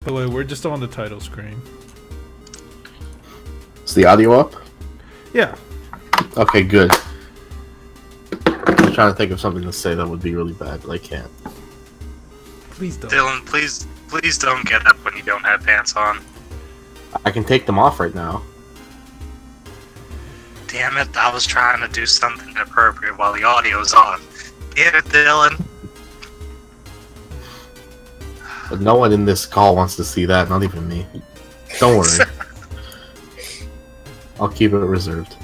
Oh wait, we're just on the title screen. Is the audio up? Yeah. Okay, good. I'm trying to think of something to say that would be really bad, but I can't. Please don't. Dylan, please don't get up when you don't have pants on. I can take them off right now. Damn it, I was trying to do something appropriate while the audio's on. Get it, Dylan? But no one in this call wants to see that, not even me. Don't worry. I'll keep it reserved.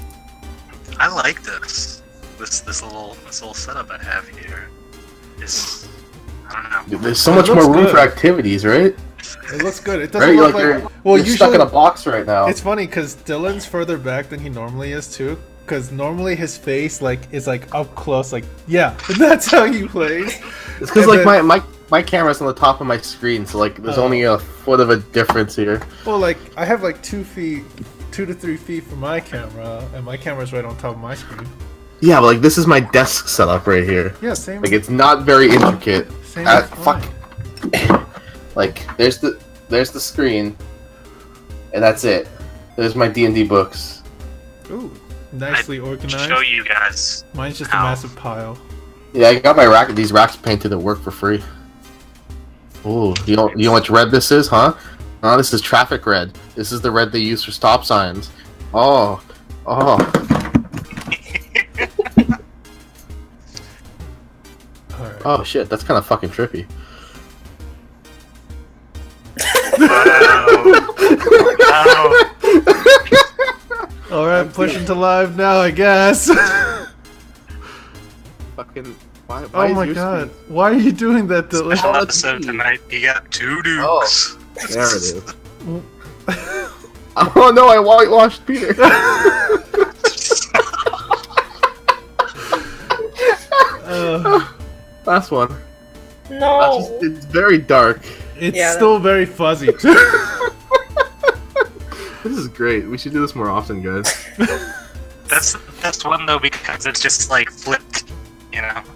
I like this. This little setup I have here. Is, I don't know. There's so much more room for activities, right? It looks good. It doesn't Right? look Like like... Well, you're usually... stuck in a box right now. It's funny, because Dylan's further back than he normally is, too. Because normally his face, is, up close, yeah. That's how he plays. It's because, my camera's on the top of my screen, so, there's only a foot of a difference here. Well, I have, 2 to 3 feet from my camera, and my camera's right on top of my screen. Yeah, but, this is my desk setup right here. Yeah, same. It's not very intricate. Same Fuck. There's the screen, and that's it. There's my D&D books. Ooh, nicely organized. Show you guys. Mine's just a massive pile. Yeah, I got my these racks painted at work for free. Ooh, you know which red this is, huh? Oh, this is traffic red. This is the red they use for stop signs. Oh. Alright. Oh shit, that's kind of fucking trippy. Alright, pushing to live now, I guess. Fucking. Why oh my god. Why are you doing that, Dylan? Special episode tonight. You got 2 dukes. Oh, there it is. Oh no, I whitewashed Peter. Last one. No. It's very dark. It's still very fuzzy, too. This is great. We should do this more often, guys. That's one though because it's just flipped,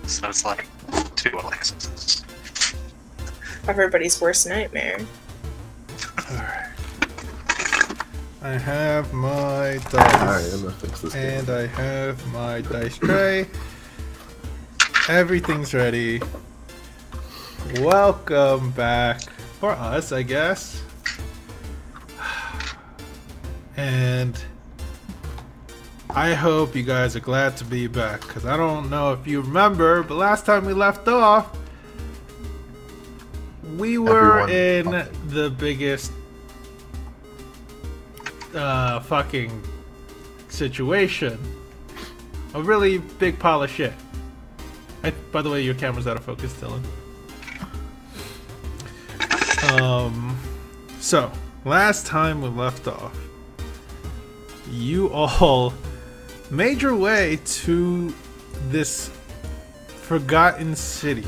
So it's 2 Alexis. Everybody's worst nightmare. Alright. I have my dice. Alright, I'm gonna fix this. And I have my dice tray. Everything's ready. Welcome back. For us, I guess. And I hope you guys are glad to be back, because I don't know if you remember, but last time we left off, we were in the biggest fucking situation. A really big pile of shit. By the way, your camera's out of focus, Dylan. So, last time we left off, you all made your way to this forgotten city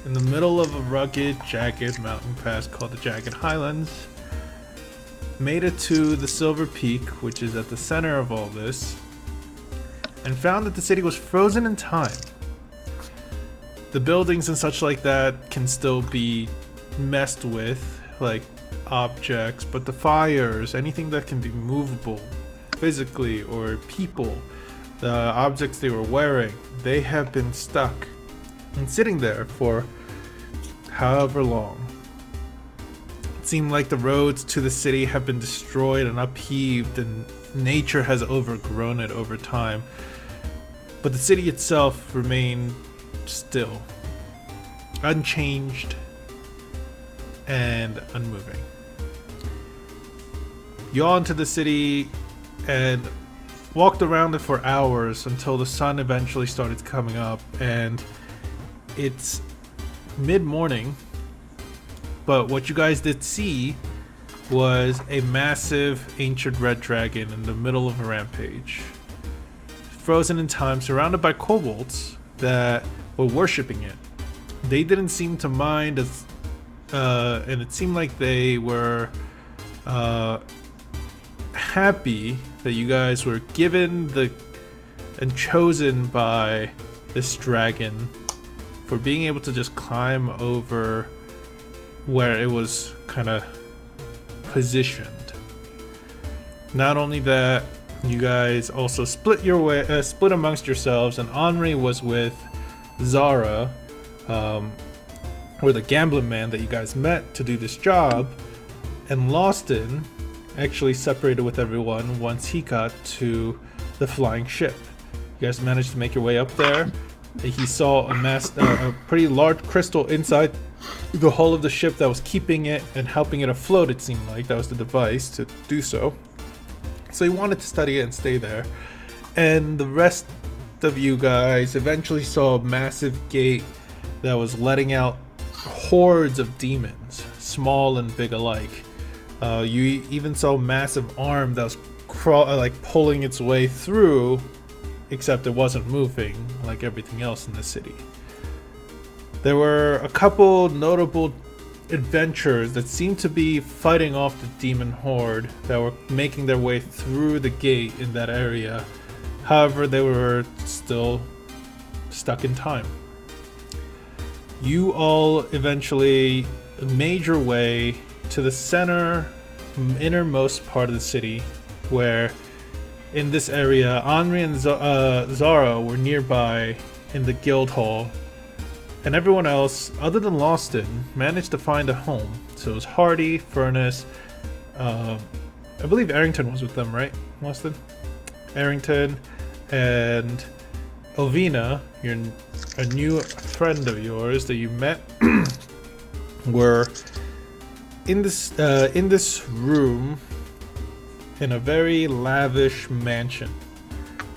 in the middle of a rugged, jagged mountain pass called the Jagged Highlands. Made it to the Silver Peak, which is at the center of all this, and found that the city was frozen in time. The buildings and such like that can still be messed with, like objects, but the fires, anything that can be movable physically, or people, the objects they were wearing, they have been stuck and sitting there for however long. It seemed like the roads to the city have been destroyed and upheaved, and nature has overgrown it over time, but the city itself remained still, unchanged and unmoving. You all entered the city and walked around it for hours until the sun eventually started coming up, and it's mid-morning, but what you guys did see was a massive ancient red dragon in the middle of a rampage, frozen in time, surrounded by kobolds that were worshipping it. They didn't seem to mind, and it seemed like they were happy that you guys were given and chosen by this dragon for being able to just climb over where it was kind of positioned. Not only that, you guys also split amongst yourselves, and Henri was with Zara, or the gambling man that you guys met to do this job, and Lawston actually separated with everyone once he got to the flying ship. You guys managed to make your way up there. He saw a pretty large crystal inside the hull of the ship that was keeping it and helping it afloat, it seemed like. That was the device to do so. So he wanted to study it and stay there. And the rest of you guys eventually saw a massive gate that was letting out hordes of demons, small and big alike. You even saw a massive arm that was pulling its way through, except it wasn't moving like everything else in the city. There were a couple notable adventurers that seemed to be fighting off the demon horde that were making their way through the gate in that area. However, they were still stuck in time. You all eventually made your way to the innermost part of the city, where in this area, Henri and Zara were nearby in the guild hall, and everyone else, other than Lawston, managed to find a home. So it was Hardy, Furnace, I believe Arrington was with them, right, Lawston? Arrington and Elvina, a new friend of yours that you met, were in this room in a very lavish mansion.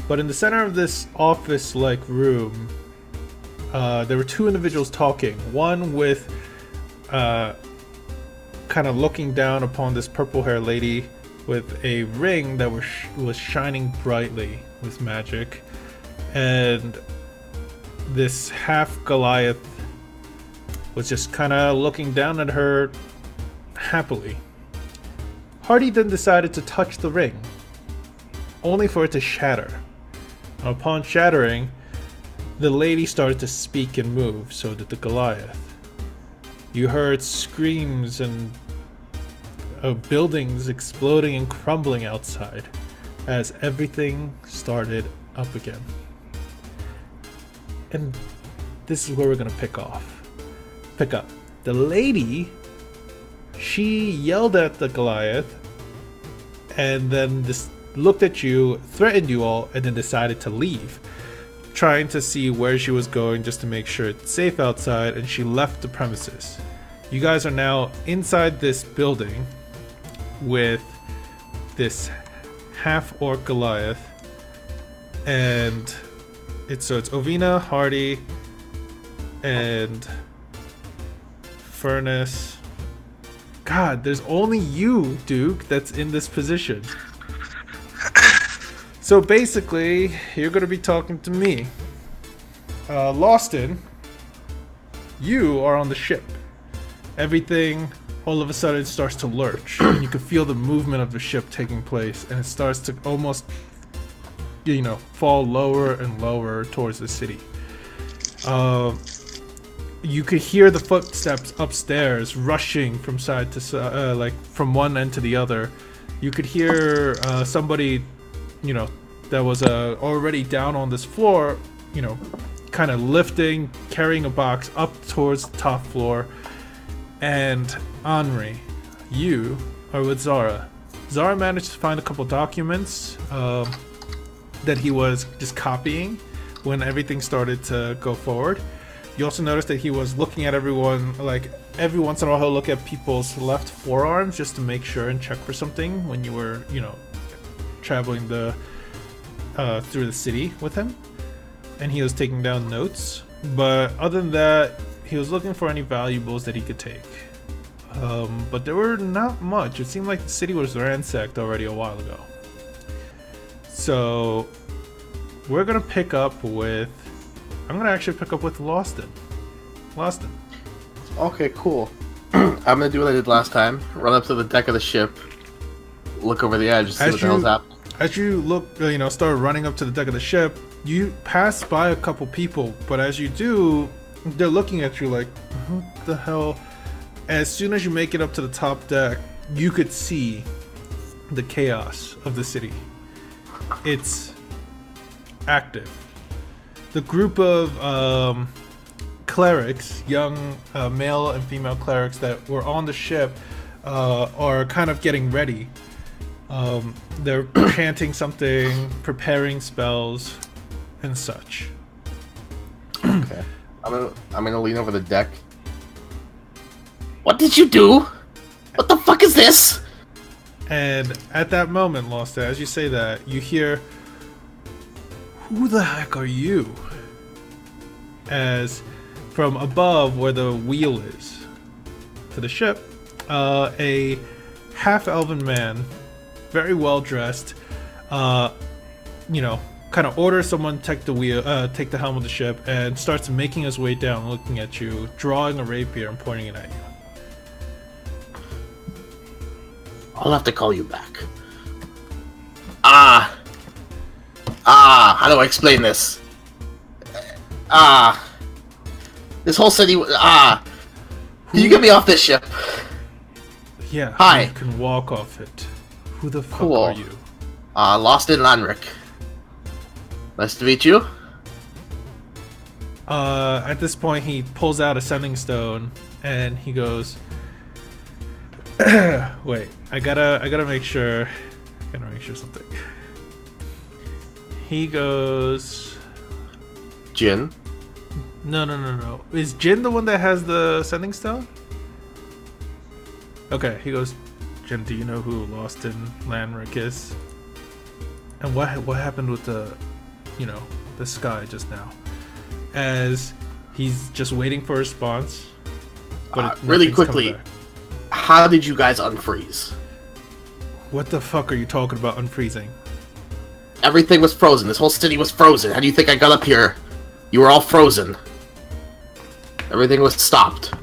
But in the center of this office-like room, there were two individuals talking. One with kind of looking down upon this purple-haired lady with a ring that was shining brightly with magic, and this half Goliath was just kind of looking down at her happily. Hardy then decided to touch the ring, only for it to shatter. Upon shattering, the lady started to speak and move, so did the Goliath. You heard screams and buildings exploding and crumbling outside as everything started up again. And this is where we're gonna pick up. The lady, she yelled at the Goliath and then just looked at you, threatened you all, and then decided to leave, trying to see where she was going just to make sure it's safe outside, and she left the premises. You guys are now inside this building with this half-orc Goliath, and it's Ovina, Hardy, and Furnace. God, there's only you, Duke, that's in this position. So basically, you're going to be talking to me. Lawston, you are on the ship. Everything all of a sudden starts to lurch, and you can feel the movement of the ship taking place, and it starts to almost, fall lower and lower towards the city. You could hear the footsteps upstairs rushing from side to side, from one end to the other. You could hear somebody, that was already down on this floor, kind of lifting, carrying a box up towards the top floor. And Henri, you are with Zara. Zara managed to find a couple documents that he was just copying when everything started to go forward. You also noticed that he was looking at everyone, every once in a while he'll look at people's left forearms just to make sure and check for something when you were, traveling through the city with him. And he was taking down notes. But other than that, he was looking for any valuables that he could take. But there were not much. It seemed like the city was ransacked already a while ago. So we're gonna pick up with... I'm gonna actually pick up with Lawston. Okay, cool. I'm gonna do what I did last time. Run up to the deck of the ship, look over the edge, see what the hell's happening. As you look, start running up to the deck of the ship, you pass by a couple people, but as you do, they're looking at you like, what the hell? as soon as you make it up to the top deck, you could see the chaos of the city. It's active. The group of clerics, young male and female clerics that were on the ship are kind of getting ready. They're chanting something, preparing spells, and such. Okay. I'm gonna lean over the deck. What did you do? What the fuck is this? And at that moment, Lost, as you say that, you hear, "Who the heck are you?" As from above, where the wheel is to the ship, a half-elven man, very well dressed, kind of orders someone to take the wheel, take the helm of the ship, and starts making his way down, looking at you, drawing a rapier and pointing it at you. I'll have to call you back. How do I explain this? This whole city, can you get me off this ship? Yeah, Hi. you can walk off it. Who the fuck Cool. are you? Lost in Lanric. Nice to meet you. At this point, he pulls out a sending stone, and he goes, "Wait, I gotta make sure. Something." He goes, Jin. No. Is Jin the one that has the sending stone? Okay, he goes, "Jin, do you know who Lost in Lanric is? And what happened with the sky just now?" As he's just waiting for a response. But Really nothing's come quickly, back. how did you guys unfreeze? What the fuck are you talking about unfreezing? Everything was frozen. This whole city was frozen. How do you think I got up here? You were all frozen. Everything was stopped.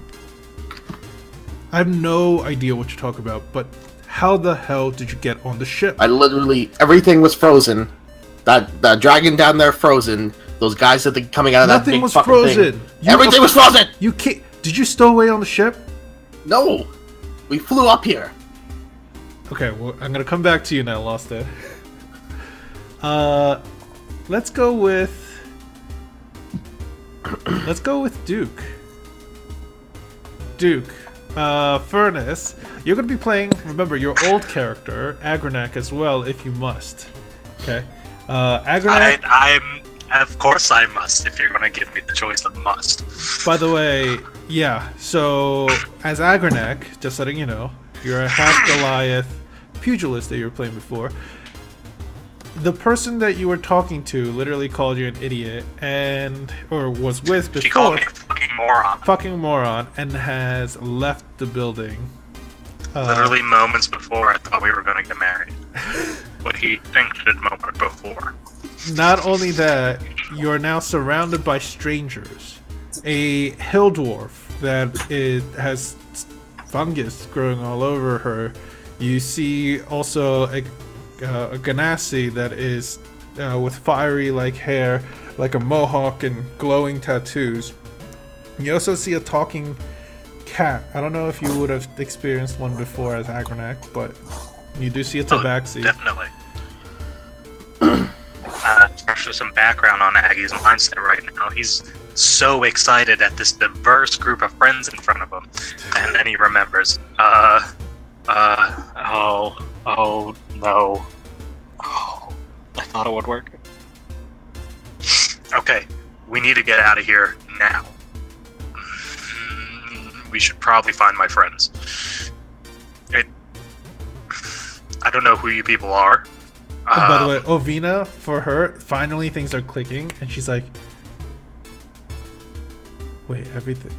I have no idea what you're talking about, but how the hell did you get on the ship? Everything was frozen. That dragon down there frozen. Those guys that are coming out of Nothing that big was fucking frozen. thing. Everything was frozen! You can't. Did you stow away on the ship? No! We flew up here. Okay, well, I'm gonna come back to you now, Lost It. Let's go with Duke. Duke, Furnace, you're gonna be playing. Remember your old character, Agranak, as well, if you must. Okay, Agranak. Of course I must. If you're gonna give me the choice of must. By the way, yeah. So as Agranak, just letting you know, you're a half Goliath pugilist that you were playing before. The person that you were talking to literally called you an idiot, or was with before. She called me a fucking moron. Fucking moron, and has left the building. Literally moments before I thought we were gonna get married. What he thinks is moment before. Not only that, you're now surrounded by strangers. A hill dwarf that has fungus growing all over her. You see also a ganassi that is with fiery like hair, like a mohawk and glowing tattoos. You also see a talking cat. I don't know if you would have experienced one before as Agranak, but you do see a tabaxi. Definitely. For some background on Aggie's mindset right now, he's so excited at this diverse group of friends in front of him, and then he remembers, oh no. Oh, I thought it would work. Okay, we need to get out of here now. We should probably find my friends. I don't know who you people are. By the way, Ovina, for her, finally things are clicking, and she's like, wait, everything.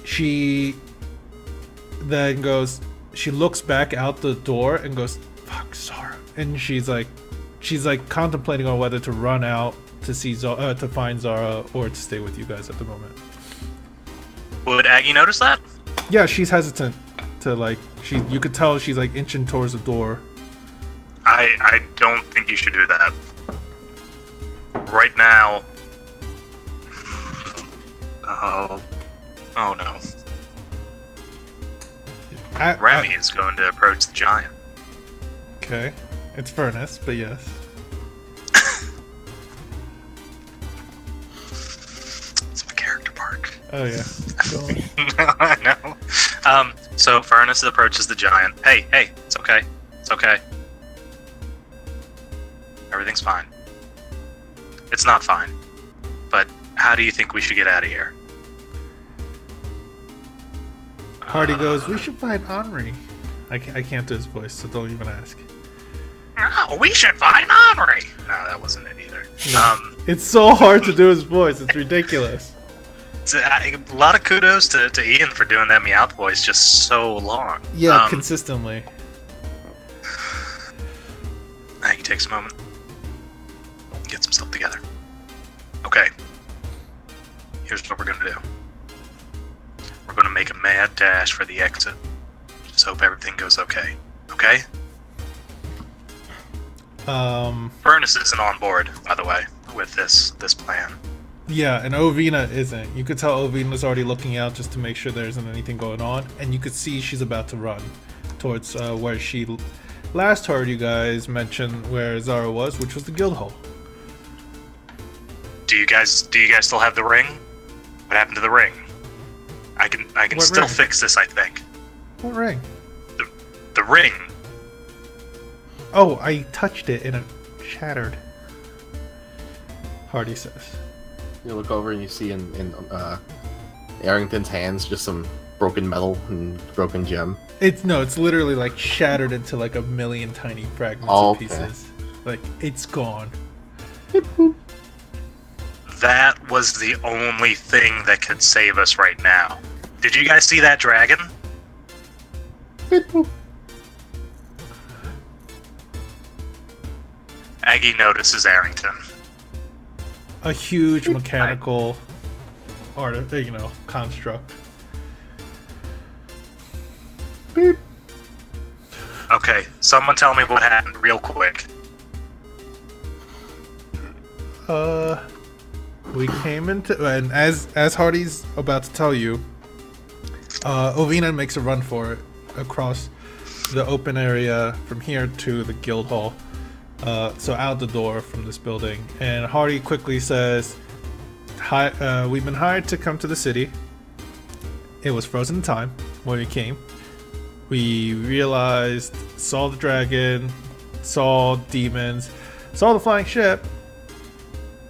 She then goes, she looks back out the door and goes, fuck, Zara. And she's like contemplating on whether to run out to see to find Zara or to stay with you guys at the moment. Would Aggie notice that? Yeah, she's hesitant to you could tell she's like inching towards the door. I don't think you should do that. Right now. Oh no. Remy is going to approach the giant. Okay. It's Furnace, but yes. It's my character part. Oh, yeah. Go on. I know. So Furnace approaches the giant. Hey, it's okay. It's okay. Everything's fine. It's not fine. But how do you think we should get out of here? Hardy goes, we should find Henri. I can't do his voice, so don't even ask. Oh, we should find Henri! No, that wasn't it either. No. It's so hard to do his voice. It's ridiculous. It's a lot of kudos to Ian for doing that Meowth voice just so long. Yeah, consistently. He takes a moment. Gets himself together. Okay. Here's what we're gonna do. We're gonna make a mad dash for the exit. Just hope everything goes okay. Okay? Furnace isn't on board, by the way, with this plan. Yeah, and Ovina isn't. You could tell Ovina's already looking out just to make sure there isn't anything going on, and you could see she's about to run towards where she last heard you guys mention where Zara was, which was the guild hall. Do you guys still have the ring? What happened to the ring? I can What still ring? fix this, I think. What ring? The ring. Oh, I touched it and it shattered. Hardy says. You look over and you see in Arrington's hands just some broken metal and broken gem. It's literally like shattered into like a million tiny fragments Oh, of okay. pieces. Like it's gone. That was the only thing that could save us right now. Did you guys see that dragon? Aggie notices Arrington. A huge mechanical construct. Okay, someone tell me what happened real quick. We came into, and as Hardy's about to tell you, Ovina makes a run for it across the open area from here to the guild hall. So out the door from this building, and Hardy quickly says, "Hi, we've been hired to come to the city. It was frozen in time when we came. We realized, saw the dragon, saw demons, saw the flying ship,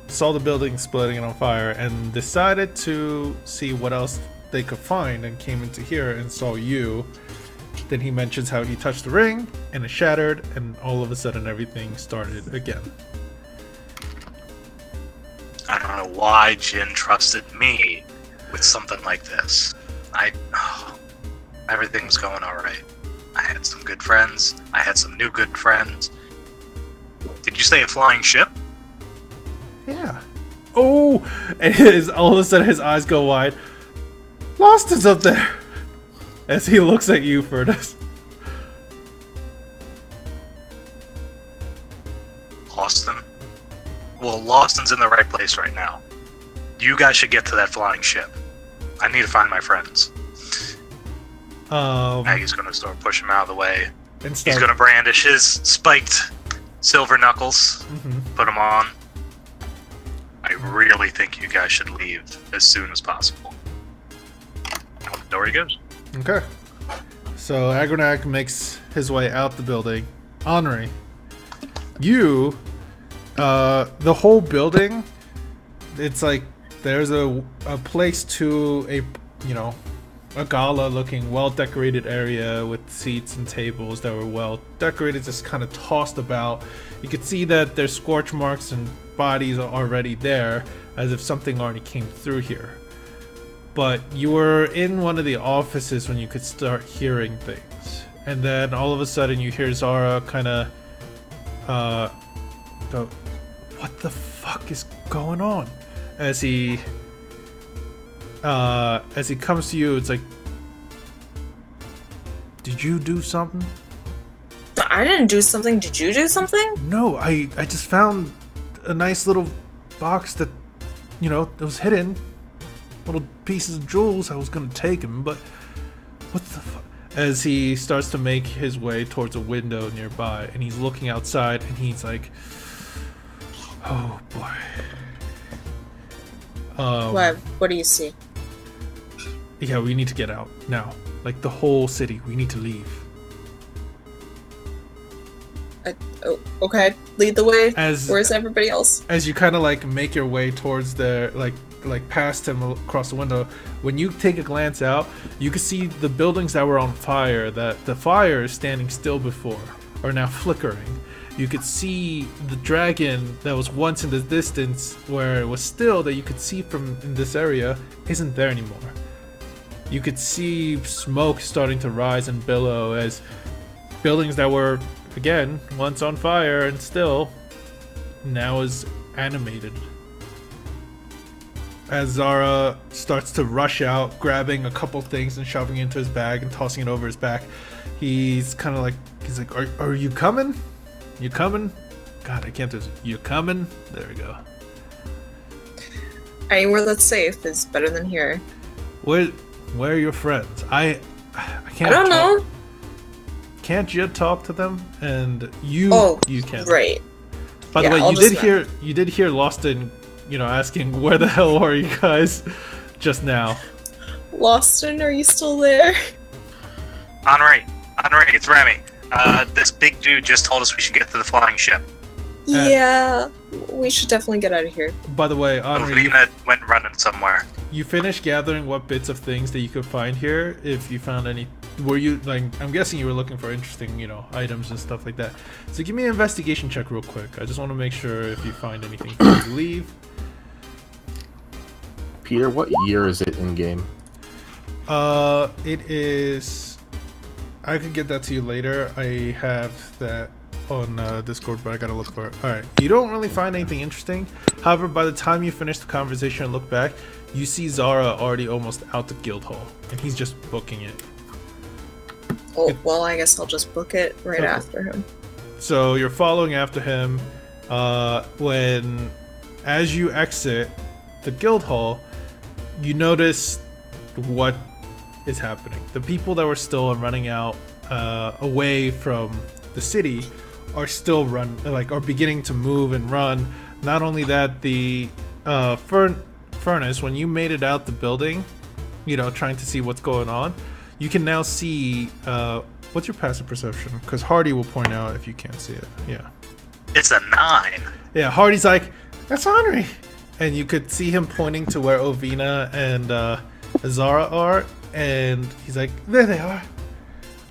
saw the building splitting on fire, and decided to see what else they could find, and came into here and saw you." Then he mentions how he touched the ring and it shattered, and all of a sudden everything started again. I don't know why Jin trusted me with something like this. Everything was going alright. I had some good friends. I had some new good friends. Did you say a flying ship? Yeah. Oh! And all of a sudden his eyes go wide. Lost is up there! As he looks at you, Furnace. Lawston? Well, Lawston's in the right place right now. You guys should get to that flying ship. I need to find my friends. Maggie's gonna start pushing him out of the way. And He's gonna brandish his spiked silver knuckles. Put them on. I really think you guys should leave as soon as possible. Out the door he goes. Okay. So Agronag makes his way out the building. Henri, you, the whole building, it's like there's a place to a gala-looking, well-decorated area with seats and tables that were well-decorated, just kind of tossed about. You could see that there's scorch marks and bodies are already there, as if something already came through here. But you were in one of the offices when you could start hearing things. And then all of a sudden you hear Zara kind of go, "What the fuck is going on?" As he comes to you, it's like, "Did you do something?" I didn't do something. Did you do something? No, I just found a nice little box that, that was hidden. Little pieces of jewels. I was gonna take them, but what the fuck? as he starts to make his way towards a window nearby, and he's looking outside, and he's like, "Oh boy." What do you see? Yeah, we need to get out now. Like the whole city, we need to leave. Okay, lead the way. As Where's everybody else? As you kind of like make your way towards the like past him across the window, when you take a glance out, you can see the buildings that were on fire, that the fire is standing still before, are now flickering. You could see the dragon that was once in the distance, where it was still that you could see from in this area, isn't there anymore. You could see smoke starting to rise and billow as buildings that were, again, once on fire and still, now is animated. As Zara starts to rush out, grabbing a couple things and shoving it into his bag and tossing it over his back, he's like, are you coming? You coming? God, I can't do this. You coming? There we go. Anywhere that's safe is better than here. Where are your friends? I can't. I don't know. Can't you talk to them? And you can. Right. By the way, you did hear Loston, asking where the hell are you guys just now. Loston, are you still there? Henri, it's Remy. This big dude just told us we should get to the flying ship. Yeah, we should definitely get out of here. By the way, Henri, Lena went running somewhere. You finished gathering what bits of things that you could find here. If you found any, were you I'm guessing you were looking for interesting, items and stuff like that. So give me an investigation check real quick. I just want to make sure if you find anything before you leave. Peter, what year is it in game? It is. I could get that to you later. I have that on Discord, but I gotta look for it. Alright, you don't really find anything interesting. However, by the time you finish the conversation and look back, you see Zara already almost out the guild hall, and he's just booking it. Oh, well, I guess I'll just book it right after him. So you're following after him. When, as you exit the guild hall, you notice what is happening. The people that were still running out away from the city are still are beginning to move and run. Not only that, the furnace, when you made it out the building, trying to see what's going on, you can now see what's your passive perception, because Hardy will point out if you can't see it. Yeah, it's a 9. Yeah, Hardy's like, that's Henri, and you could see him pointing to where Ovina and Zara are, and he's like, there they are.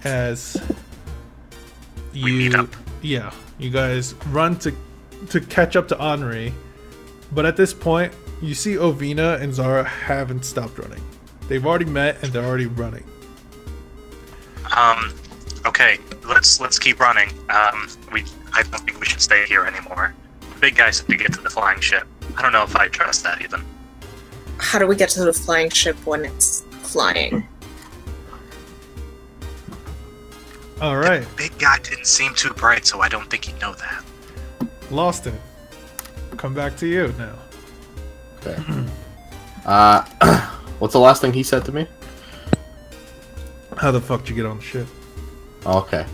As we meet up. Yeah, you guys run to catch up to Henri, but at this point, you see Ovina and Zara haven't stopped running. They've already met and they're already running. Okay, let's keep running. I don't think we should stay here anymore. The big guy said to get to the flying ship. I don't know if I trust that even. How do we get to the flying ship when it's flying? Alright. The big guy didn't seem too bright, so I don't think he'd know that. Loston, come back to you now. Okay. What's the last thing he said to me? How the fuck did you get on the ship? Okay.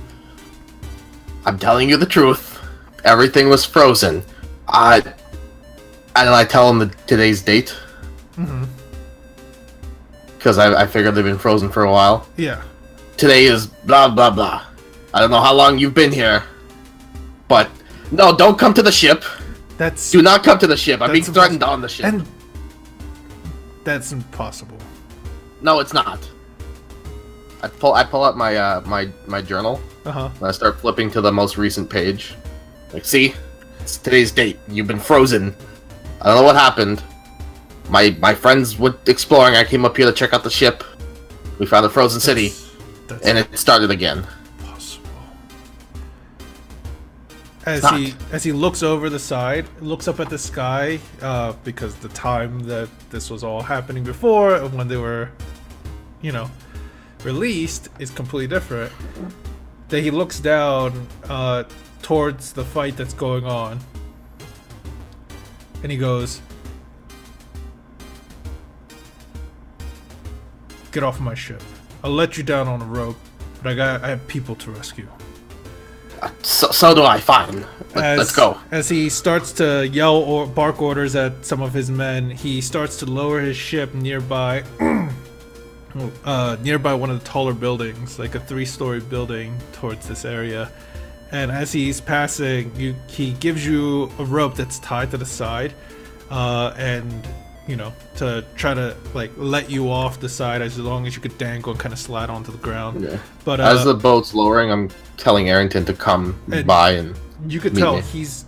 I'm telling you the truth. Everything was frozen. And I tell him today's date. Mm-hmm. Because I figured they've been frozen for a while. Yeah. Today is blah blah blah. I don't know how long you've been here, but no, don't come to the ship. Do not come to the ship. I'm being threatened on the ship. And that's impossible. No, it's not. I pull out my my journal. Uh-huh. And I start flipping to the most recent page. Like, see, it's today's date. You've been frozen. I don't know what happened. My friends went exploring. I came up here to check out the ship. We found the frozen city, and it started again. Possible. As he looks over the side, looks up at the sky, because the time that this was all happening before, when they were, released, is completely different. That he looks down towards the fight that's going on, and he goes, "Get off my ship. I'll let you down on a rope, but I have people to rescue. So do I. Fine. Let's go. As he starts to yell or bark orders at some of his men, he starts to lower his ship nearby, nearby one of the taller buildings, like a 3-story building, towards this area. And as he's passing, he gives you a rope that's tied to the side, and to try to like let you off the side as long as you could dangle and kind of slide onto the ground. Yeah. But as the boat's lowering, I'm telling Arrington to come by, and you could tell he's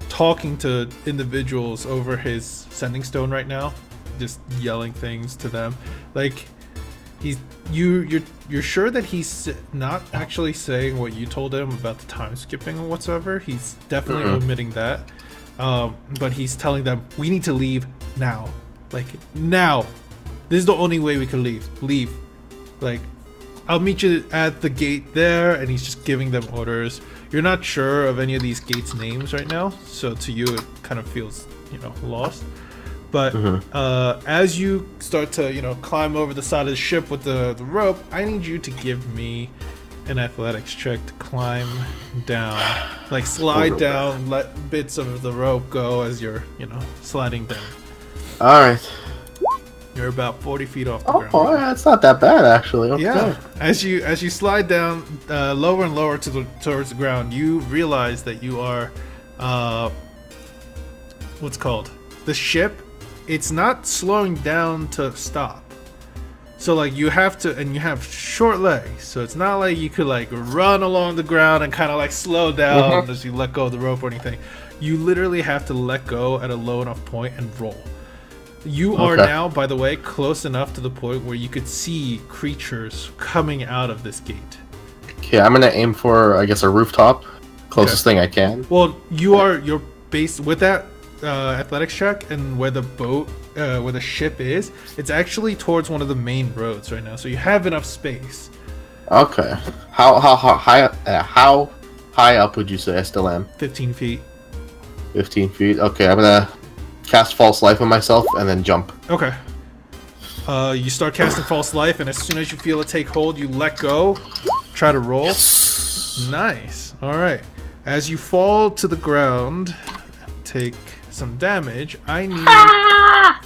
talking to individuals over his sending stone right now, just yelling things to them. Like you're sure that he's not actually saying what you told him about the time skipping or whatsoever. He's definitely omitting that. But he's telling them, we need to leave now. Like, now. This is the only way we can leave. Leave. Like, I'll meet you at the gate there, and he's just giving them orders. You're not sure of any of these gates' names right now, so to you it kind of feels, lost. But as you start to, climb over the side of the ship with the rope, I need you to give me an athletics check to climb down. Like, slide down, let bits of the rope go as you're, sliding down. Alright. You're about 40 feet off the ground. Oh, that's not that bad, actually. Okay. Yeah. As you slide down lower and lower towards the ground, you realize that you are, what's called? The ship, it's not slowing down to stop. So like you have to, and you have short legs, so it's not like you could like run along the ground and kind of like slow down as you let go of the rope or anything. You literally have to let go at a low enough point and roll. You are now, by the way, close enough to the point where you could see creatures coming out of this gate. Okay, I'm gonna aim for, I guess, a rooftop, closest thing I can. Well, you're based with that athletics check, and where the boat, where the ship is, it's actually towards one of the main roads right now, so you have enough space. Okay. How high up would you say I still am? 15 feet. 15 feet. Okay, I'm gonna cast false life on myself and then jump. Okay. You start casting false life, and as soon as you feel it take hold, you let go. Try to roll. Yes. Nice. All right. As you fall to the ground, take some damage. I need,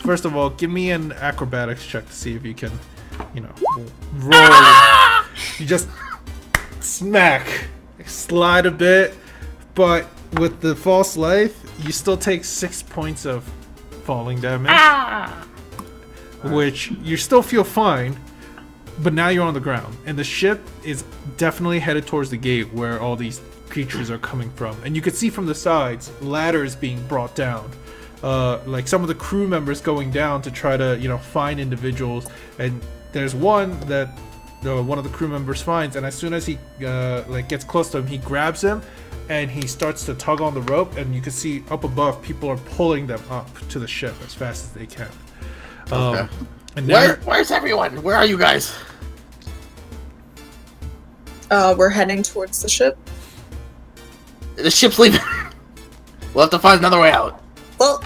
first of all, give me an acrobatics check to see if you can, roll. You just smack, slide a bit, but with the false life, you still take 6 points of falling damage, which you still feel fine, but now you're on the ground, and the ship is definitely headed towards the gate where all these creatures are coming from, and you can see from the sides ladders being brought down, like some of the crew members going down to try to find individuals, and there's one that one of the crew members finds, and as soon as he gets close to him, he grabs him and he starts to tug on the rope, and you can see up above people are pulling them up to the ship as fast as they can. Okay. And where's everyone? Where are you guys? We're heading towards the ship. The ship's leaving. We'll have to find another way out. Well,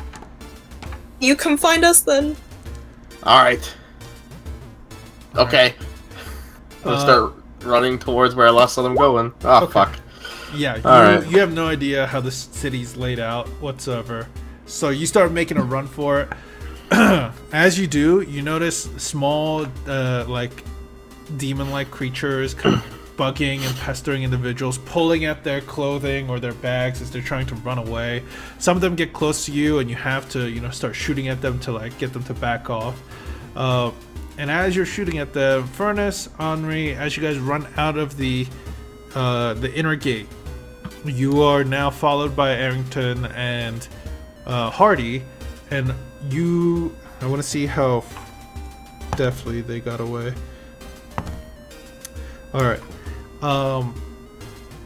you come find us then. Alright. Okay. I'll start running towards where I last saw them going. Oh, okay. Fuck. Yeah, you have no idea how the city's laid out whatsoever. So you start making a run for it. As you do, you notice small, demon-like creatures kind of bugging and pestering individuals, pulling at their clothing or their bags as they're trying to run away. Some of them get close to you, and you have to, start shooting at them to get them to back off. And as you're shooting at them, Furnace, Henri, as you guys run out of the inner gate, you are now followed by Arrington and Hardy, and I want to see how deftly they got away. Alright.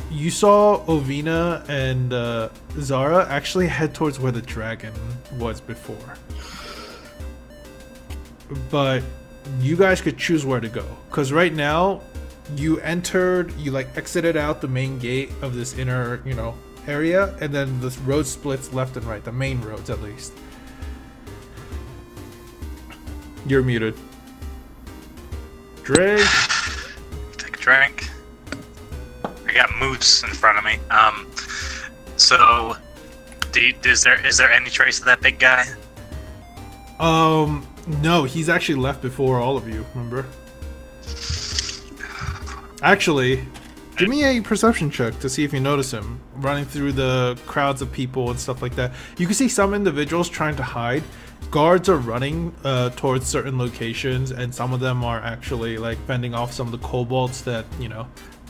You saw Ovina and Zara actually head towards where the dragon was before. But you guys could choose where to go. Because right now, you exited out the main gate of this inner, area, and then the road splits left and right, the main roads at least. You're muted. Drake. Take a drink. I got moose in front of me. So, is there any trace of that big guy? No, he's actually left before all of you, remember? Actually, give me a perception check to see if you notice him running through the crowds of people and stuff like that. You can see some individuals trying to hide. Guards are running towards certain locations, and some of them are actually like fending off some of the kobolds that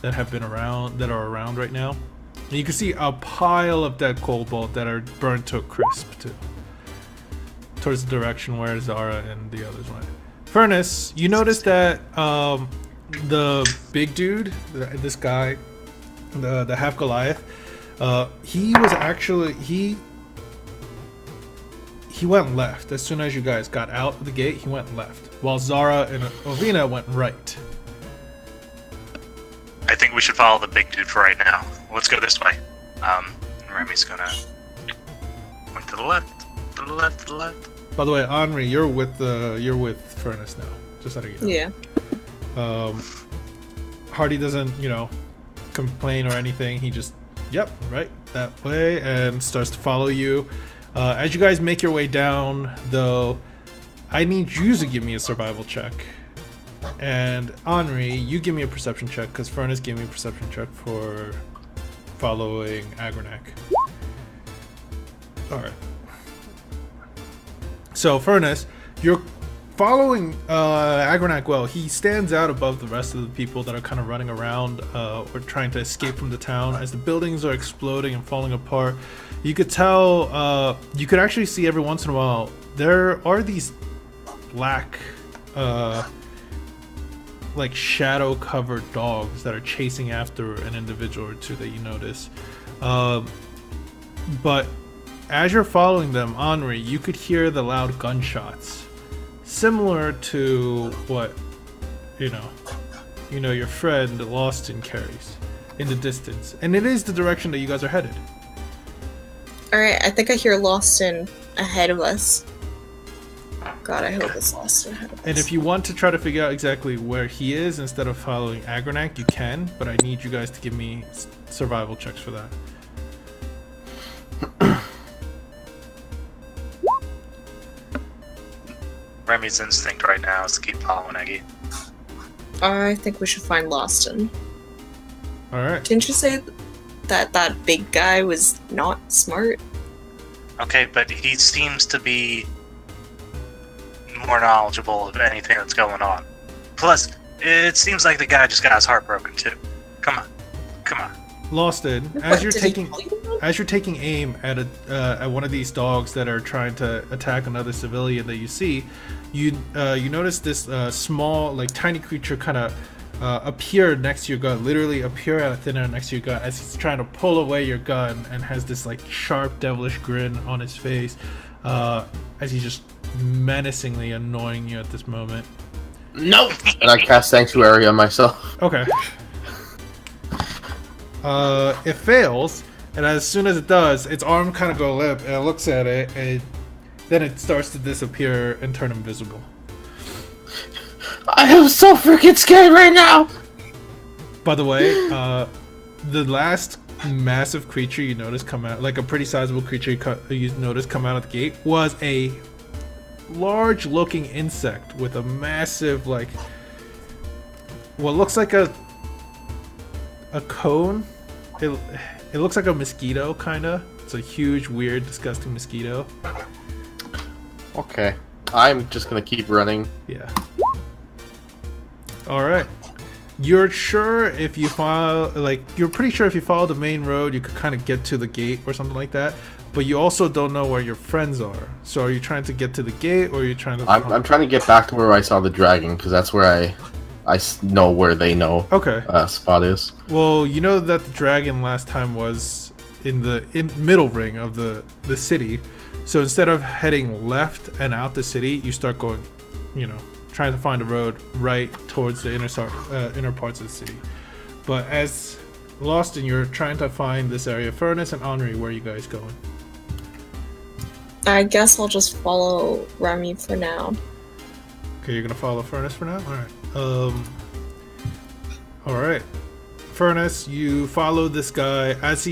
that have been around, that are around right now. And you can see a pile of dead kobold that are burnt to a crisp too, towards the direction where Zara and the others went. Furnace, you notice that the big dude, this guy, the half Goliath, he was actually he went left. As soon as you guys got out of the gate, he went left, while Zara and Ovina went right. I think we should follow the big dude for right now. Let's go this way. Remy's gonna point to the left, to the left, to the left. By the way, Henri, you're with Furnace now. Just letting you know. Yeah. Hardy doesn't, complain or anything. He just, yep, right that way, and starts to follow you. As you guys make your way down, though, I need you to give me a survival check. And Henri, you give me a perception check, because Furnace gave me a perception check for following Agranak. Alright. So, Furnace, you're following Agranak well. He stands out above the rest of the people that are kind of running around or trying to escape from the town. As the buildings are exploding and falling apart, you could tell, you could actually see every once in a while, there are these black, like shadow-covered dogs that are chasing after an individual or two that you notice. But as you're following them, Henri, you could hear the loud gunshots, similar to what your friend Lawson carries in the distance, and it is the direction that you guys are headed. Alright, I think I hear Lawson ahead of us. God, I hope it's Lawson ahead of us. And if you want to try to figure out exactly where he is instead of following Agranak, you can, but I need you guys to give me survival checks for that. Remy's instinct right now is to keep following Eggy. I think we should find Lawson. Alright. Didn't you say that big guy was not smart? Okay, but he seems to be more knowledgeable of anything that's going on. Plus, it seems like the guy just got his heart broken too. Come on. Lawson, as you're taking aim at one of these dogs that are trying to attack another civilian that you see, you notice this small, like tiny creature kind of appear next to your gun, literally appear out of thin air next to your gun as he's trying to pull away your gun, and has this like sharp devilish grin on his face as he's just menacingly annoying you at this moment. Nope. And I cast Sanctuary on myself. Okay. It fails, and as soon as it does, its arm kind of go limp, and it looks at it, and then it starts to disappear and turn invisible. I am so freaking scared right now! By the way, the last massive creature you notice come out, like a pretty sizable creature you notice come out of the gate, was a large-looking insect with a massive, like, what looks like a cone. It looks like a mosquito, kinda. It's a huge, weird, disgusting mosquito. Okay. I'm just gonna keep running. Yeah. Alright. You're sure if you follow, you're pretty sure if you follow the main road, you could kind of get to the gate or something like that. But you also don't know where your friends are. So are you trying to get to the gate, or are you trying to... I'm trying to get back to where I saw the dragon, because that's where I know where they know spot is. Well, you know that the dragon last time was in the middle ring of the city. So instead of heading left and out the city, you start going, trying to find a road right towards the inner parts of the city. But as Lawson, you're trying to find this area. Furnace and Henri, where are you guys going? I guess I'll just follow Remy for now. Okay, you're gonna follow Furnace for now? Alright. All right, Furnace, you follow this guy as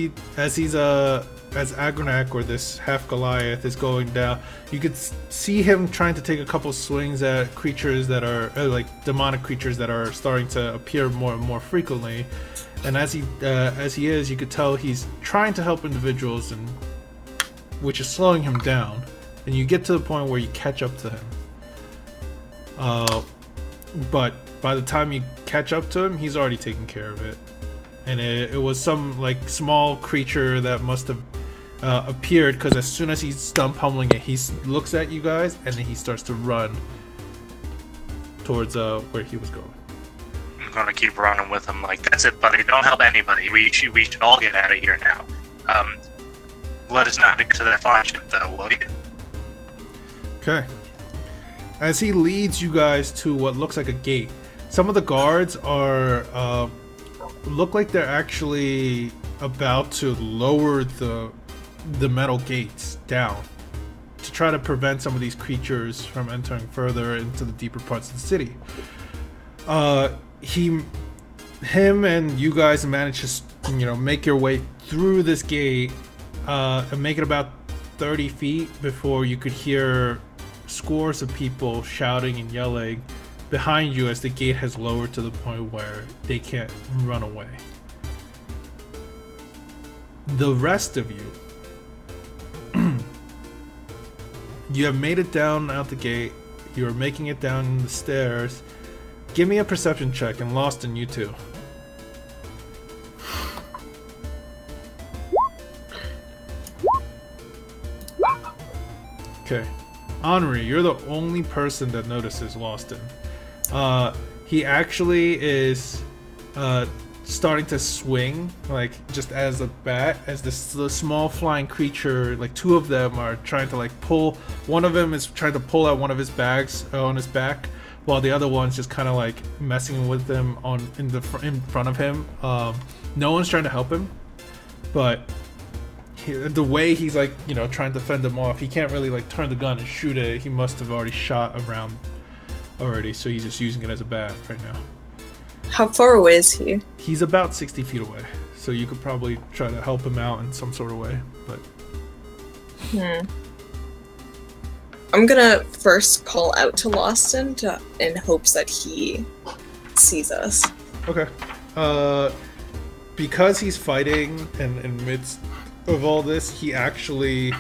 Agronak, or this half Goliath, is going down. You could see him trying to take a couple swings at creatures that are like demonic creatures that are starting to appear more and more frequently. And as he is, you could tell he's trying to help individuals, and which is slowing him down. And you get to the point where you catch up to him. But by the time you catch up to him, he's already taken care of it. And it was some like small creature that must have appeared, because as soon as he's done pummeling it, he looks at you guys and then he starts to run towards where he was going. I'm gonna keep running with him like, that's it, buddy. Don't help anybody. We should all get out of here now. Let us not get to that fire ship, though, will you? Okay. As he leads you guys to what looks like a gate, some of the guards are look like they're actually about to lower the metal gates down to try to prevent some of these creatures from entering further into the deeper parts of the city. Him and you guys manage to, make your way through this gate and make it about 30 feet before you could hear scores of people shouting and yelling behind you as the gate has lowered to the point where they can't run away. The rest of you, you have made it down out the gate. You are making it down the stairs. Give me a perception check, and Lost in you too. Okay. Henri, you're the only person that notices Loston. He actually is starting to swing, like just as a bat, as the small flying creature, like two of them are trying to like pull. One of them is trying to pull out one of his bags on his back, while the other one's just kind of like messing with him in front of him. No one's trying to help him, but the way he's like, trying to fend them off, he can't really like turn the gun and shoot it. He must have already shot around already, so he's just using it as a bat right now. How far away is he? He's about 60 feet away, so you could probably try to help him out in some sort of way, but... I'm gonna first call out to Loston in hopes that he sees us. Okay. Because he's fighting and in midst of all this, he actually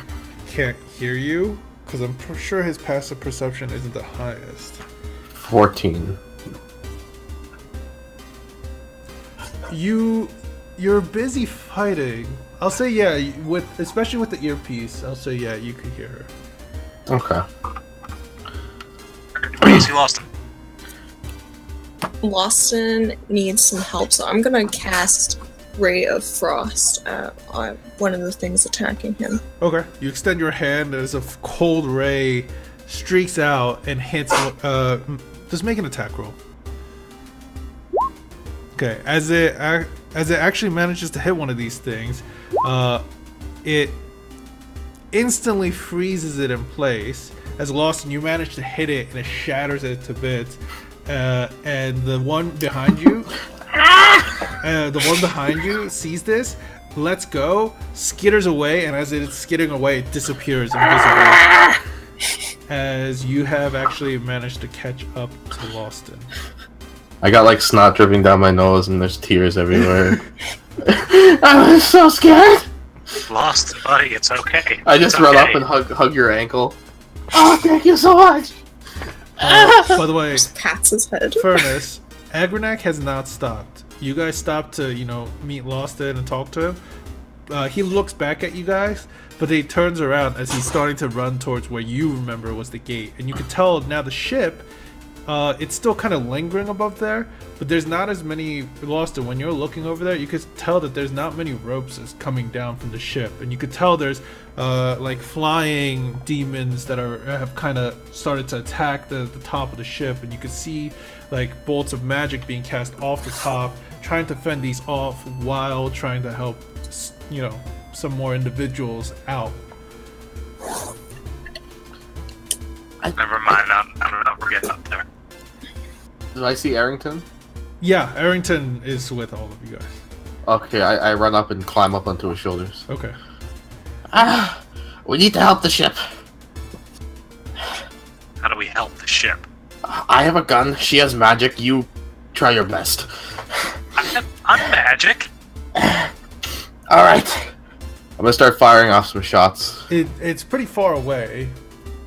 can't hear you, because I'm sure his passive perception isn't the highest. 14. You're busy fighting. I'll say especially with the earpiece, I'll say you could hear her. Okay. Where do you see Loston? Loston needs some help, so I'm gonna cast Ray of Frost on one of the things attacking him. Okay. You extend your hand as a cold ray streaks out and hits. Just make an attack roll. Okay. As it actually manages to hit one of these things, it instantly freezes it in place. As Lawson, you manage to hit it and it shatters it to bits. And the one behind you, sees this, lets go, skitters away, and as it is skidding away, it disappears invisibly. As you have actually managed to catch up to Loston. I got like snot dripping down my nose and there's tears everywhere. I was so scared! Lost, buddy, it's okay. I just run up and hug your ankle. Oh, thank you so much! By the way, just pats his head. Furnace, Agronak has not stopped. You guys stopped to, meet Loston and talk to him. He looks back at you guys, but he turns around as he's starting to run towards where you remember was the gate. And you can tell now the ship, it's still kind of lingering above there, but there's not as many. Loston, when you're looking over there, you could tell that there's not many ropes that's coming down from the ship. And you could tell there's like flying demons that have kind of started to attack the top of the ship, and you could see like bolts of magic being cast off the top, trying to fend these off while trying to help, some more individuals out. Never mind, I'm not getting up there. Did I see Arrington? Yeah, Arrington is with all of you guys. Okay, I run up and climb up onto his shoulders. Okay. We need to help the ship. How do we help the ship? I have a gun. She has magic. You try your best. I'm magic. All right. I'm gonna start firing off some shots. It's pretty far away.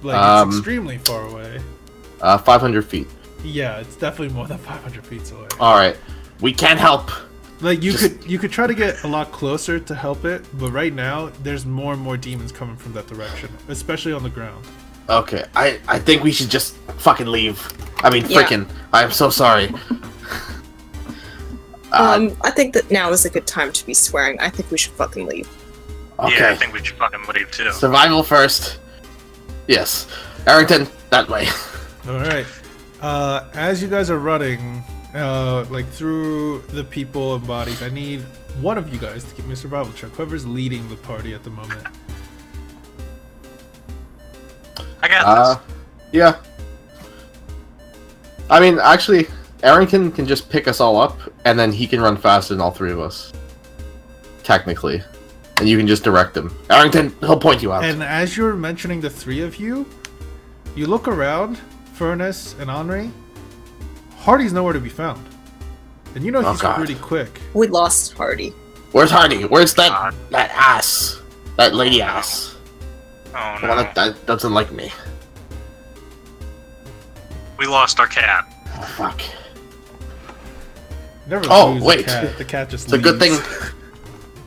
Like, it's extremely far away. 500 feet. Yeah, it's definitely more than 500 feet away. All right. We can't help. Like, you could try to get a lot closer to help it, but right now there's more and more demons coming from that direction, especially on the ground. Okay, I think we should just fucking leave. I mean, Yeah. freaking. I am so sorry. I think that now is a good time to be swearing. I think we should fucking leave. Okay. Yeah, I think we should fucking leave too. Survival first. Yes. Arrington, that way. All right. As you guys are running, like through the people and bodies, I need one of you guys to give me a survival check. Whoever's leading the party at the moment. I got this. Yeah. I mean, actually, Arrington can just pick us all up, and then he can run faster than all three of us. Technically. And you can just direct him. Arrington, he'll point you out. And as you're mentioning the three of you, you look around, Furnace and Henri. Hardy's nowhere to be found. And you know he's God. pretty quick. We lost Hardy. Where's Hardy? Where's that God. that ass? That lady ass. Oh The one no. that doesn't like me. We lost our cat. Oh, fuck. Never Oh, lose wait. a cat. The cat just It's a good thing. leaves.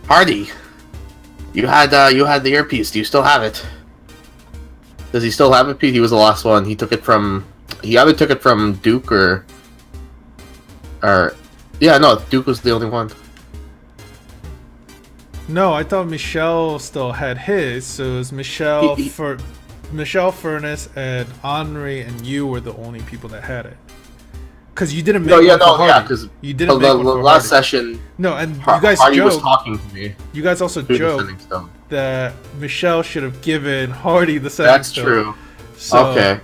Hardy, you had the earpiece. Do you still have it? Does he still have it, Pete? He was the last one. He took it from. He either took it from Duke or. Yeah, no, Duke was the only one. No, I thought Michelle still had his, so it was Michelle, Michelle, Furnace, and Henri, and you were the only people that had it. Because you didn't make one for Hardy. because You didn't make the one for last Hardy. session, No, and you guys Hardy was joked. talking to me. You guys also through the joked Sending Stone. that Michelle should have given Hardy the Sending That's Stone. true. So, Okay.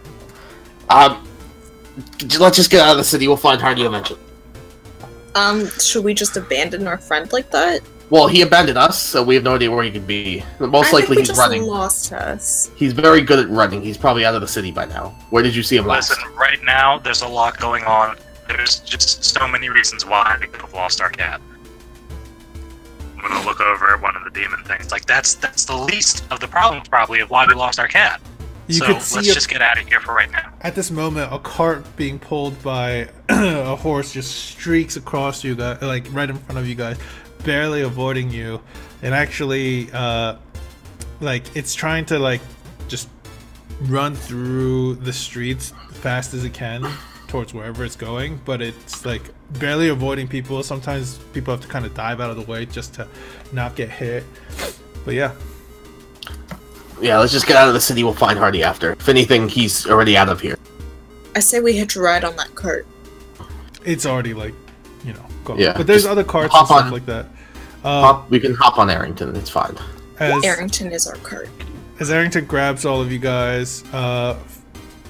Let's just get out of the city. We'll find Hardy eventually. Should we just abandon our friend like that? Well, he abandoned us, so we have no idea where he could be. Most I likely think we he's just running. lost us. He's very good at running. He's probably out of the city by now. Where did you see him last? Listen, right now there's a lot going on. There's just so many reasons why we could have lost our cat. I'm gonna look over at one of the demon things. Like that's the least of the problems probably of why we lost our cat. You so could let's see just get out of here for right now. at this moment, a cart being pulled by a horse just streaks across you guys, like right in front of you guys, barely avoiding you, and actually, like it's trying to like just run through the streets fast as it can towards wherever it's going, but it's like barely avoiding people. Sometimes people have to kind of dive out of the way just to not get hit. But yeah. Yeah, let's just get out of the city. We'll find Hardy after. If anything, he's already out of here. I say we hitch a ride on that cart. It's already like, you know, gone. Yeah, But there's just other carts and hop stuff on. like that. We can hop on Arrington. It's fine. As Arrington is our cart. Arrington grabs all of you guys, Remy,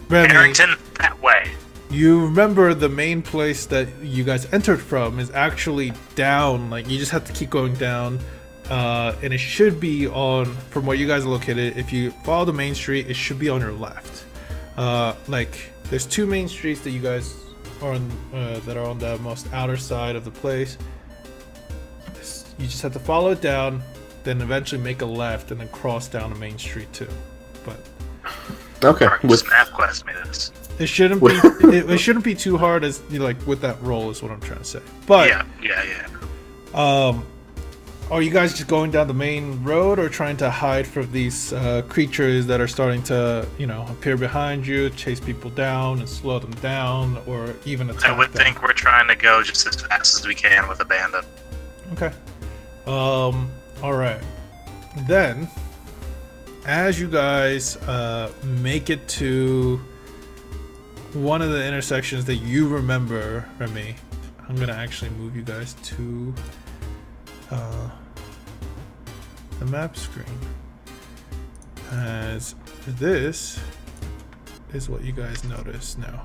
Harrington, that way. you remember the main place that you guys entered from is actually down. Like you just have to keep going down, and it should be on from where you guys are located. If you follow the main street, it should be on your left. Like there's two main streets that you guys are on, that are on the most outer side of the place. You just have to follow it down, then eventually make a left, and then cross down the main street too. But Okay. Alright, With just math quest me this. it shouldn't be it shouldn't be too hard as you know, like with that roll is what I'm trying to say. But Yeah. are you guys just going down the main road or trying to hide from these creatures that are starting to, you know, appear behind you, chase people down and slow them down, or even attack I would them? think we're trying to go just as fast as we can with a bandit. Okay. All right. Then, as you guys make it to one of the intersections that you remember, Remy, I'm gonna actually move you guys to the map screen, as this is what you guys notice now.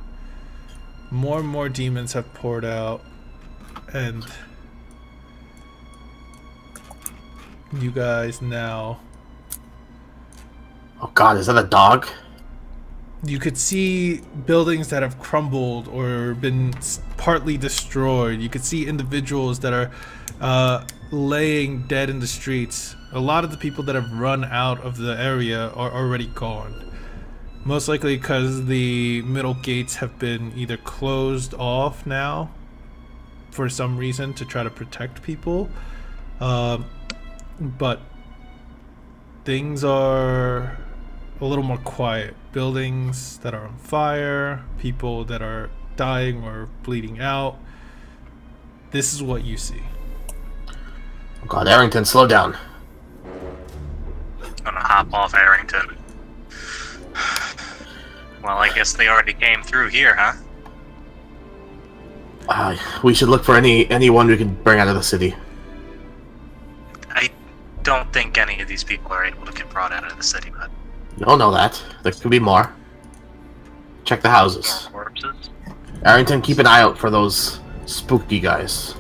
More and more demons have poured out And you guys now... Oh god, is that a dog? You could see buildings that have crumbled or been partly destroyed. You could see individuals that are laying dead in the streets. A lot of the people that have run out of the area are already gone. Most likely because the middle gates have been either closed off now for some reason to try to protect people. But things are a little more quiet. Buildings that are on fire, people that are dying or bleeding out. This is what you see. Oh god, Arrington, slow down. Gonna hop off Arrington. Well, I guess they already came through here, huh? We should look for anyone we can bring out of the city. I don't think any of these people are able to get brought out of the city, but You don't know that. There could be more. Check the houses. corpses. Arrington, keep an eye out for those spooky guys.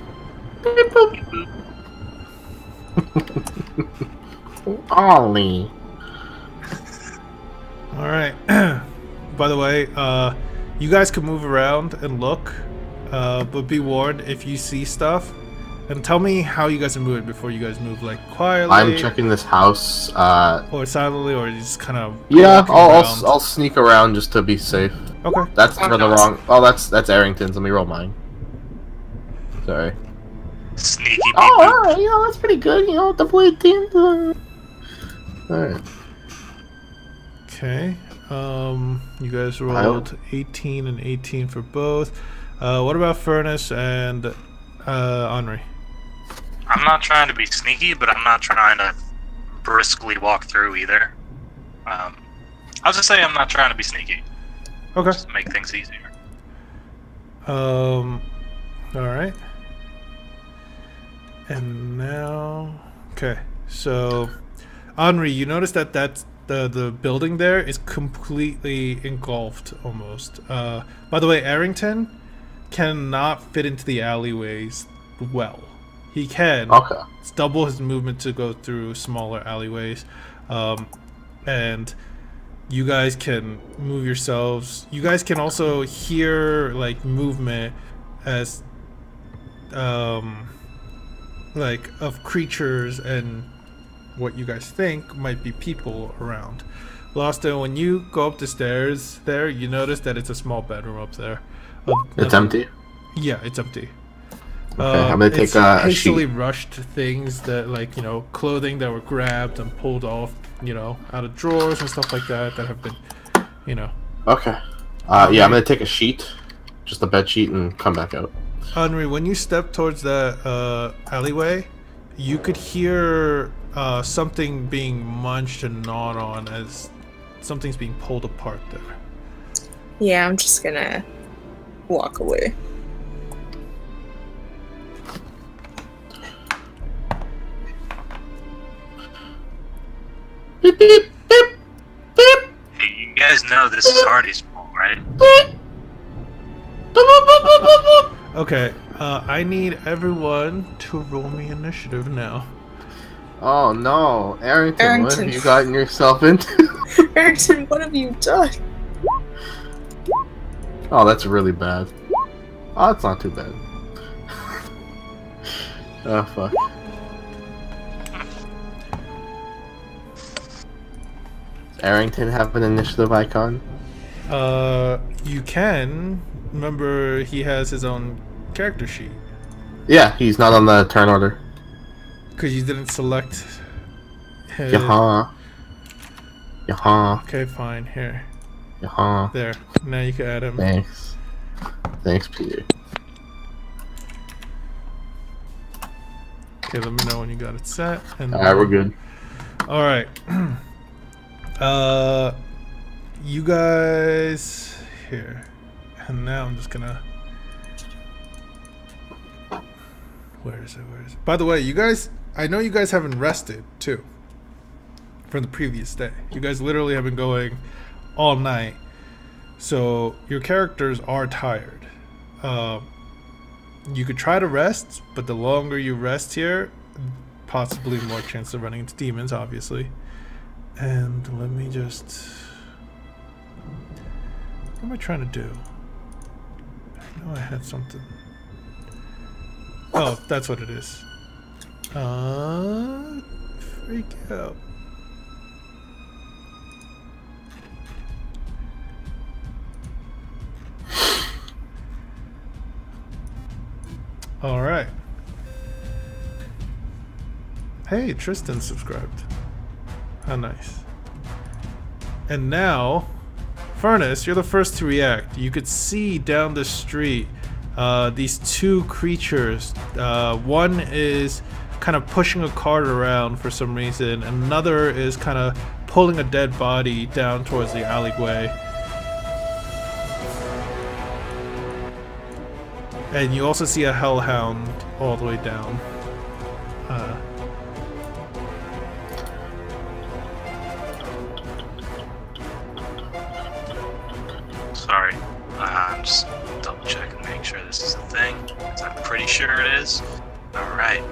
Beep, boop. Ollie. Alright. By the way, you guys can move around and look, but be warned if you see stuff. And tell me how you guys are moving before you guys move, like quietly. I'm checking this house. Or silently, or just kind of. Yeah, I'll sneak around just to be safe. Okay. That's for the wrong. Oh, that's Arrington's. Let me roll mine. Sorry. Sneaky beep Oh, boop. alright, that's pretty good. double 18. Alright. Okay. You guys rolled 18 and 18 for both. What about Furnace and Henri? I'm not trying to be sneaky, but I'm not trying to briskly walk through either. I'll just say I'm not trying to be sneaky. Okay. Just to make things easier. Alright. And now... Okay, so... Henri, you notice that the building there is completely engulfed, almost. By the way, Arrington cannot fit into the alleyways well. He can. Okay. It's double his movement to go through smaller alleyways. And you guys can move yourselves. You guys can also hear, like, movement as... like, of creatures and what you guys think might be people around. Loston, when you go up the stairs there, you notice that it's a small bedroom up there. It's empty? Yeah, it's empty. Okay, I'm gonna take a hastily sheet. rushed things that, like, clothing that were grabbed and pulled off, out of drawers and stuff like that have been, Okay. Yeah, I'm gonna take a sheet. Just a bed sheet and come back out. Henri, when you step towards the alleyway, you could hear something being munched and gnawed on as something's being pulled apart there. Yeah, I'm just gonna walk away. Beep, beep, beep, beep, Hey, you guys know this is Artie's fault, right? beep. Boop, boop, boop, boop, boop, boop. Okay, I need everyone to roll me initiative now. Oh no, Arrington, what have Arrington. you gotten yourself into? Arrington, what have you done? Oh, that's really bad. Oh, that's not too bad. Oh, fuck. Does Arrington have an initiative icon? You can. Remember, he has his own character sheet. Yeah, he's not on the turn order. Because you didn't select his... Yaha. Yaha. Okay, fine. Here. Yaha. There. Now you can add him. Thanks. Thanks, Peter. Okay, let me know when you got it set. And Alright, we're good. Alright. You guys... Here. And now I'm just gonna... Where is it? By the way, you guys... I know you guys haven't rested, too. From the previous day. You guys literally have been going all night. So, your characters are tired. You could try to rest, but the longer you rest here, possibly more chance of running into demons, obviously. And let me just... What am I trying to do? I know I had something. Oh, that's what it is. Freak out. Alright. Hey, Tristan subscribed. How nice. And now, Furnace, you're the first to react. You could see down the street these two creatures. One is kind of pushing a cart around for some reason. Another is kind of pulling a dead body down towards the alleyway. And you also see a hellhound all the way down. Sorry, I'm just double checking, make sure this is a thing, because I'm pretty sure it is. Alright.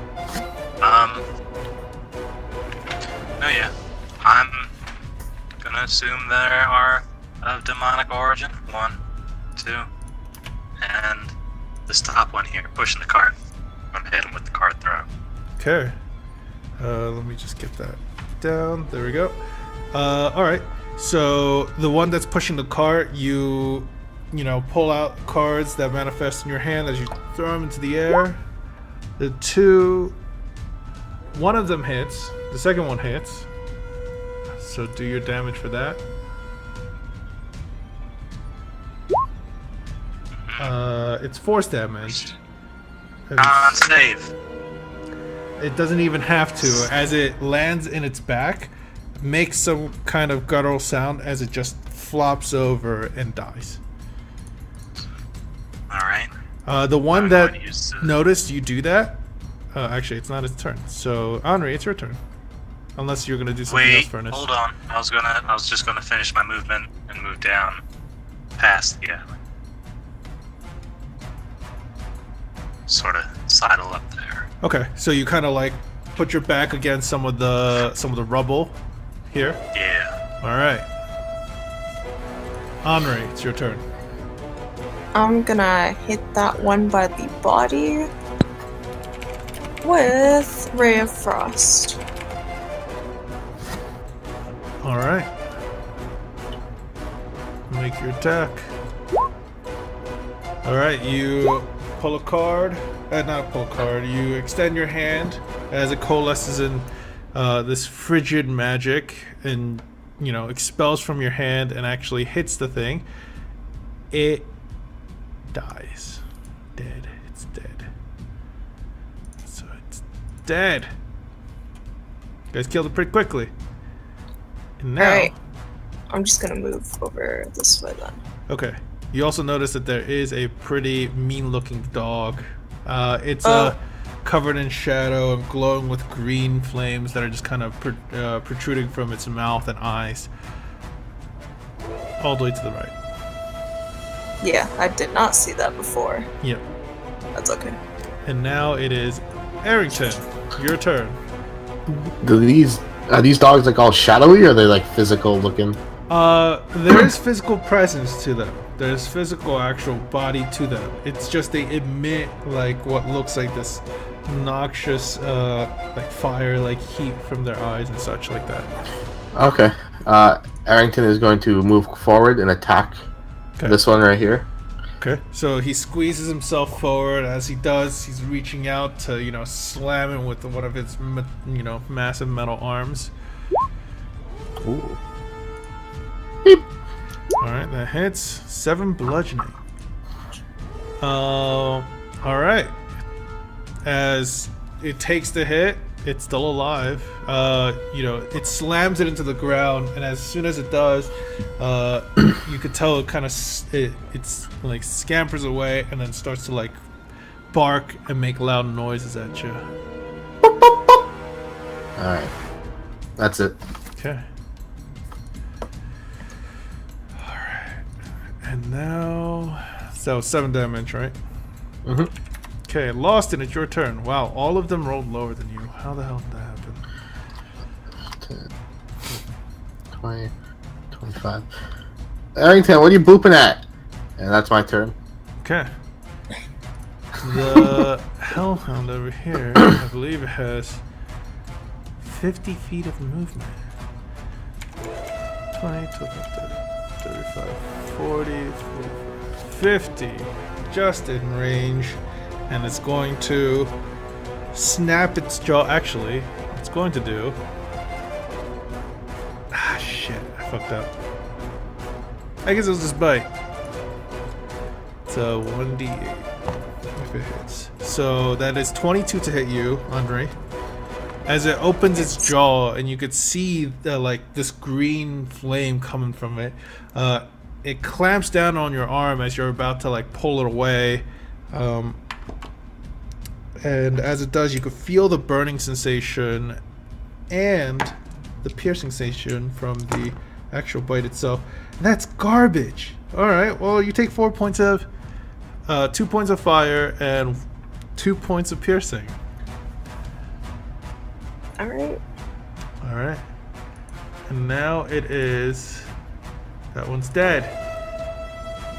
No, yeah. I'm gonna assume there are of demonic origin. 1, 2, and this top one here, pushing the cart. I'm gonna hit him with the cart throw. Okay. Let me just get that down. There we go. Alright. So the one that's pushing the cart, you know, pull out cards that manifest in your hand as you throw them into the air. The two, one of them hits. The second one hits. So do your damage for that. It's force damage. Save. It doesn't even have to. As it lands in its back, makes some kind of guttural sound as it just flops over and dies. Alright. The one that noticed you do that, actually it's not its turn. So Henri, it's your turn. Unless you're gonna do something else, Furnace. Hold on. I was just gonna finish my movement and move down past the alley. Sort of sidle up there. Okay, so you kind of like put your back against some of the rubble here. Yeah. All right, Henri, it's your turn. I'm gonna hit that one by the body with Ray of Frost. All right, make your attack. All right, you pull a card. Not pull a card. You extend your hand as it coalesces in this frigid magic, and you know, expels from your hand and actually hits the thing. It dies. Dead. It's dead. So it's dead. You guys killed it pretty quickly. And now, Alright. I'm just gonna move over this way then. okay. You also notice that there is a pretty mean-looking dog. It's covered in shadow and glowing with green flames that are just kind of protruding from its mouth and eyes. All the way to the right. Yeah, I did not see that before. Yep. That's okay. And now it is Arrington. Your turn. Are these dogs like all shadowy, or are they like physical looking? There is physical presence to them. There's physical actual body to them. It's just they emit like what looks like this noxious like fire, like heat from their eyes and such like that. Okay. Arrington is going to move forward and attack this one right here. Okay. So he squeezes himself forward. As he does, he's reaching out to, you know, slam it with one of his, you know, massive metal arms. Ooh. Beep. Alright, that hits. 7 bludgeoning. Alright. As it takes the hit, it's still alive. You know, it slams it into the ground, and as soon as it does, you could tell it kind of it's like scampers away and then starts to like bark and make loud noises at you. Alright. That's it. Okay. Alright. And now, so 7 damage, right? Mm-hmm. Okay, Lawson, it's your turn. Wow, all of them rolled lower than you. How the hell did that happen? 10, 20, 25. Arrington, what are you booping at? And that's my turn. Okay. The Hellhound over here, I believe it has 50 feet of movement. 20, 25, 30, 35, 40, 45, 50. Just in range. And it's going to snap its jaw. Actually, it's going to do... Ah, shit. I fucked up. I guess it'll just bite. It's a 1d8 if it hits. So that is 22 to hit you, Andre. As it opens its jaw, and you could see like this green flame coming from it. It clamps down on your arm as you're about to like pull it away. And as it does, you can feel the burning sensation and the piercing sensation from the actual bite itself. And that's garbage. Alright, well, you take 4 points of... 2 points of fire and 2 points of piercing. Alright. Alright. And now it is... That one's dead.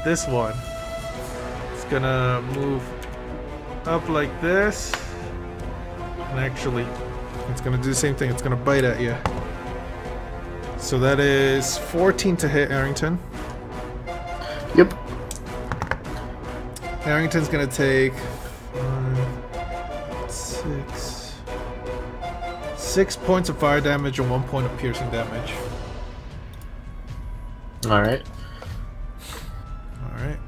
This one. It's gonna move up like this. And actually, it's gonna do the same thing. It's gonna bite at you. So that is 14 to hit Arrington. Yep. Arrington's gonna take 6 points of fire damage and 1 point of piercing damage. Alright. Alright.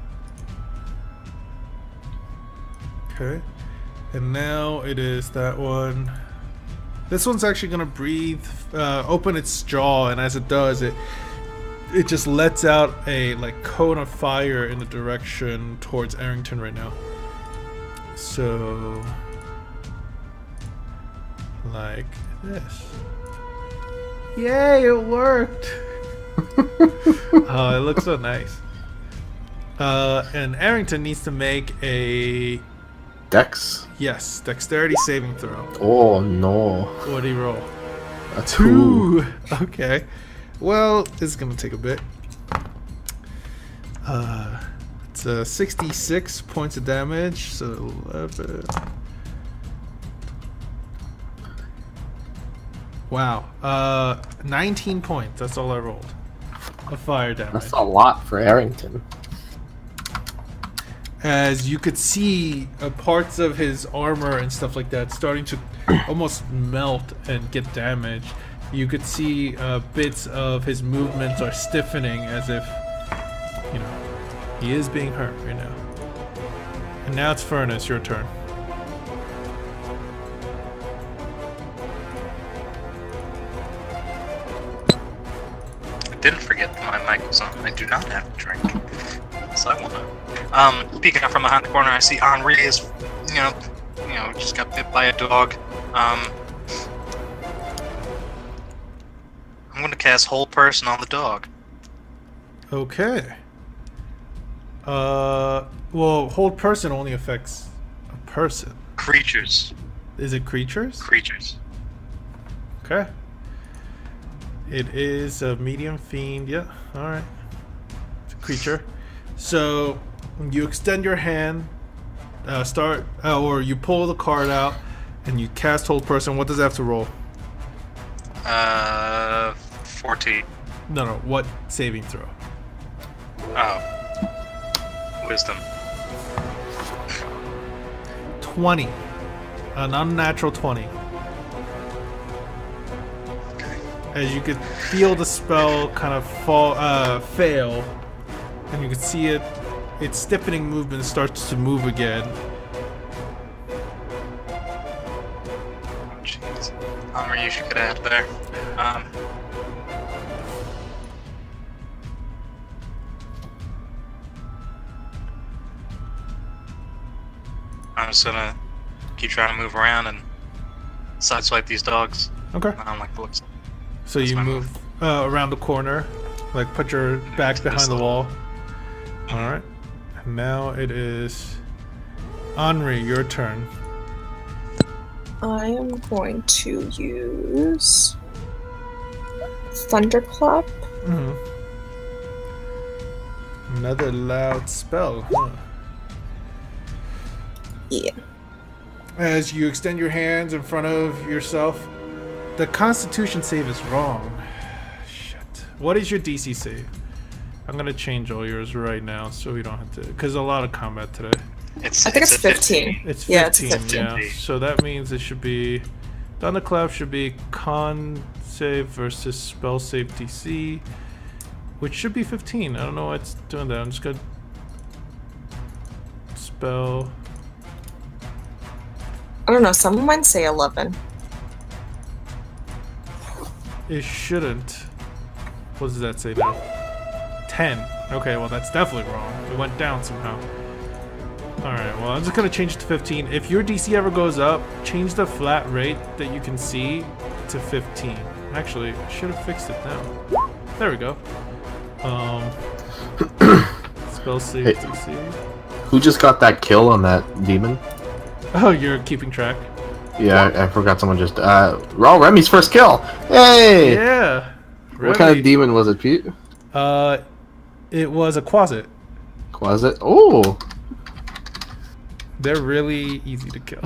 Okay. And now it is that one. This one's actually gonna breathe, open its jaw, and as it does, it just lets out a like cone of fire in the direction towards Arrington right now. So, like this. Yay! It worked. Oh, it looks so nice. And Arrington needs to make a Dex? yes, dexterity saving throw. Oh no. What do you roll? A 2. Okay. Well, this is gonna take a bit. It's 66 points of damage, so 11. Wow. 19 points. That's all I rolled. Of fire damage. That's a lot for Arrington. As you could see parts of his armor and stuff like that starting to almost melt and get damaged. You could see bits of his movements are stiffening as if, you know, he is being hurt right now. And now it's Furnace, your turn. I didn't forget that my mic was on. I do not have to drink. So I wanna. Peeking out from behind the corner, I see Henri is, just got bit by a dog. I'm gonna cast Hold Person on the dog. Okay. Well, Hold Person only affects a person. Creatures. Is it creatures? Creatures. Okay. It is a medium fiend. Yeah, alright. It's a creature. So, you extend your hand, or you pull the card out, and you cast Hold Person. What does it have to roll? 14. No, what saving throw? Oh. Wisdom. 20. An unnatural 20. Okay. As you could feel the spell kind of fail, and you can see its stiffening movement starts to move again. Oh, jeez. Homer, you should get out there. I'm just gonna keep trying to move around and sideswipe these dogs. Okay. I don't like the looks. So That's you my move around the corner, like put your back behind the wall. Alright. And now it is Henri, your turn. I am going to use Thunderclap. Another loud spell, huh? Yeah. As you extend your hands in front of yourself, the Constitution save is wrong. Shit. What is your DC save? I'm gonna change all yours right now so we don't have to, because a lot of combat today. I think it's 15. It's 15, Yeah, it's 15. yeah. So that means it should be Thunderclap should be con save versus spell save DC, which should be 15. I don't know why it's doing that. I'm just gonna spell. I don't know. Some of mine say 11. It shouldn't. What does that say now? 10. Okay, well that's definitely wrong. It went down somehow. Alright, well I'm just gonna change it to 15. If your DC ever goes up, change the flat rate that you can see to 15. Actually, I should have fixed it now. There we go. Spell save DC. Who just got that kill on that demon? Oh, you're keeping track? Yeah, I forgot someone just... Remy's first kill! Hey! Yeah! What kind of demon was it, Pete? It was a Quasit. Quasit? Oh! They're really easy to kill.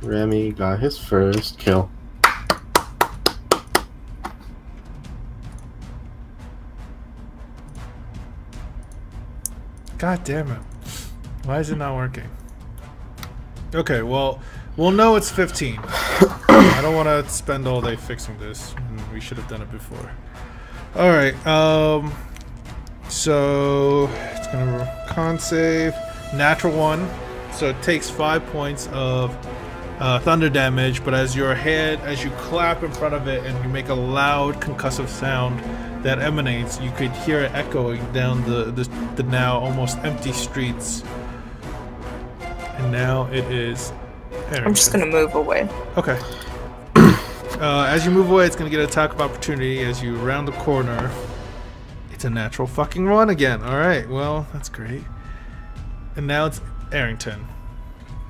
Remy got his first kill. God damn it. Why is it not working? Okay, well, we'll know it's 15. I don't want to spend all day fixing this. We should have done it before. Alright, so it's gonna con save. Natural 1. So it takes 5 points of thunder damage, but as you clap in front of it and you make a loud concussive sound that emanates, you could hear it echoing down the now almost empty streets. And now it is Aaron. I'm just gonna move away. Okay. As you move away, it's gonna get an attack of opportunity as you round the corner. It's a natural fucking one again. Alright, well, that's great. And now it's Arrington.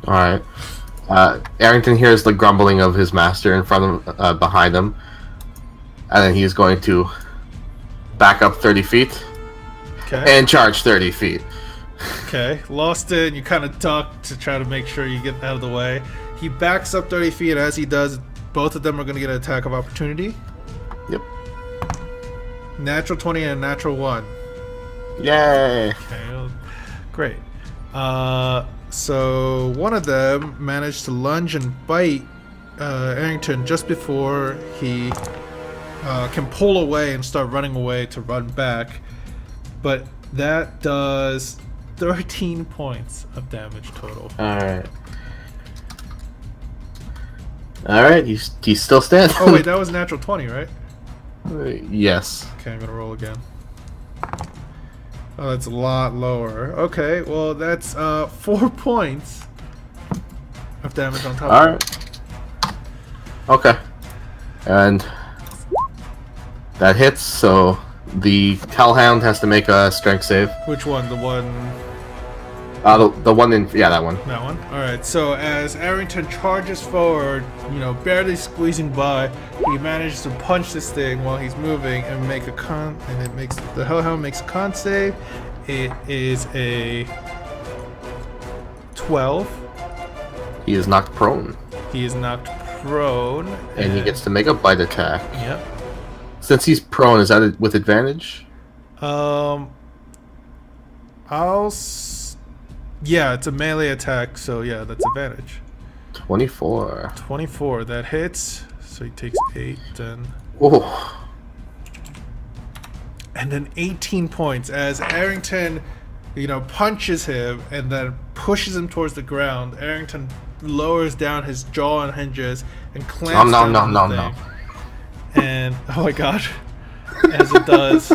Alright. Arrington hears the grumbling of his master in front of behind him. And then he's going to back up 30 feet. Okay. And charge 30 feet. Okay. Lost it, you kind of duck to try to make sure you get out of the way. He backs up 30 feet, and as he does, both of them are going to get an attack of opportunity. Yep. Natural 20 and a natural 1. Yay! Okay, well, great. So one of them managed to lunge and bite Arrington just before he can pull away and start running away to run back. But that does 13 points of damage total. Alright. Alright, he's still standing. Oh wait, that was natural 20, right? Yes. Okay, I'm gonna roll again. Oh, that's a lot lower. Okay, well that's 4 points of damage on top of it. Okay. And that hits, so the Hellhound has to make a strength save. Which one? The one... The one in... Yeah, that one. That one? Alright, so as Arrington charges forward, barely squeezing by, he manages to punch this thing while he's moving and make a con... And it makes... The Hellhound makes a con save. It is a 12. He is knocked prone. He is knocked prone. And he gets to make a bite attack. Yep. Since he's prone, is that with advantage? Yeah, it's a melee attack, so yeah, that's advantage. 24. 24, that hits. So he takes 8, then... Oh. And then 18 points as Arrington, punches him and then pushes him towards the ground. Arrington lowers down his jaw and hinges and clamps down on the thing. And, oh my god, as it does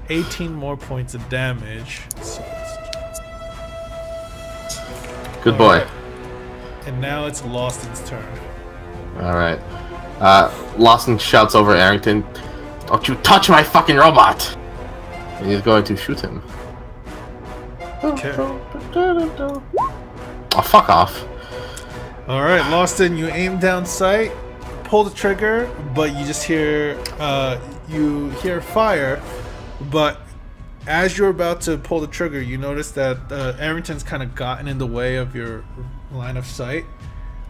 18 more points of damage. So good boy. Right. And now it's Lawson's turn. Alright. Lawson shouts over Arrington, "Don't you touch my fucking robot!" And he's going to shoot him. Okay. Oh, fuck off. All right, Lawson, you aim down sight, pull the trigger, but you just hear fire. But as you're about to pull the trigger, you notice that Arrington's kind of gotten in the way of your line of sight,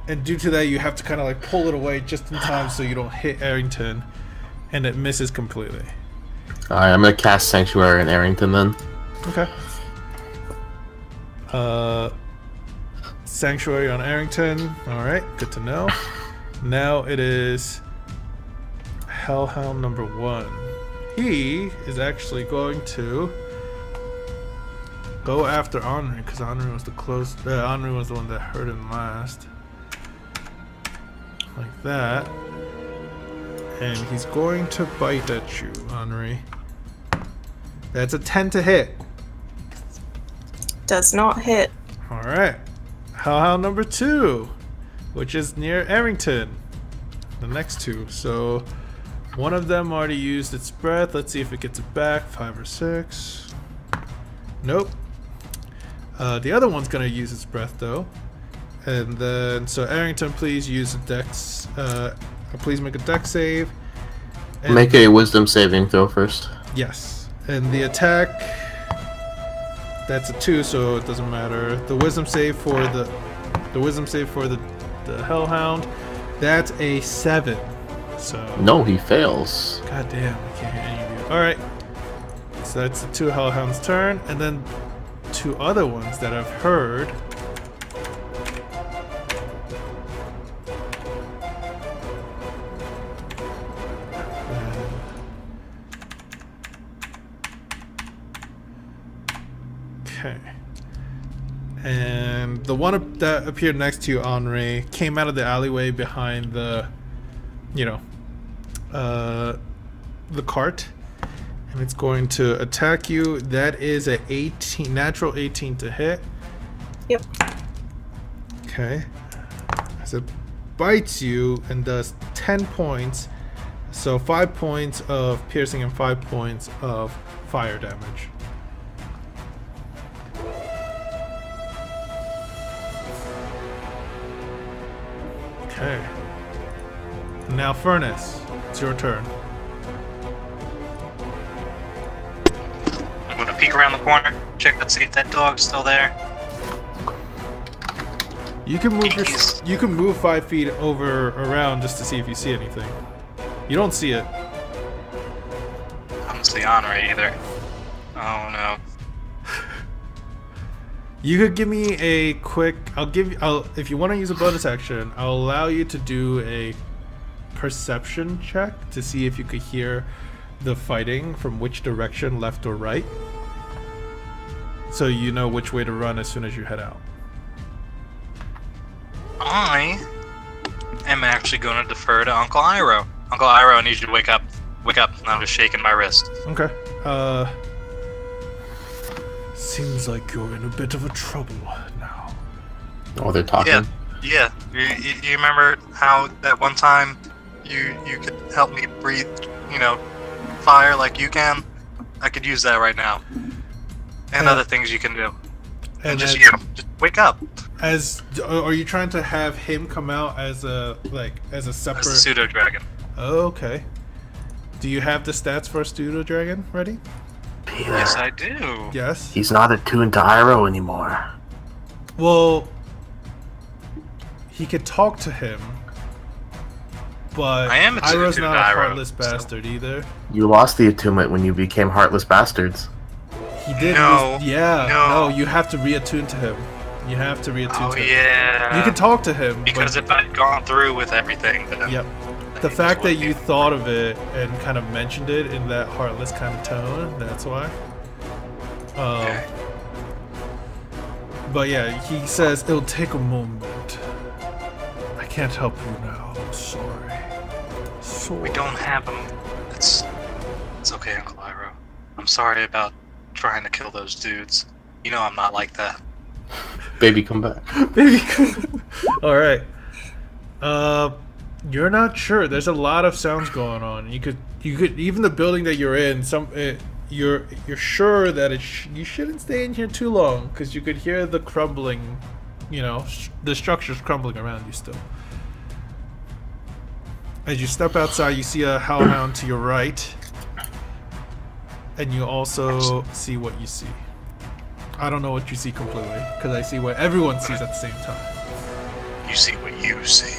and due to that, you have to kind of like pull it away just in time so you don't hit Arrington, and it misses completely. All right, I'm gonna cast Sanctuary on Arrington then. Okay. Sanctuary on Arrington. Alright, good to know. Now it is Hellhound number 1. He is actually going to go after Henri, because Henri was Henri was the one that hurt him last. Like that. And he's going to bite at you, Henri. That's a 10 to hit. Does not hit. Alright. Hellhound number 2, which is near Arrington. The next two. So one of them already used its breath. Let's see if it gets it back. 5 or 6. Nope. The other one's gonna use its breath though. And then, so Arrington, please use a dex. Please make a dex save. And Make a wisdom saving throw first. yes. And the attack, that's a 2, so it doesn't matter. The wisdom save for the Hellhound, that's a 7. So No, he fails. god damn, I can't hear any of you. Alright. So that's the 2 Hellhounds' turn, and then 2 other ones that I've heard. Okay. And the one that appeared next to you, Henri, came out of the alleyway behind the, the cart, and it's going to attack you. That is a natural 18 to hit. Yep. Okay. As it bites you and does 10 points, so 5 points of piercing and 5 points of fire damage. Okay. Now, Furnace, it's your turn. I'm gonna peek around the corner, check to see if that dog's still there. You can move 5 feet around just to see if you see anything. You don't see it. I don't see Henri either. Oh no. You could give me a quick. If you want to use a bonus action, I'll allow you to do a perception check to see if you could hear the fighting from which direction, left or right. So you know which way to run as soon as you head out. I am actually going to defer to Uncle Iroh. Uncle Iroh, I need you to wake up. Wake up. I'm just shaking my wrist. Okay. Seems like you're in a bit of a trouble now. Oh, they're talking? Yeah. You remember how that one time you could help me breathe, fire like you can? I could use that right now. And other things you can do. And just wake up. Are you trying to have him come out as a separate... As a pseudo dragon. Oh, okay. Do you have the stats for a pseudo dragon ready? Peter, Yes, I do. Yes. he's not attuned to Iroh anymore. Well, he could talk to him, but I am attuned Iroh's to not a Iroh, heartless so- bastard either. You lost the attunement when you became heartless bastards. He did. No, No, no. you have to reattune to him. You have to reattune Oh to him. yeah. You can talk to him. Because but, if I'd gone through with everything, then yep. I The think fact this that would you be- thought of it and kind of mentioned it in that heartless kind of tone, that's why. Okay. But yeah, he says it'll take a moment. I can't help you now. I'm sorry. We don't have them. It's okay, Uncle Iroh. I'm sorry about trying to kill those dudes. You know I'm not like that. Baby, come back. Baby. All right. You're not sure. There's a lot of sounds going on. You could even the building that you're in. You're sure that you shouldn't stay in here too long because you could hear the crumbling you know, the structure's crumbling around you still. As you step outside, you see a hellhound to your right, and you also see what you see. I don't know what you see completely, because I see what everyone sees at the same time. You see what you see.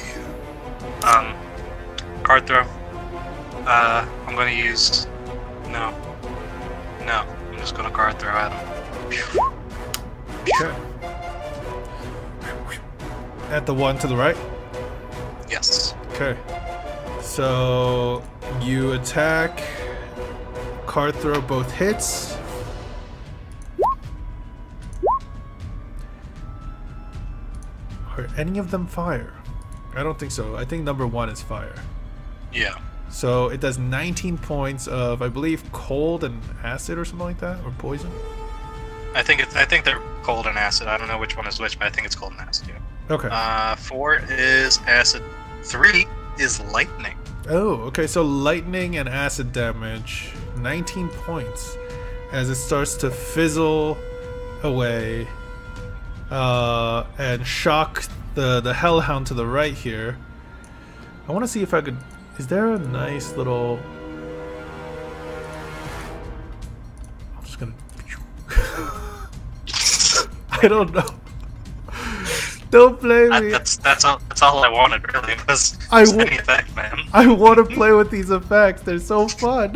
Card throw. I'm gonna use... No. I'm just gonna card throw at him. Okay. At the one to the right? Yes. Okay. So you attack, card throw both hits. Are any of them fire? I don't think so. I think number 1 is fire. Yeah. So it does 19 points of, I believe, cold and acid or something like that, or poison. I think they're cold and acid. I don't know which one is which, but I think it's cold and acid. Yeah. Okay. 4 is acid. 3 is lightning. Oh, okay. So lightning and acid damage, 19 points, as it starts to fizzle away, and shock the hellhound to the right here. I want to see if I could. Is there a nice little? I'm just gonna. I don't know. Don't blame me. That's all I wanted, really. Was any effect, man. I want to play with these effects. They're so fun.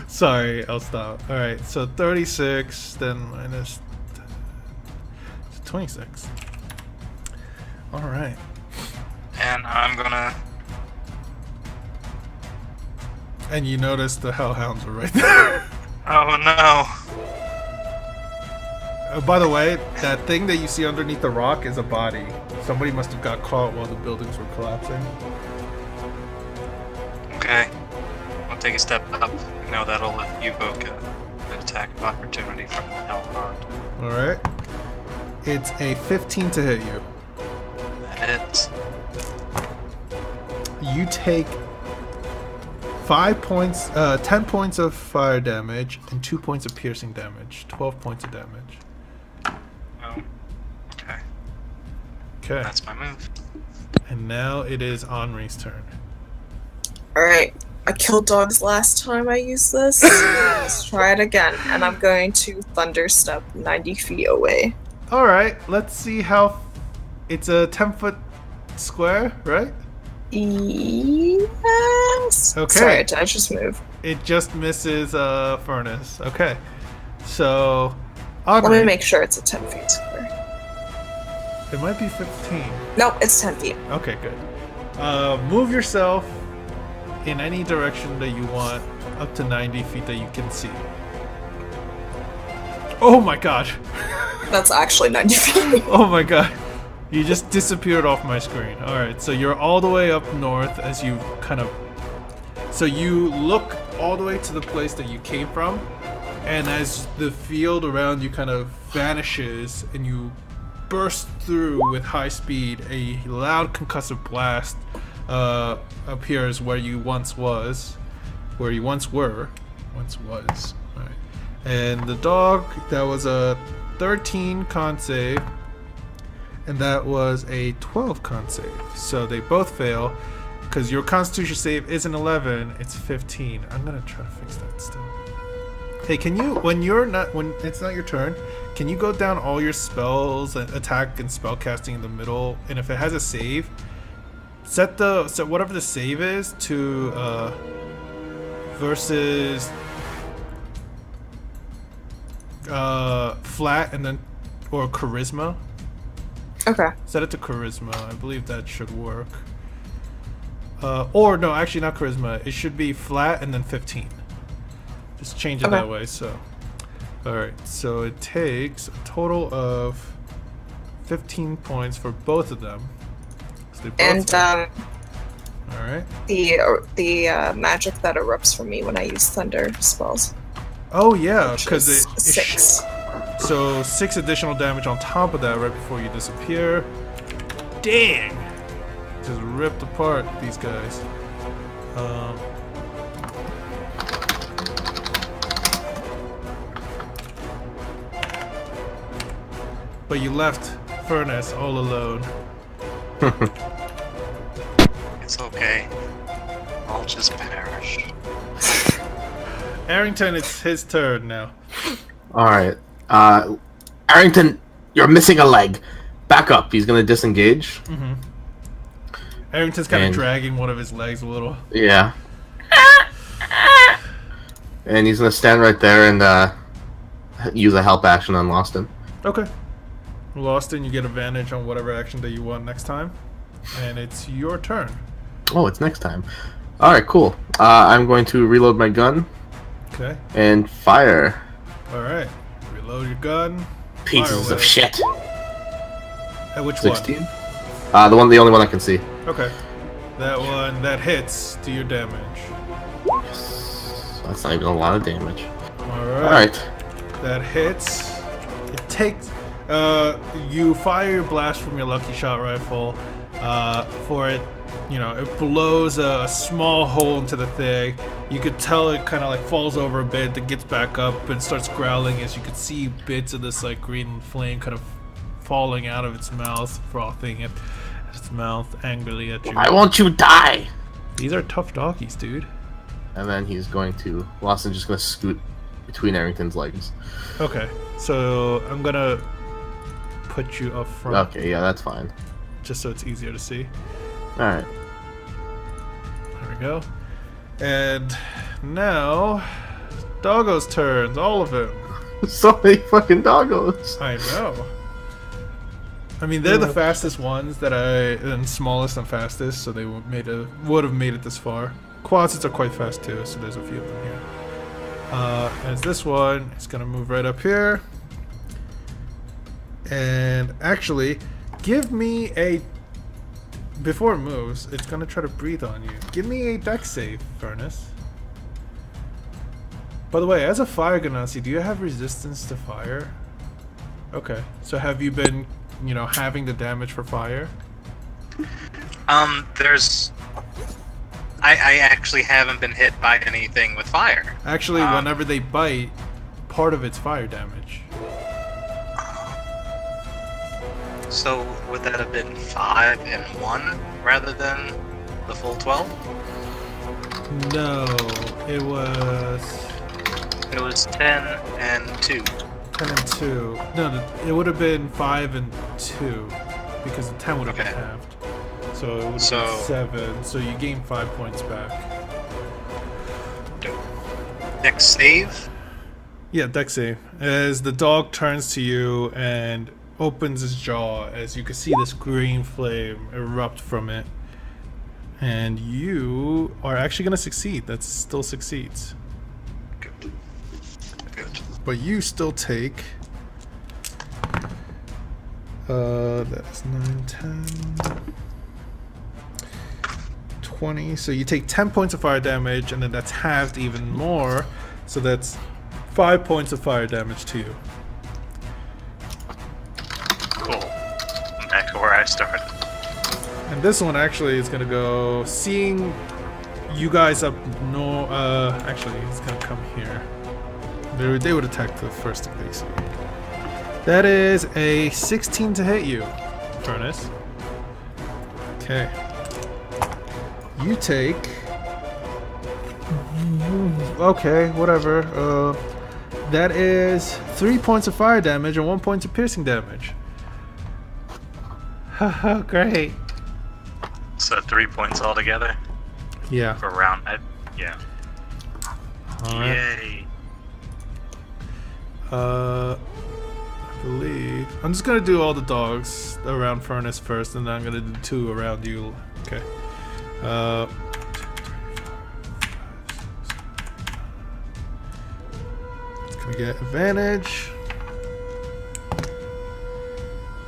Sorry, I'll stop. All right, so 36, then minus 26. All right. And I'm gonna. And you notice the hellhounds are right there. Oh no. By the way, that thing that you see underneath the rock is a body. Somebody must have got caught while the buildings were collapsing. Okay. I'll take a step up. Now that'll evoke an attack of opportunity from the hellhound. Alright. It's a 15 to hit you. That hits. You take 10 points of fire damage and 2 points of piercing damage. 12 points of damage. Oh. Okay. Okay. That's my move. And now it is Henri's turn. Alright, I killed dogs last time I used this. Let's try it again, and I'm going to Thunder Step 90 feet away. Alright, let's see how... It's a 10-foot square, right? Yes! Okay. Sorry, I just moved. It just misses furnace. Okay. So... Henri, Let me make sure it's a 10 feet square. It might be 15. Nope, it's 10 feet. Okay, good. Move yourself in any direction that you want, up to 90 feet that you can see. Oh my god! That's actually 90 feet. Oh my god. You just disappeared off my screen. Alright, so you're all the way up north as you kind of... So you look all the way to the place that you came from, and as the field around you kind of vanishes and you burst through with high speed, a loud concussive blast appears where you once were. Alright. And the dog, that was a 13 con save, and that was a 12 con save. So they both fail, because your constitution save isn't 11, it's 15. I'm gonna try to fix that still. Hey, can you, when it's not your turn, can you go down all your spells and attack and spell casting in the middle, and if it has a save, set whatever the save is to versus flat, and then or charisma. Okay. Set it to charisma. I believe that should work. Or no, actually not charisma. It should be flat and then 15. Just change it that way. So, all right. So it takes a total of 15 points for both of them. So they both all right. The magic that erupts from me when I use thunder spells. Oh yeah, because it 6. So 6 additional damage on top of that right before you disappear. Dang! Just ripped apart these guys. But you left furnace all alone. It's okay. I'll just perish. Arrington, it's his turn now. Alright. Arrington, you're missing a leg. Back up. He's gonna disengage. Mm-hmm. Arrington's kind of dragging one of his legs a little. Yeah. And he's gonna stand right there and use a help action on Loston. Okay. Loston, you get advantage on whatever action that you want next time. And it's your turn. Oh, it's next time. Alright, cool. I'm going to reload my gun. Okay. And fire. Alright. Reload your gun. Pieces of shit. At which 16? one? The only one I can see. Okay. That one, that hits. Do your damage. Yes. That's not even a lot of damage. Alright. That hits. It takes... you fire your blast from your lucky shot rifle. For it, you know, it blows a small hole into the thing. You could tell it kind of like falls over a bit, then gets back up and starts growling as you could see bits of this like green flame kind of falling out of its mouth, frothing at its mouth angrily at you. Why won't you die? These are tough doggies, dude. And then he's going to... Lawson's just going to scoot between Arrington's legs. Okay, so I'm gonna put you up front. Okay, yeah, that's fine. Just so it's easier to see. Alright. There we go. And now, Doggo's turns, all of them. So many fucking doggos. I know. I mean, they're the fastest ones and smallest and fastest, so they would have made it this far. Quadsits are quite fast too, so there's a few of them here. As this one, it's gonna move right up here. And actually, give me a... Before it moves, it's gonna try to breathe on you. Give me a dex save, Furnace. By the way, as a fire ganassi, do you have resistance to fire? Okay, so have you been, you know, having the damage for fire? There's... I actually haven't been hit by anything with fire. Actually, whenever they bite, part of it's fire damage. So would that have been 5 and 1 rather than the full 12? No, it was... It was 10 and 2. 10 and 2. No, it would have been 5 and 2, because the 10 would have been halved. So it would have been 7, so you gain 5 points back. Dex save? Yeah, dex save. As the dog turns to you and opens his jaw, as you can see this green flame erupt from it. And you are actually going to succeed. That still succeeds. Good. Good. But you still take... that's 9, 10... 20, so you take 10 points of fire damage, and then that's halved even more, so that's 5 points of fire damage to you. Cool. I'm back to where I started. And this one actually is gonna go, seeing you guys up actually it's gonna come here. They would attack the first thing they see. That is a 16 to hit you, Furnace. Okay. You take... Okay, whatever. That is 3 points of fire damage and 1 point of piercing damage. Haha, great. So 3 points altogether? Yeah. For round... yeah. Alright. Yay. I believe... I'm just gonna do all the dogs around Furnace first, and then I'm gonna do 2 around you. Okay. It's gonna get advantage.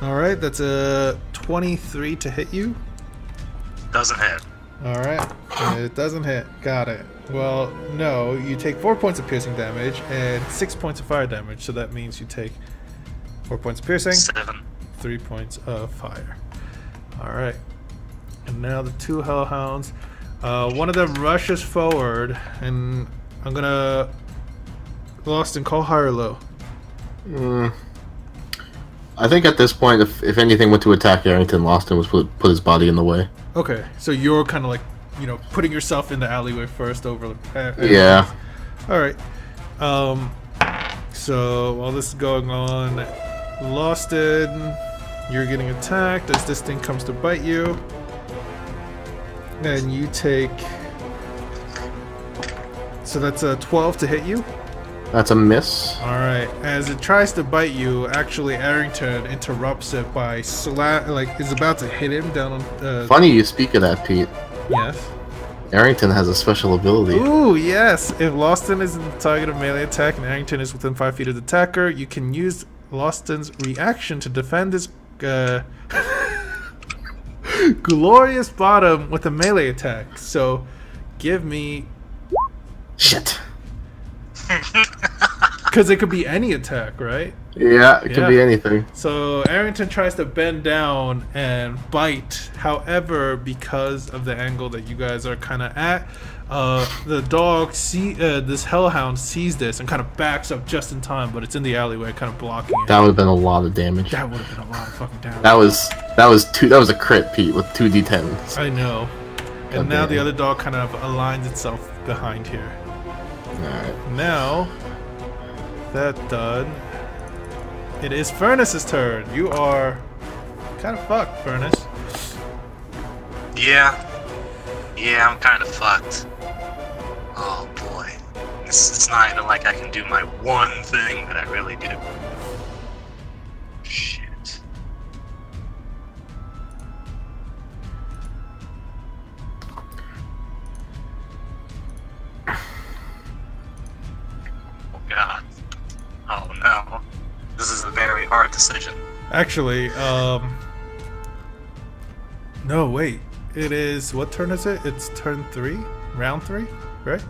Alright, that's a 23 to hit you. Doesn't hit. Alright, it doesn't hit. Got it. Well, no, you take 4 points of piercing damage and 6 points of fire damage, so that means you take 4 points of piercing, 7. 3 points of fire. Alright. And now the 2 hellhounds. One of them rushes forward, and I'm gonna... Lost and call high or low. I think at this point, if anything went to attack Arrington, Lawson was put his body in the way. Okay, so you're kind of like, putting yourself in the alleyway first over. Yeah. All right. So while this is going on, Lawson, you're getting attacked as this thing comes to bite you, and you take. So that's a 12 to hit you. That's a miss. All right. As it tries to bite you, actually Arrington interrupts it by is about to hit him down on. Funny you speak of that, Pete. Yes. Arrington has a special ability. Ooh, yes. If Lawson is in the target of melee attack and Arrington is within 5 feet of the attacker, you can use Lawson's reaction to defend his glorious bottom with a melee attack. So, give me. Shit. Because it could be any attack, right? Yeah, it could be anything. So Arrington tries to bend down and bite. However, because of the angle that you guys are kind of at, the dog this hellhound sees this and kind of backs up just in time, but it's in the alleyway, kind of blocking it. That would have been a lot of damage. That would have been a lot of fucking damage. That was a crit, Pete, with 2 d10s. I know. And now the other dog kind of aligns itself behind here. Alright. Now, that done, it is Furnace's turn. You are kind of fucked, Furnace. Yeah, I'm kind of fucked. Oh boy, it's not even like I can do my one thing that I really do. Shit. God. Oh no. This is a very hard decision. Actually, no, wait. It is, what turn is it? It's turn 3? Round 3? Right?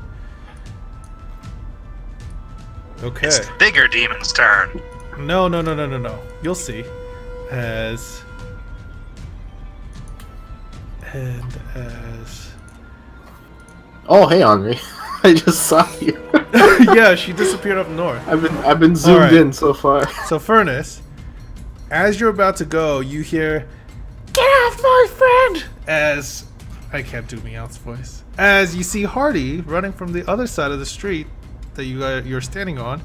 Okay. It's the bigger demon's turn. No. You'll see. As Oh, hey, Henri. I just saw you. yeah, she disappeared up north. I've been zoomed in so far. So Furnace, as you're about to go, you hear, "Get off my friend!" As I can't do Meowth's voice. As you see Hardy running from the other side of the street that you're standing on,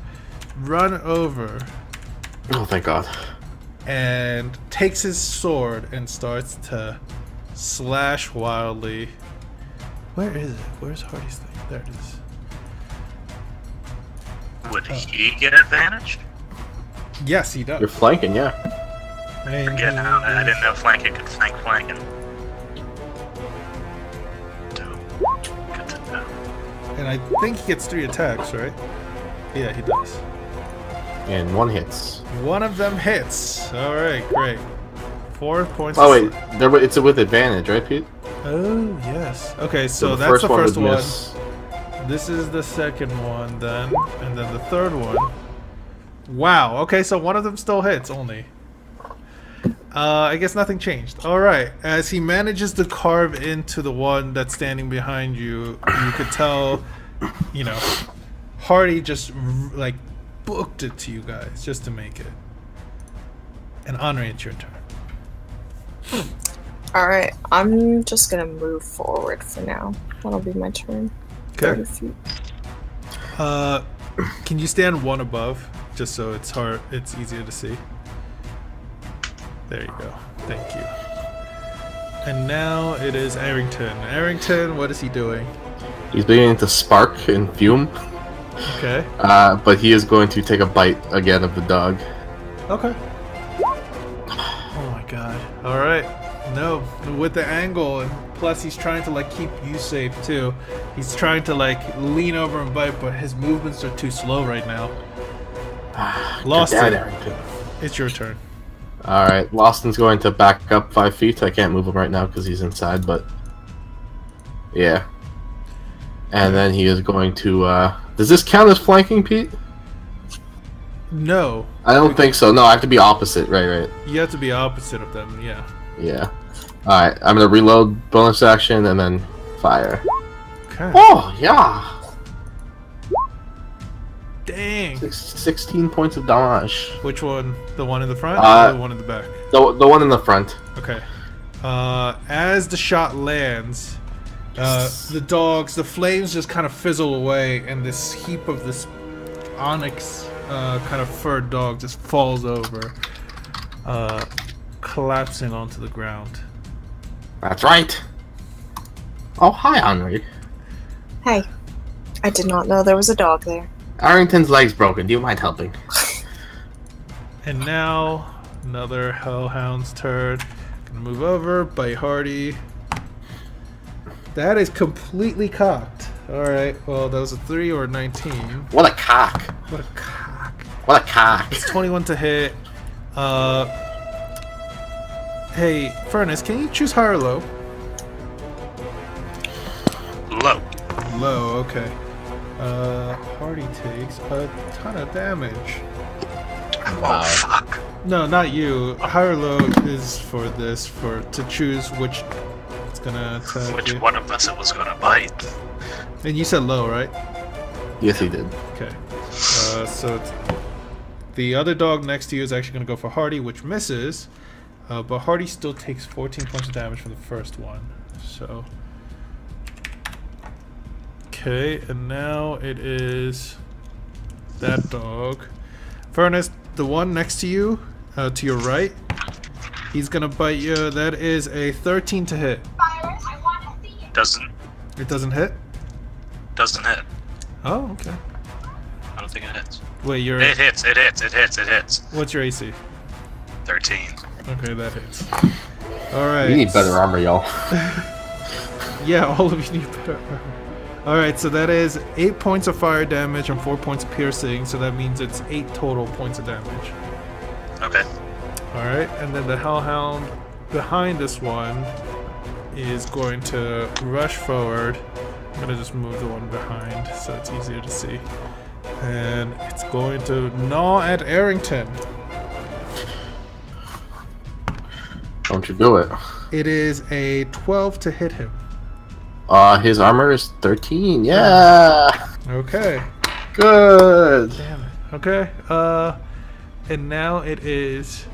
run over Oh, thank God. and takes his sword and starts to slash wildly. Where is it? Where's Hardy's thing? There it is. Would he get advantage? Yes, he does. You're flanking, yeah. And Forget how I didn't know flanking could flank flanking. Dope. Good to know. And I think he gets 3 attacks, right? Yeah, he does. And 1 hits. One of them hits. All right, great. 4 points. Oh wait, it's with advantage, right, Pete? Oh yes. Okay, so the that's the first would one. miss. This is the second one, then, and then the third one. Wow. Okay, so one of them still hits only. I guess nothing changed. All right. As he manages to carve into the one that's standing behind you, you could tell, Hardy just like booked it to you guys just to make it. And Henri, it's your turn. Alright, I'm just gonna move forward for now. That'll be my turn. 30 feet. Can you stand one above, just so it's easier to see? There you go. Thank you. And now it is Arrington. Arrington, what is he doing? He's beginning to spark and fume. Okay. But he is going to take a bite again of the dog. Okay. Oh my god. Alright. No. With the angle, and plus he's trying to keep you safe too. He's trying to lean over and bite, but his movements are too slow right now. Lost it. Arrington. It's your turn. Alright, Lawson's going to back up 5 feet. I can't move him right now because he's inside, but... Yeah. And then he is going to, Does this count as flanking, Pete? No. I don't think so. No, I have to be opposite. Right. You have to be opposite of them, yeah. Yeah. Alright, I'm going to reload bonus action and then fire. Okay. Oh, yeah! Dang. 16 points of damage. Which one? The one in the front or the one in the back? The one in the front. Okay. As the shot lands, the flames just kind of fizzle away, and this heap of this onyx kind of furred dog just falls over, collapsing onto the ground. That's right. Oh, hi, Henri. Hey, I did not know there was a dog there. Arrington's leg's broken. Do you mind helping? And now, another Hellhound's turn. Gonna move over, bite Hardy. That is completely cocked. Alright, well, that was a 3 or a 19. What a cock. What a cock. What a cock. It's 21 to hit. Hey, Furnace, can you choose high or low? Low. Low, okay. Hardy takes a ton of damage. Oh, fuck. No, not you. High or low is for this, to choose which it's gonna attack Which you. one of us it was gonna bite? And you said low, right? Yes, he did. Okay. So the other dog next to you is actually gonna go for Hardy, which misses. But Hardy still takes 14 points of damage from the first one. So. Okay, and now it is that dog. Furnace, the one next to you, to your right, he's gonna bite you. That is a 13 to hit. Doesn't. It doesn't hit? Doesn't hit. Oh, okay. I don't think it hits. Wait, you're. It hits. It hits. It hits. It hits. What's your AC? 13. Okay, that hits. Alright. You need better armor, y'all. Yeah, all of you need better armor. Alright, so that is 8 points of fire damage and 4 points of piercing, so that means it's 8 total points of damage. Okay. Alright, and then the Hellhound behind this one is going to rush forward. I'm gonna just move the one behind so it's easier to see. And it's going to gnaw at Arrington. Don't you do it. It is a 12 to hit him. His armor is 13. Yeah. Okay. Good. Damn it. Okay. And now it is.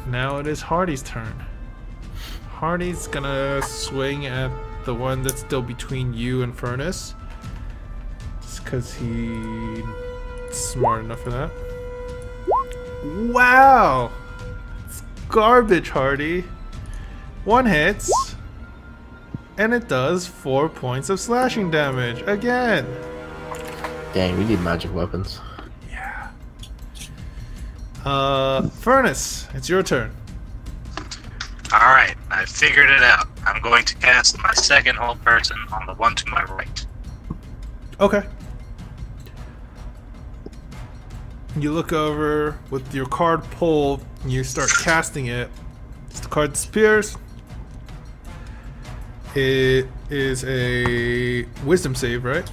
Now it is Hardy's turn. Hardy's gonna swing at the one that's still between you and Furnace. Just because he's smart enough for that. Wow! It's garbage, Hardy. One hits. And it does 4 points of slashing damage. Again. Dang, we need magic weapons. Yeah. Furnace, it's your turn. Alright, I figured it out. I'm going to cast my second hold person on the one to my right. Okay. You look over with your card pulled, and you start casting it. The card disappears. It is a wisdom save, right?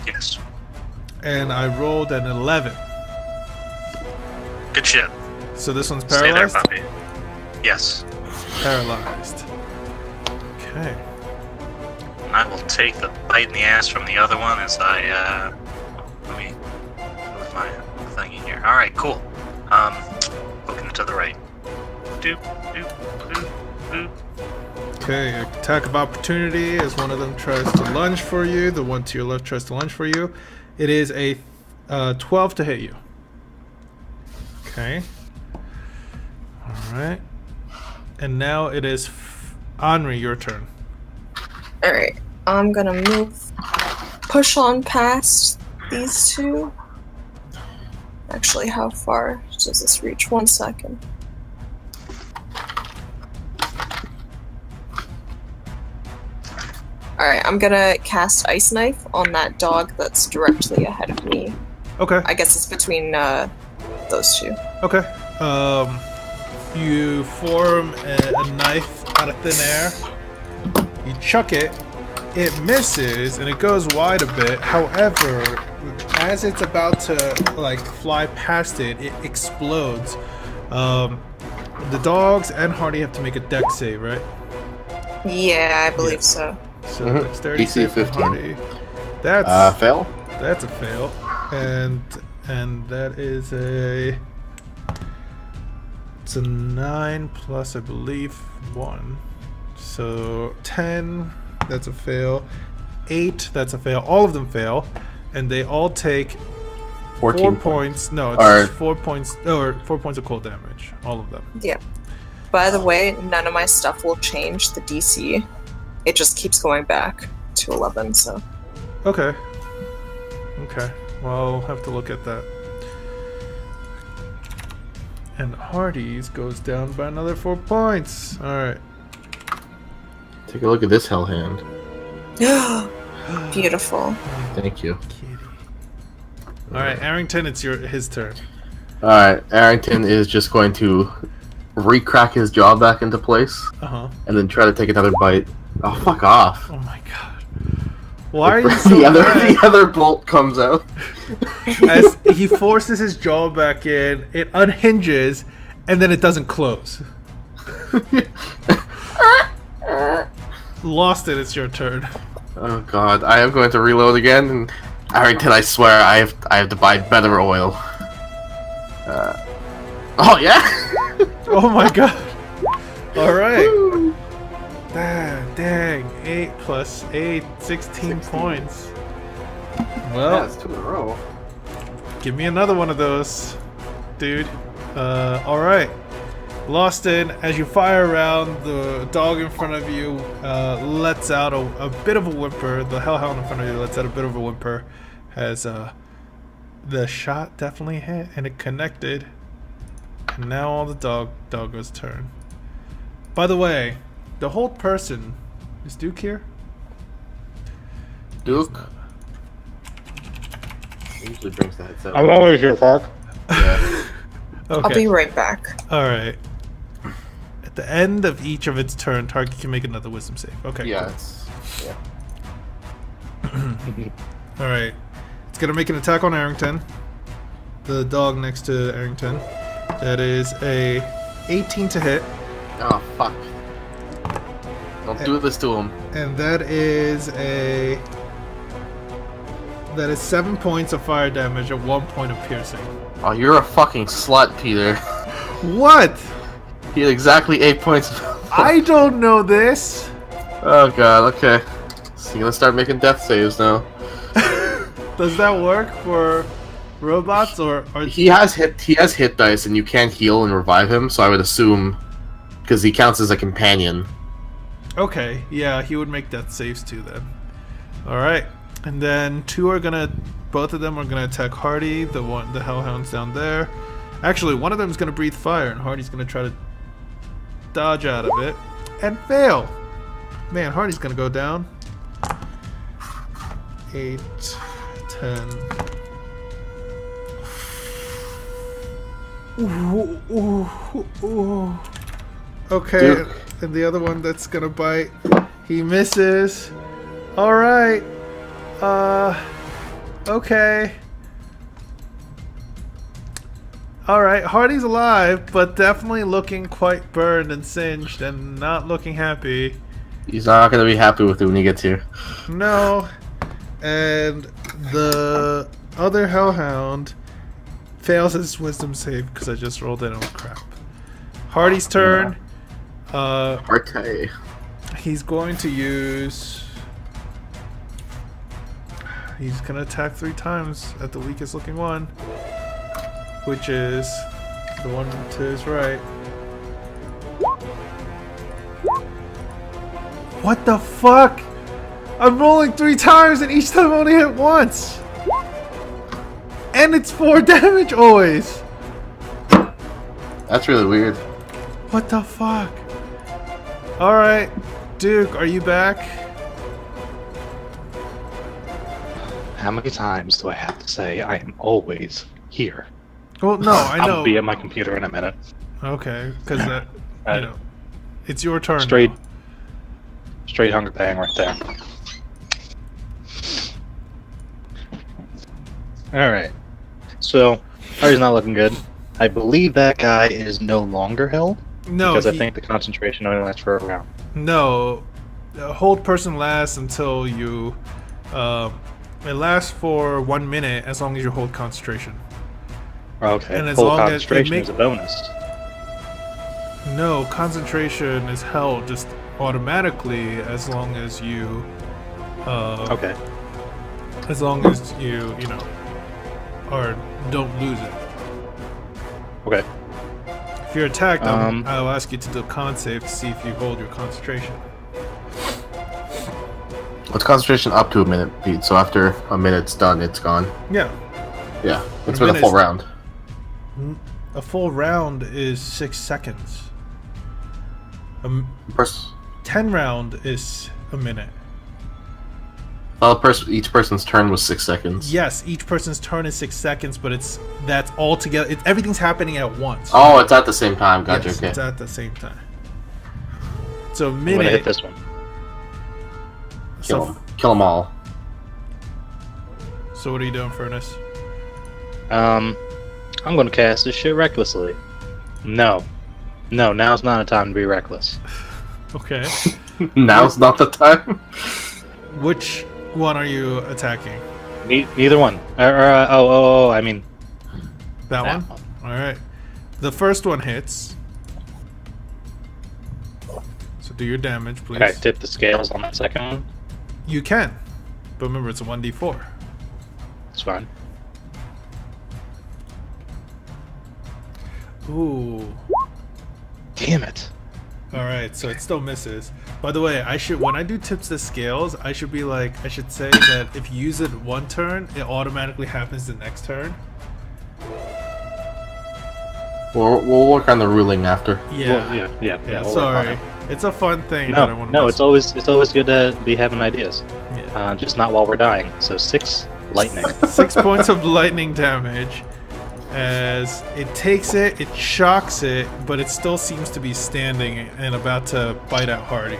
Yes. And I rolled an 11. Good shit. So this one's Stay there, paralyzed? puppy. Yes. Paralyzed. Okay. And I will take the bite in the ass from the other one as I, let me move my thingy here. Alright, cool. Looking to the right. Doop, doop, doop, doop. Okay, attack of opportunity as one of them tries to lunge for you. The one to your left tries to lunge for you. It is a 12 to hit you. Okay. Alright. And now it is Henri, your turn. Alright, I'm gonna push on past these two. Actually, how far does this reach? 1 second. Alright, I'm gonna cast Ice Knife on that dog that's directly ahead of me. Okay. I guess it's between those two. Okay. You form a knife out of thin air. You chuck it. It misses and it goes wide a bit. However, as it's about to like fly past it, it explodes. The dogs and Hardy have to make a dex save, right? Yeah, I believe so. So Mhm. dexterity DC save for 15. Hardy. That's Fail. that's a fail, and that is it's a 9 plus I believe 1, so 10. That's a fail. 8. That's a fail. All of them fail, and they all take 14 4 points. No, it's Or- just 4 points. Or 4 points of cold damage. All of them. Yeah. By the way, none of my stuff will change the DC. It just keeps going back to 11, so. Okay. Okay. Well, I'll have to look at that. And Hardy's goes down by another 4 points. Alright. Take a look at this hell hand. Beautiful. Thank you. Kitty. Alright, Arrington, it's his turn. Alright, Arrington is just going to re-crack his jaw back into place Uh-huh. and then try to take another bite. Oh, fuck off. Oh my god. Why are you so the mad? other bolt comes out. As he forces his jaw back in, it unhinges, and then it doesn't close. Lost it, it's your turn. Oh god, I am going to reload again, and Arrington, I swear, I have to buy better oil. Oh yeah? Oh my god. Alright. Dang. 8 plus 8, 16 points. Well, it's 2 in a row. give me another one of those, dude. Alright. Lost in, as you fire around, the dog in front of you lets out a bit of a whimper. The hellhound in front of you lets out a bit of a whimper. Has the shot definitely hit, and it connected. And now all the doggo's turn. By the way, the whole person is Duke here? Duke? He usually brings the headset. I'm always here, Park. Yeah. Okay. I'll be right back. Alright. At the end of each of its turn, target can make another wisdom save. Okay. Yeah, Cool. Alright. It's gonna make an attack on Arrington. The dog next to Arrington. That is a 18 to hit. Oh, fuck. Don't do this to him. And that is 7 points of fire damage and 1 point of piercing. Oh, you're a fucking slut, Peter. What? He had exactly 8 points. I don't know this. Oh god, okay. So you're gonna start making death saves now. Does that work for robots or He has hit dice, and you can't heal and revive him. So I would assume, because he counts as a companion. Okay, yeah, he would make death saves too then. Alright. And then both of them are gonna attack Hardy, the hellhound's down there. Actually, one of them is gonna breathe fire, and Hardy's gonna try to dodge out of it. And fail! Man, Hardy's gonna go down. 8, 10. Ooh. Okay, Duke. and the other one that's gonna bite, he misses. Alright. Okay. Alright, Hardy's alive, but definitely looking quite burned and singed and not looking happy. He's not gonna be happy with it when he gets here. No. And the other hellhound fails his wisdom save because I just rolled in on crap. Hardy's turn. Okay. He's going to use... He's going to attack 3 times at the weakest looking one, which is the one to his right. What the fuck? I'm rolling 3 times and each time I only hit once. And it's 4 damage always. That's really weird. What the fuck? Alright, Duke, are you back? How many times do I have to say I am always here? Well, no, I know. I'll be at my computer in a minute. Okay, because you know, it's your turn. Straight, now. straight hunger bang right there. All right. So, Harry's not looking good. I believe that guy is no longer held. No, Because I think the concentration only lasts for a round. No, hold person lasts until you. It lasts for 1 minute as long as you hold concentration. Okay. And as Full long as concentration is a bonus. No, concentration is held just automatically as long as you. Okay. As long as you know, or don't lose it. Okay. If you're attacked, I'll ask you to do a con save to see if you hold your concentration. What's concentration up to a minute, Pete? So after a minute's done, it's gone. Yeah. Yeah, it's been a full round. A full round is 6 seconds. 10 round is a minute. Well, each person's turn was 6 seconds. Yes, each person's turn is 6 seconds, but that's all together. Everything's happening at once. Oh, it's at the same time. Gotcha. Yes, Okay. it's at the same time. So I'm gonna hit minute. this one. Kill them all. So what are you doing, Furnace? I'm gonna cast this shit recklessly. No, now's not a time to be reckless. Okay. Now's not the time. Which one are you attacking? Neither one. I mean That one? All right. The first one hits. So do your damage, please. Can I tip the scales on the second one? You can. But remember, it's a 1d4. It's fine. Ooh. Damn it. All right, so it still misses. By the way, when I do tips the scales, I should say that if you use it one turn, it automatically happens the next turn. We'll work on the ruling after. Yeah. Well, yeah. Yeah, we'll sorry. work It's a fun thing that I want to No, it's always good to be having ideas. Yeah. Just not while we're dying. So 6 lightning. 6 points of lightning damage. As it takes it, it shocks it, but it still seems to be standing and about to bite at Hardy.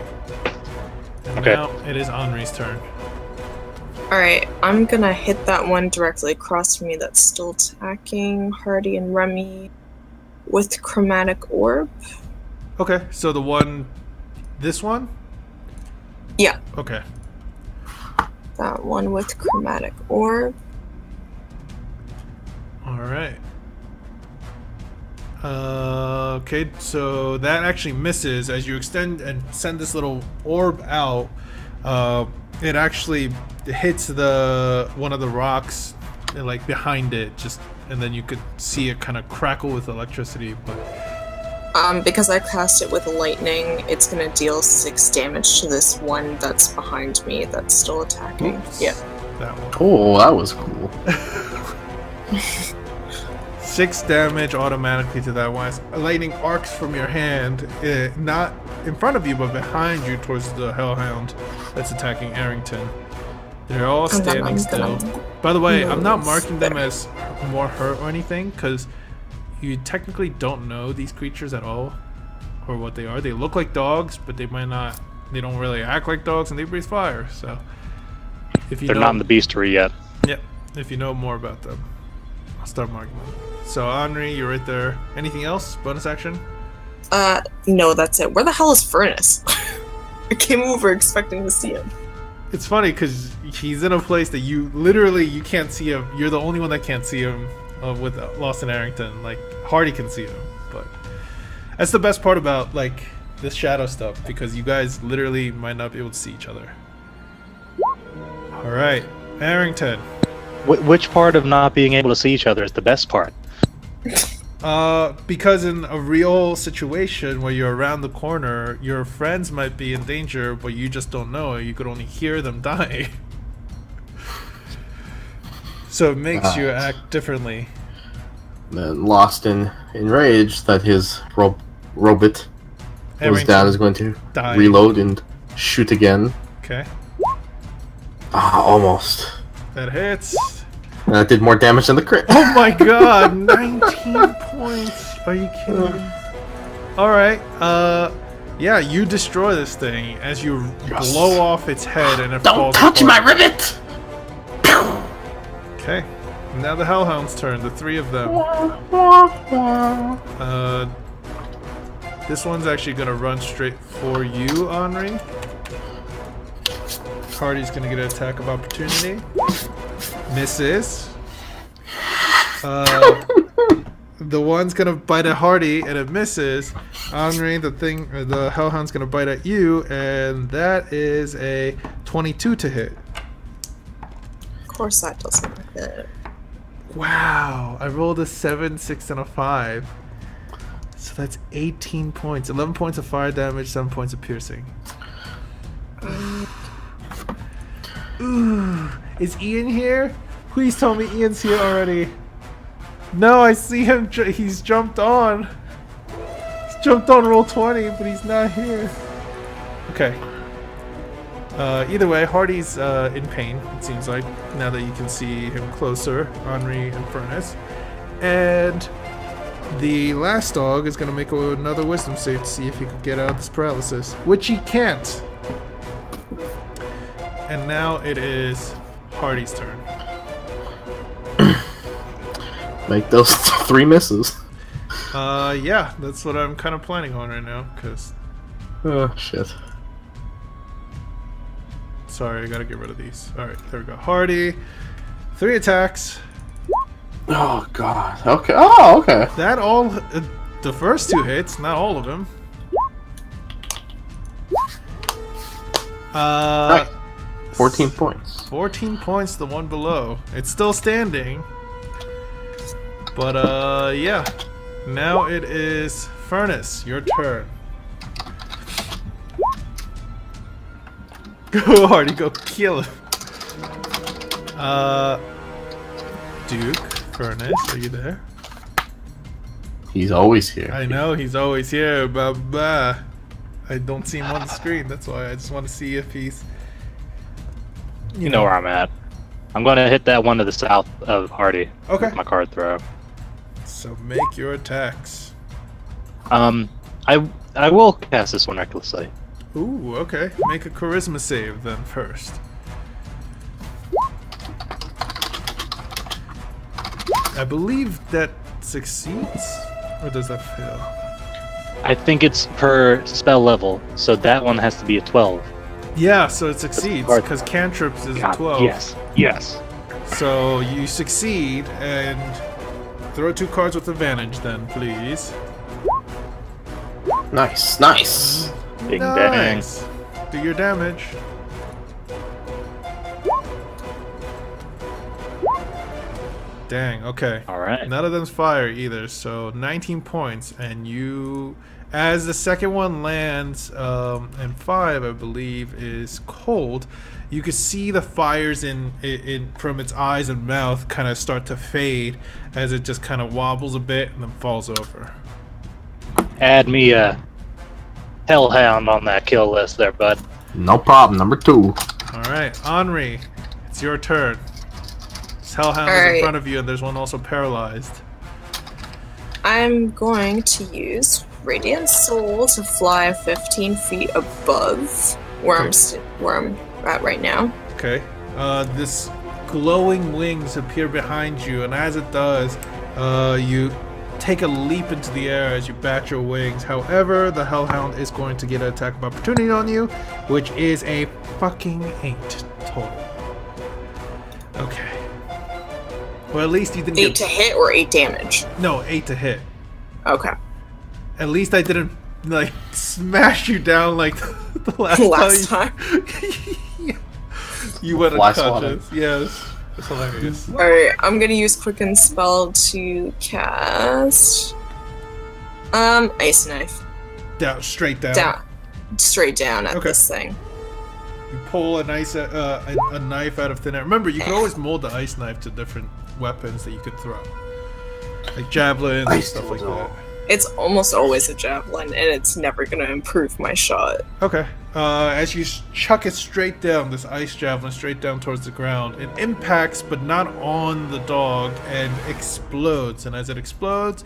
And Okay. now it is Henri's turn. Alright, I'm gonna hit that one directly across from me that's still attacking Hardy and Remy with Chromatic Orb. Okay, so this one? Yeah, Okay. that one with Chromatic Orb. Alright. Okay, so that actually misses. As you extend and send this little orb out, it actually hits one of the rocks, like behind it, and then you could see it kind of crackle with electricity. But Because I cast it with lightning, it's gonna deal 6 damage to this one that's behind me that's still attacking. Oops. Yeah. That one. Oh, that was cool. 6 damage automatically to that one. Lightning arcs from your hand, not in front of you, but behind you towards the Hellhound that's attacking Arrington. They're all And then standing I'm still. gonna By the way, I'm not move marking them there. as more hurt or anything, because you technically don't know these creatures at all, or what they are. They look like dogs, but they don't really act like dogs, and they breathe fire, so... If you They're not in the bestiary yet. Yep, if you know more about them, I'll start marking them. So, Henri, you're right there. Anything else? Bonus action? No, that's it. Where the hell is Furnace? I came over expecting to see him. It's funny because he's in a place that you can't see him. You're the only one that can't see him with Lost in Arrington. Like, Hardy can see him, but that's the best part about like this shadow stuff, because you guys literally might not be able to see each other. All right, Arrington. Which part of not being able to see each other is the best part? Because in a real situation where you're around the corner, your friends might be in danger, but you just don't know. You could only hear them die. So it makes you act differently. Then Lost in rage that his robot goes Arrington down is going to died. reload and shoot again. Okay, Almost. that hits. And that did more damage than the crit. Oh my god, 19 points. Are you kidding me? Alright, yeah, you destroy this thing as you blow off its head and it Don't falls touch apart. my ribbit! Okay, now the Hellhound's turn, the 3 of them. This one's actually gonna run straight for you, Henri. Hardy's gonna get an attack of opportunity. Misses. The one's gonna bite at Hardy and it misses. Henri, the Hellhound's gonna bite at you, and that is a 22 to hit. Of course that doesn't hit. Wow, I rolled a 7, 6, and a 5. So that's 18 points. 11 points of fire damage, 7 points of piercing. Ooh, is Ian here? Please tell me Ian's here already. No, I see him. He's jumped on. He's jumped on roll 20, but he's not here. Okay. Either way, Hardy's in pain, it seems like, now that you can see him closer, Henri and Furnace. And the last dog is going to make another wisdom save to see if he can get out of this paralysis, which he can't. And now it is Hardy's turn. Make those 3 misses. Yeah, that's what I'm kind of planning on right now, because... Oh, shit. Sorry, I gotta get rid of these. Alright, there we go. Hardy. 3 attacks. Oh, God. Okay. Oh, okay. That all... the first 2 hits, not all of them. Right. 14 points. 14 points, the one below. It's still standing. But, yeah. Now it is Furnace, your turn. Go, Hardy, go kill him. Duke, Furnace, are you there? He's always here. I know, he's always here, but I don't see him on the screen, that's why I just want to see if he's... You know where I'm at. I'm going to hit that one to the south of Hardy. Okay. With my card throw. So make your attacks. I will cast this one recklessly. Ooh, okay. Make a charisma save then first. I believe that succeeds? Or does that fail? I think it's per spell level, so that one has to be a 12. Yeah, so it succeeds, because cantrips is a 12. Yes. So you succeed, and throw 2 cards with advantage then, please. Nice. Big bang. Nice. Do your damage. Dang, okay. Alright. None of them's fire either, so 19 points, and you... As the second one lands, and 5, I believe, is cold, you can see the fires in from its eyes and mouth kind of start to fade as it just kind of wobbles a bit and then falls over. Add me a Hellhound on that kill list there, bud. No problem. Number 2. Alright, Henri, it's your turn. This Hellhound is in front of you, and there's one also paralyzed. I'm going to use Radiant Soul to fly 15 feet above where I'm at right now. Okay. This glowing wings appear behind you, and as it does, you take a leap into the air as you bat your wings. However, the Hellhound is going to get an attack of opportunity on you, which is a fucking 8 total. Okay. Well, at least you didn't 8 to hit or 8 damage? No, 8 to hit. Okay. At least I didn't, like, smash you down like the last time. Yeah. You went unconscious. Yes. That's hilarious. Alright, I'm gonna use Quicken Spell to cast... Ice Knife. Down, straight down. Straight down at this thing. You pull a knife out of thin air. Remember, you can always mold the ice knife to different weapons that you could throw. Like javelins and stuff like that. It's almost always a javelin, and it's never gonna improve my shot. Okay. As you chuck it straight down, this ice javelin straight down towards the ground, it impacts, but not on the dog, and explodes. And as it explodes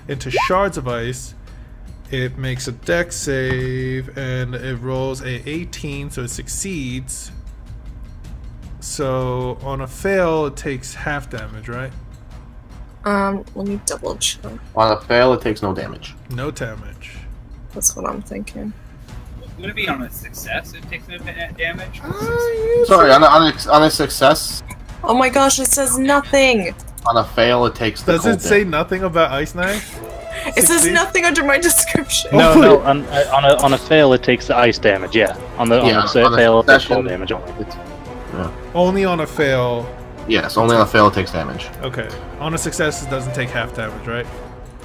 into shards of ice, it makes a dex save, and it rolls a 18, so it succeeds. So on a fail, it takes half damage, right? Let me double check. On a fail, it takes no damage. No damage. That's what I'm thinking. Would it be on a success? It takes no damage. Sorry, on a success. Oh my gosh, it says nothing. On a fail, it takes the Does cold it say damage. nothing about Ice Knife? It says 16? nothing under my description. No, no. On a fail, it takes the ice damage. Yeah. On the fail, it takes cold damage only. Only on a fail. Yes, only on a fail it takes damage. Okay. On a success, it doesn't take half damage, right?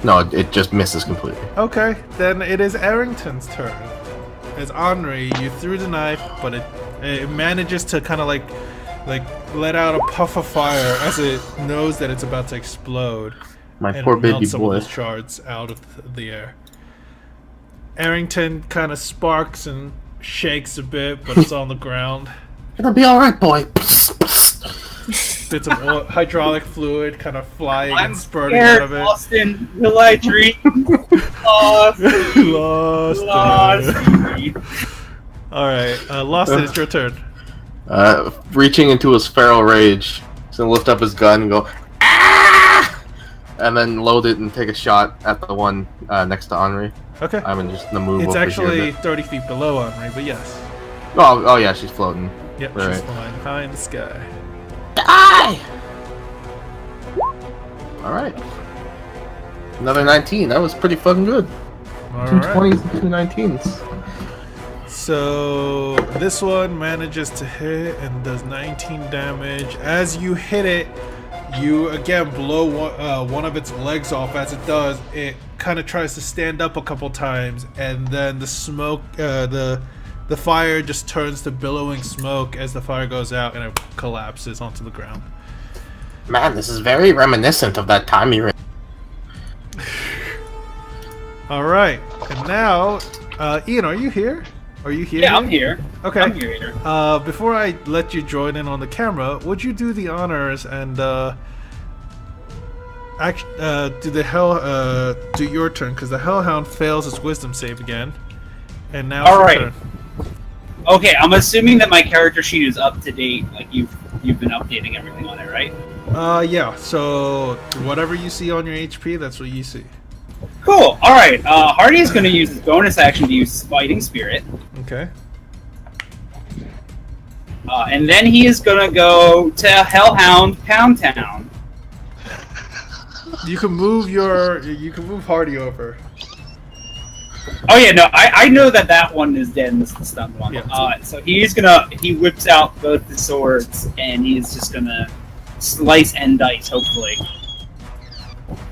No, it just misses completely. Okay, then it is Arrington's turn. As Henri, you threw the knife, but it manages to kind of like let out a puff of fire as it knows that it's about to explode. My and poor baby melt some of boy. those shards out of the air. Arrington kind of sparks and shakes a bit, but it's on the ground. It'll be alright, boy. Bits of hydraulic fluid kind of flying I'm and spurting out of it. Austin, will I dream? Lost. Lost. Alright, Lawson, it's your turn. Reaching into his feral rage, he's gonna lift up his gun and go, ah! And then load it and take a shot at the one next to Henri. Okay. I'm just gonna move It's over actually here. 30 feet below Henri, but yes. Oh yeah, she's floating. Yep, Right. she's flying high in the sky. Die! Alright. Another 19. That was pretty fucking good. Two Alright. 20s and two 19s. So this one manages to hit and does 19 damage. As you hit it, you again blow one of its legs off. As it does, it kind of tries to stand up a couple times, and then the smoke, the fire just turns to billowing smoke as the fire goes out, and it collapses onto the ground. Man, this is very reminiscent of that time you were. All right, and now, Ian, are you here? Are you here? Yeah, I'm here. Okay. I'm here. Before I let you join in on the camera, would you do the honors and do your turn? Because the Hellhound fails its wisdom save again, and now it's your Alright. turn. Okay, I'm assuming that my character sheet is up to date. Like you've been updating everything on it, right? Yeah. So whatever you see on your HP, that's what you see. Cool. All right. Hardy is going to use his bonus action to use Fighting Spirit, Okay. and then he is going to go to Hellhound Pound Town. You can move Hardy over. Oh yeah, no, I know that one is dead and this is the stunned one. Yeah. So he whips out both the swords and he's just gonna slice and dice, hopefully.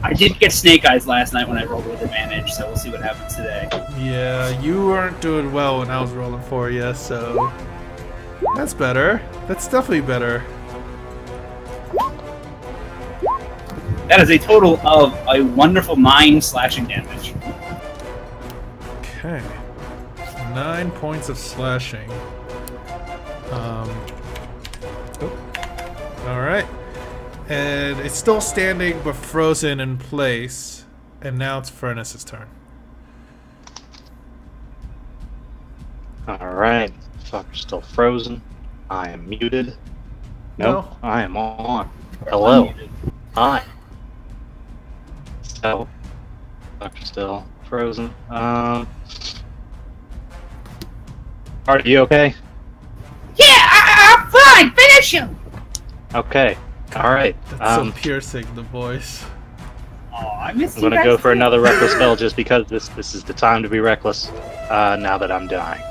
I did get snake eyes last night when I rolled with advantage, so we'll see what happens today. Yeah, you weren't doing well when I was rolling for you, so that's better. That's definitely better. That is a total of a wonderful 9 slashing damage. Okay. 9 points of slashing. Alright. And it's still standing but frozen in place. And now it's Furnace's turn. Alright. Fucker's still frozen. I am muted. Nope, I am on. Hello. Hi. So, fucker's still frozen. Are you okay? Yeah, I'm fine. Finish him. Okay. Alright. That's so piercing, the voice. Oh, I missed I'm you gonna guys go for too. another reckless spell just because this is the time to be reckless. Now that I'm dying.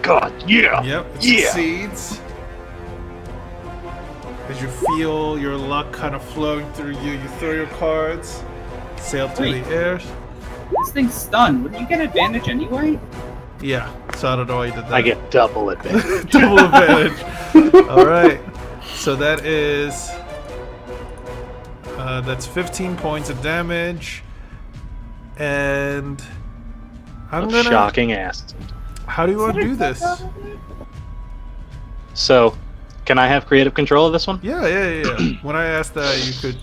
God, yeah! Yep, it Yeah. succeeds. As you feel your luck kind of flowing through you, you throw your cards, sail through Wait. the air. This thing's stunned. Wouldn't you get advantage anyway? Yeah, so I don't know why you did that. I get double advantage. double advantage. Alright, so that is... that's 15 points of damage. And... I'm gonna... Shocking ass. How do you want to do this? So, can I have creative control of this one? Yeah. When I asked that, you could,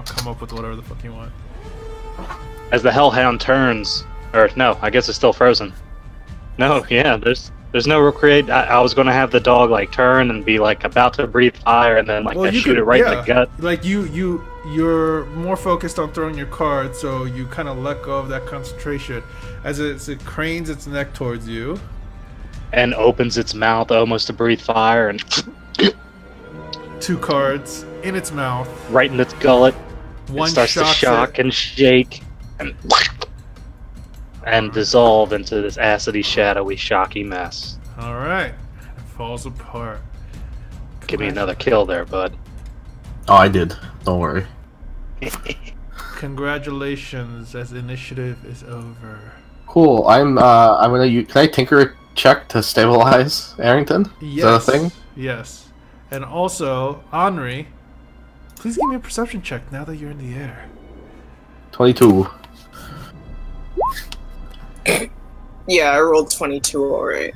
come up with whatever the fuck you want. As the Hellhound turns, or no, I guess it's still frozen. No, yeah, there's no real create. I was gonna have the dog like turn and be like about to breathe fire and then like Well, you shoot could- it right in yeah. the gut. Like you you're more focused on throwing your card, so you kind of let go of that concentration as it cranes its neck towards you. And opens its mouth almost to breathe fire, and 2 cards in its mouth. right in its gullet. One It starts to shocks shock it. and shake, and dissolve into this acidy, shadowy, shocky mess. All right, it falls apart. Give me another kill there, bud. Oh, I did. Don't worry. Congratulations, as initiative is over. Cool. I'm gonna use. Can I tinker a check to stabilize Arrington? Yes. Is that a thing? Yes. And also, Henri, please give me a perception check now that you're in the air. 22. Yeah, I rolled 22, alright.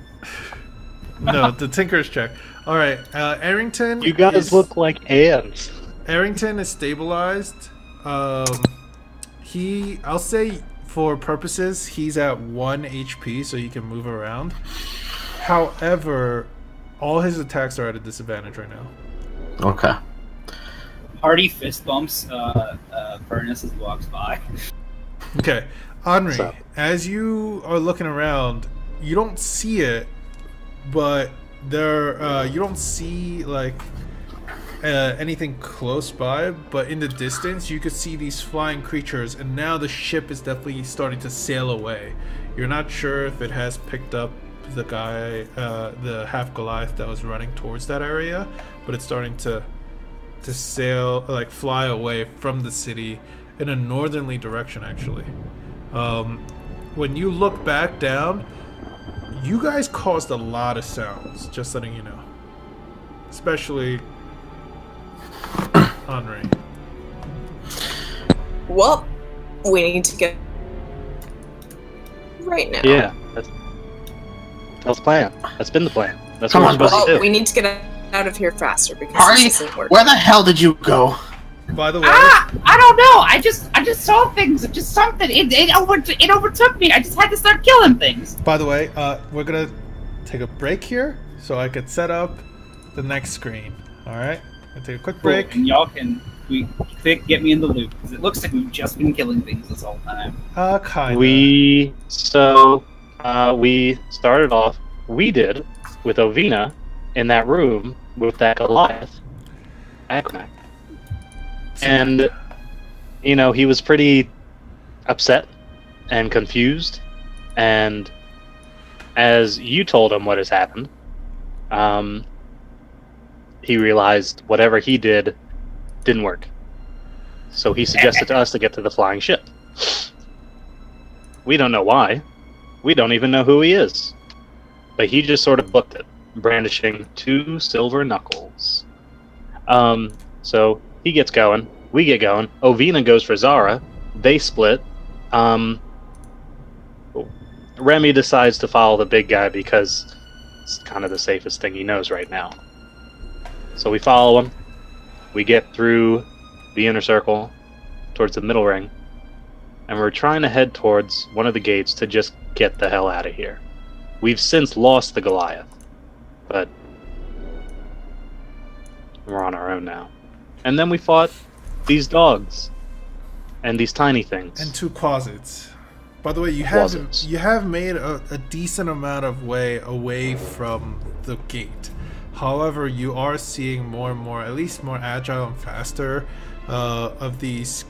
No, the tinker's check. All right, Arrington. You guys is, look like ants. Arrington is stabilized. I'll say for purposes, he's at 1 HP, so he can move around. However, all his attacks are at a disadvantage right now. Okay. Hearty fist bumps Furnace as he walks by. Okay, Henri, What's up? as you are looking around, you don't see it, but you don't see like anything close by, but in the distance you could see these flying creatures, and now the ship is definitely starting to sail away. You're not sure if it has picked up the guy, the half Goliath that was running towards that area, but it's starting to sail, like fly away from the city in a northerly direction actually. When you look back down, you guys caused a lot of sounds, just letting you know. Especially Henri. Well, we need to get right now. Yeah, that's the plan. That's been the plan. That's Come what on, we're supposed to Oh, do. we need to get out of here faster because Hardy, this isn't working. where the hell did you go? By the way, I don't know. I just saw things. Just something. It overtook me. I just had to start killing things. we're gonna take a break here so I could set up the next screen. All right, gonna take a quick break. Cool. And y'all can quick get me in the loop because it looks like we've just been killing things this whole time. Kinda. We started off. We did with Ovina in that room with that Goliath, Agnak. And, you know, he was pretty upset and confused. And as you told him what has happened, he realized whatever he did didn't work. So he suggested to us to get to the flying ship. We don't know why. We don't even know who he is. But he just sort of booked it, brandishing 2 silver knuckles. So he gets going. We get going. Ovina goes for Zara. They split. Remy decides to follow the big guy because it's kind of the safest thing he knows right now. So we follow him. We get through the inner circle towards the middle ring. And we're trying to head towards one of the gates to just get the hell out of here. We've since lost the Goliath. But we're on our own now. And then we fought these dogs and these tiny things. And 2 closets. By the way, you Closets. have made a decent amount of way away from the gate. However, you are seeing more and more, at least more agile and faster, of these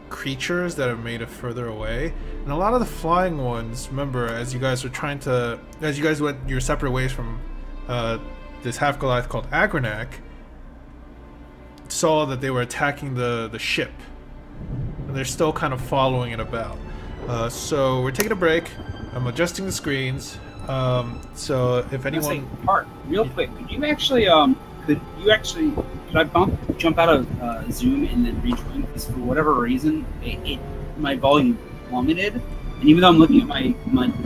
creatures that have made it further away. And a lot of the flying ones, remember, as you guys went your separate ways from this half Goliath called Agranak, saw that they were attacking the ship. And they're still kind of following it about. So we're taking a break. I'm adjusting the screens. So if anyone, Mark, real quick, could I jump out of Zoom and then rejoin? Because for whatever reason, my volume plummeted, and even though I'm looking at my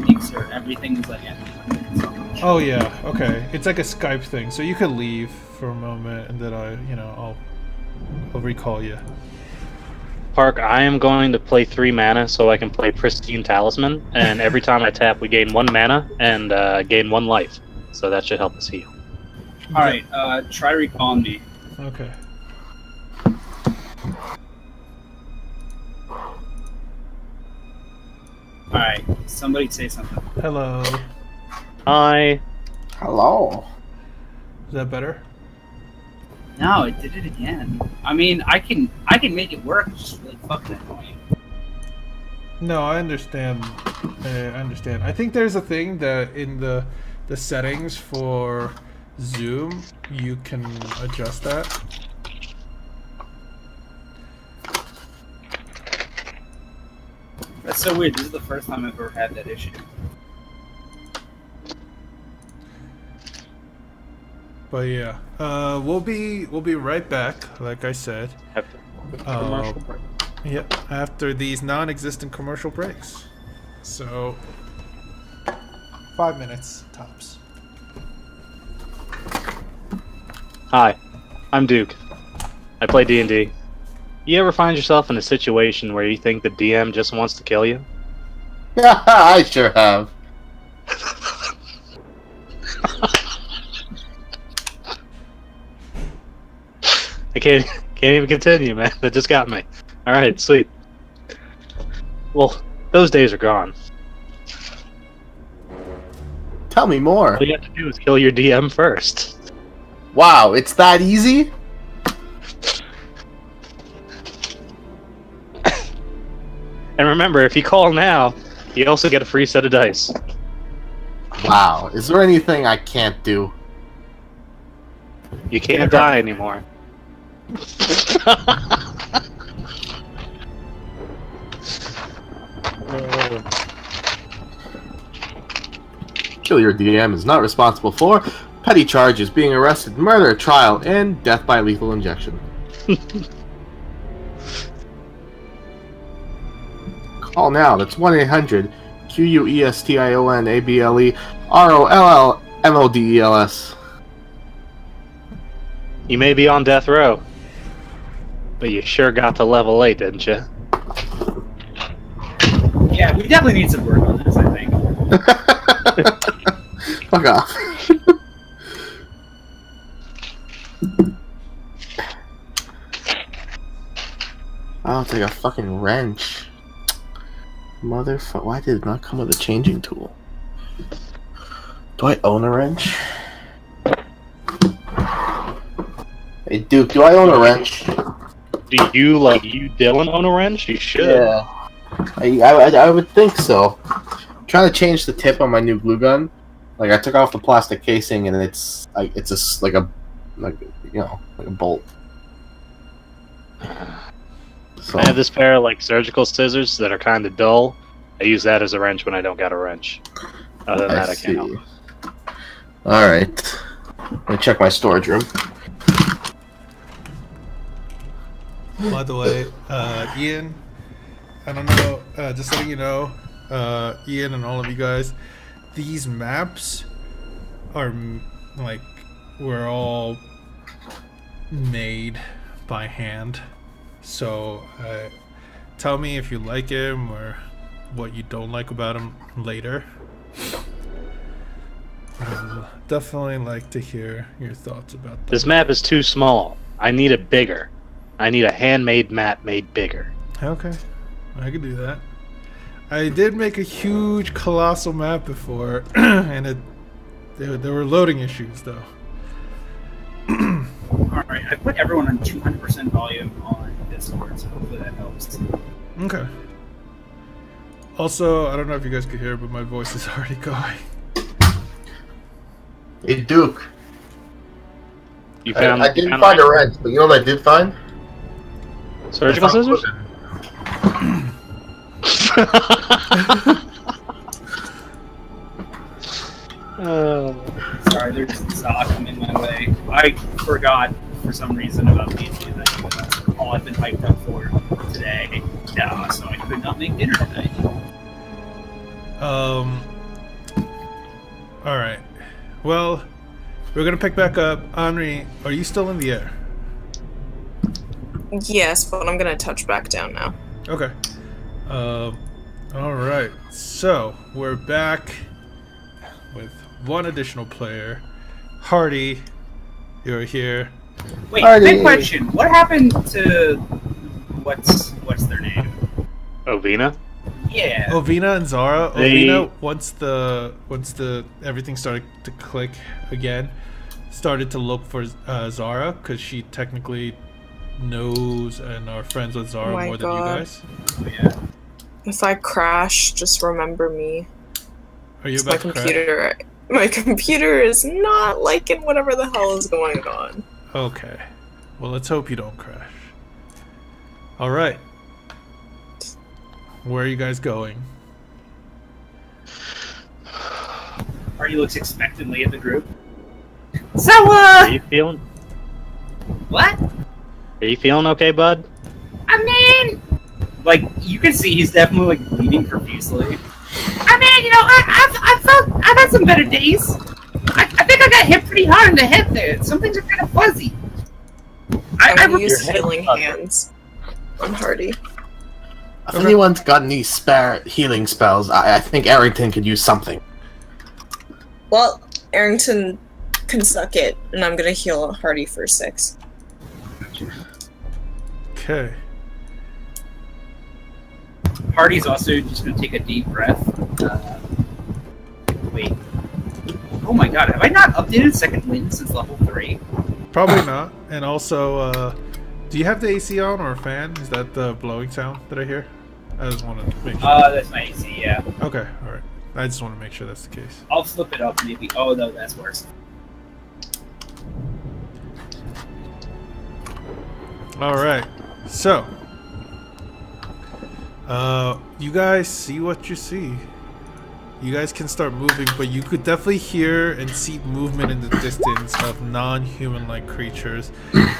mixer, everything is like at 100 something. oh yeah, okay, it's like a Skype thing. So you could leave for a moment, and then I'll recall you. Park, I am going to play 3 mana so I can play Pristine Talisman, and every time I tap, we gain 1 mana and gain 1 life. So that should help us heal. All right, try recalling me. Okay. Alright, somebody say something. Hello. Is Hi. Hello. that better? No, it did it again. I mean, I can make it work. It's just really fucking annoying. No, I understand. I understand. I think there's a thing that in the settings for Zoom, you can adjust that. That's so weird. This is the first time I've ever had that issue. But yeah, we'll be right back. Like I said, After commercial break. yep. After these non-existent commercial breaks, so 5 minutes tops. Hi, I'm Duke. I play D&D. You ever find yourself in a situation where you think the DM just wants to kill you? I sure have. I can't even continue, man. That just got me. Alright, sweet. Well, those days are gone. Tell me more. All you have to do is kill your DM first. Wow, it's that easy? And remember, if you call now, you also get a free set of dice. Wow, is there anything I can't do? You can't die anymore. Kill your DM is not responsible for petty charges, being arrested, murder, trial, and death by lethal injection. Call now. That's 1-800-QUESTIONABLEROLLMODELS. You may be on death row, but you sure got to level 8, didn't you? Yeah, we definitely need some work on this, I think. Fuck off. I'll take a fucking wrench. Motherfucker, why did it not come with a changing tool? Do I own a wrench? Hey Duke, do I own a wrench? Do you, Dylan, own a wrench? You should. Yeah. I would think so. I'm trying to change the tip on my new glue gun. Like, I took off the plastic casing and it's like a bolt. So. I have this pair of surgical scissors that are kind of dull. I use that as a wrench when I don't got a wrench. Other than that, I can't help. Alright. Let me check my storage room. By the way, Ian, I don't know, just letting you know, Ian and all of you guys, these maps are were all made by hand. So tell me if you like him or what you don't like about him later. I'd definitely like to hear your thoughts about that. This map is too small. I need it bigger. I need a handmade map made bigger. Okay, I can do that. I did make a huge, colossal map before, and there were loading issues though. Alright, I put everyone on 200% volume on Discord, so hopefully that helps. Okay. Also, I don't know if you guys could hear, but my voice is already going. Hey Duke. You found? I didn't find a wrench, but you know what I did find? Surgical scissors? Sorry, there's just Zoc in my way. I forgot for some reason about D&D tonight. That's all I've been hyped up for today. Yeah, so I could not make dinner tonight. Alright. Well, we're gonna pick back up. Henri, are you still in the air? Yes, but I'm gonna touch back down now. Okay. Alright. So, we're back with one additional player. Hardy, you're here. Wait, Hardy. big question. What happened to what's their name? Ovina? Yeah. Ovina and Zara. They- Ovina, once the everything started to click again, started to look for Zara because she technically knows and are friends with Zara Oh my more than you God. guys. Yeah. If I crash, just remember me. Are you It's my about to crash? computer. My computer is not liking whatever the hell is going on. Okay. Well, let's hope you don't crash. All right. Where are you guys going? Artie looks expectantly at the group. So, Are you feeling? what? Are you feeling okay, bud? I mean, like, you can see he's definitely, like, bleeding profusely. I mean, you know, I've had some better days. I think I got hit pretty hard in the head there. Some things are kind of fuzzy. I'm I gonna use your head healing up. hands on Hardy. If anyone's got any spare healing spells, I think Arrington could use something. Well, Arrington can suck it, and I'm gonna heal Hardy for 6. Okay. Hardy's also just going to take a deep breath. Wait. Oh my god, have I not updated Second Wind since level 3? Probably not. And also, do you have the AC on or a fan? Is that the blowing sound that I hear? I just want to make sure. That's my AC, yeah. Okay, alright. I just want to make sure that's the case. I'll flip it up maybe. Oh no, that's worse. Alright. So, you guys see what you see. You guys can start moving, but you could definitely hear and see movement in the distance of non-human-like creatures.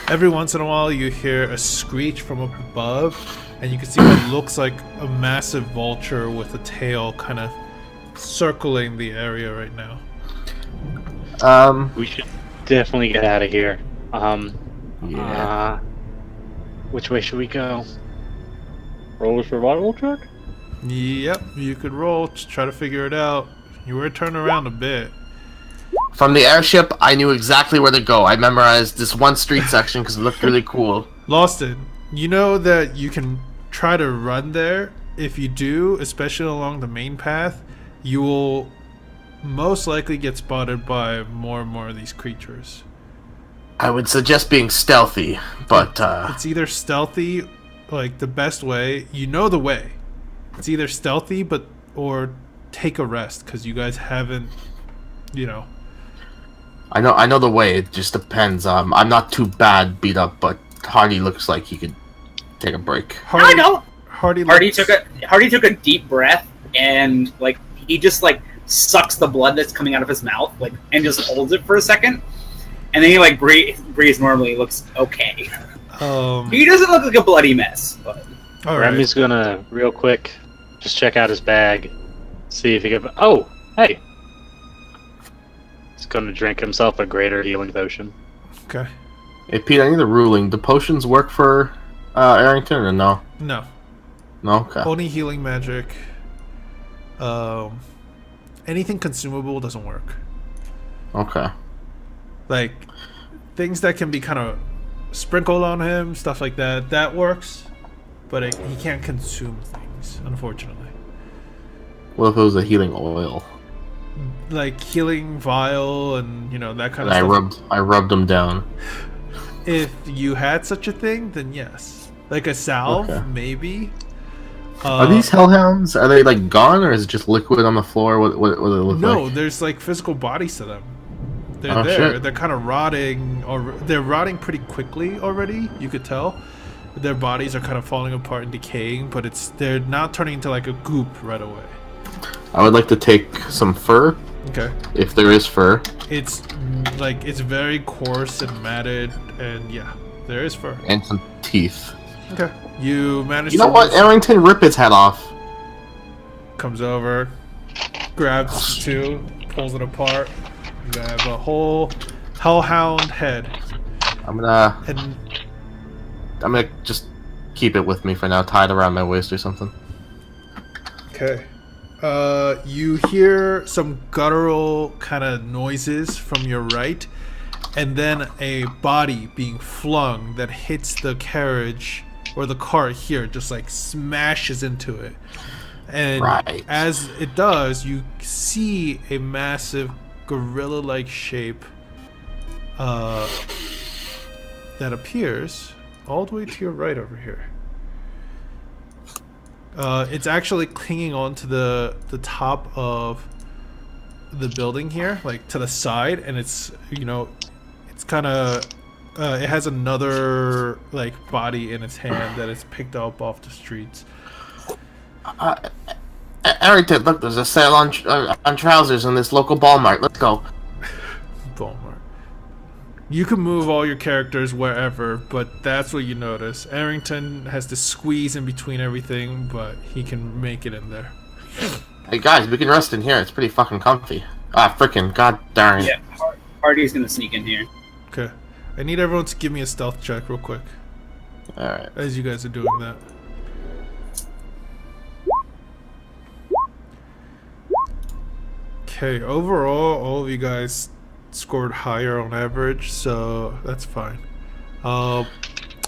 Every once in a while, you hear a screech from up above, and you can see what looks like a massive vulture with a tail kind of circling the area right now. We should definitely get out of here. Yeah. Which way should we go? Roll a survival check? Yep, you could roll to try to figure it out. You were turning around a bit. From the airship, I knew exactly where to go. I memorized this one street section because it looked really cool. Loston, you know that you can try to run there. If you do, especially along the main path, you will most likely get spotted by more and more of these creatures. I would suggest being stealthy, but It's either stealthy, like the best way. You know the way. It's either stealthy, or take a rest because you guys haven't, you know. I know the way. It just depends. I'm not too bad beat up, but Hardy looks like he could take a break. I know. Hardy Took a deep breath and like he just like sucks the blood that's coming out of his mouth like and just holds it for a second, and then he like breathes normally. He looks okay. He doesn't look like a bloody mess, but All right. Remy's gonna real quick just check out his bag, see if he can. Oh, hey! He's gonna drink himself a greater healing potion. Okay. Hey Pete, I need a ruling. Do potions work for Arrington or no? No. No. Okay. Only healing magic. Anything consumable doesn't work. Okay. Like things that can be kind of sprinkled on him, stuff like that. That works, but he can't consume things, unfortunately. What if it was a healing oil? Like healing vial and that kind And of stuff. I rubbed them down. If you had such a thing, then yes. Like a salve, Okay. maybe. Are these hellhounds? Are they like gone, or is it just liquid on the floor? What do they look No, like? there's like physical bodies to them. They're Oh, there. shit. They're kind of rotting, or they're rotting pretty quickly already. You could tell. Their bodies are kind of falling apart and decaying, but they're not turning into like a goop right away. I would like to take some fur, Okay. if there is fur. It's very coarse and matted, and yeah, there is fur. And some teeth. Okay. You manage You to know what? Arrington, rip his head off. comes over, grabs the two, pulls it apart. You have a whole hellhound head. I'm gonna And just keep it with me for now, tied around my waist or something. okay. You hear some guttural kind of noises from your right, and then a body being flung that hits the carriage or the cart here, just like smashes into it. And Right. as it does, you see a massive gorilla-like shape that appears all the way to your right over here. It's actually clinging onto the top of the building here, like to the side, and it's, you know, it's kind of it has another like body in its hand that it's picked up off the streets. Arrington, look, there's a sale on trousers in this local Walmart. Let's go. Walmart. You can move all your characters wherever, but that's what you notice. Arrington has to squeeze in between everything, but he can make it in there. Hey guys, we can rest in here. It's pretty fucking comfy. Ah, frickin' god darn it. Yeah, Hardy's gonna sneak in here. Okay. I need everyone to give me a stealth check real quick Alright. as you guys are doing that. Okay, overall, all of you guys scored higher on average, so that's fine.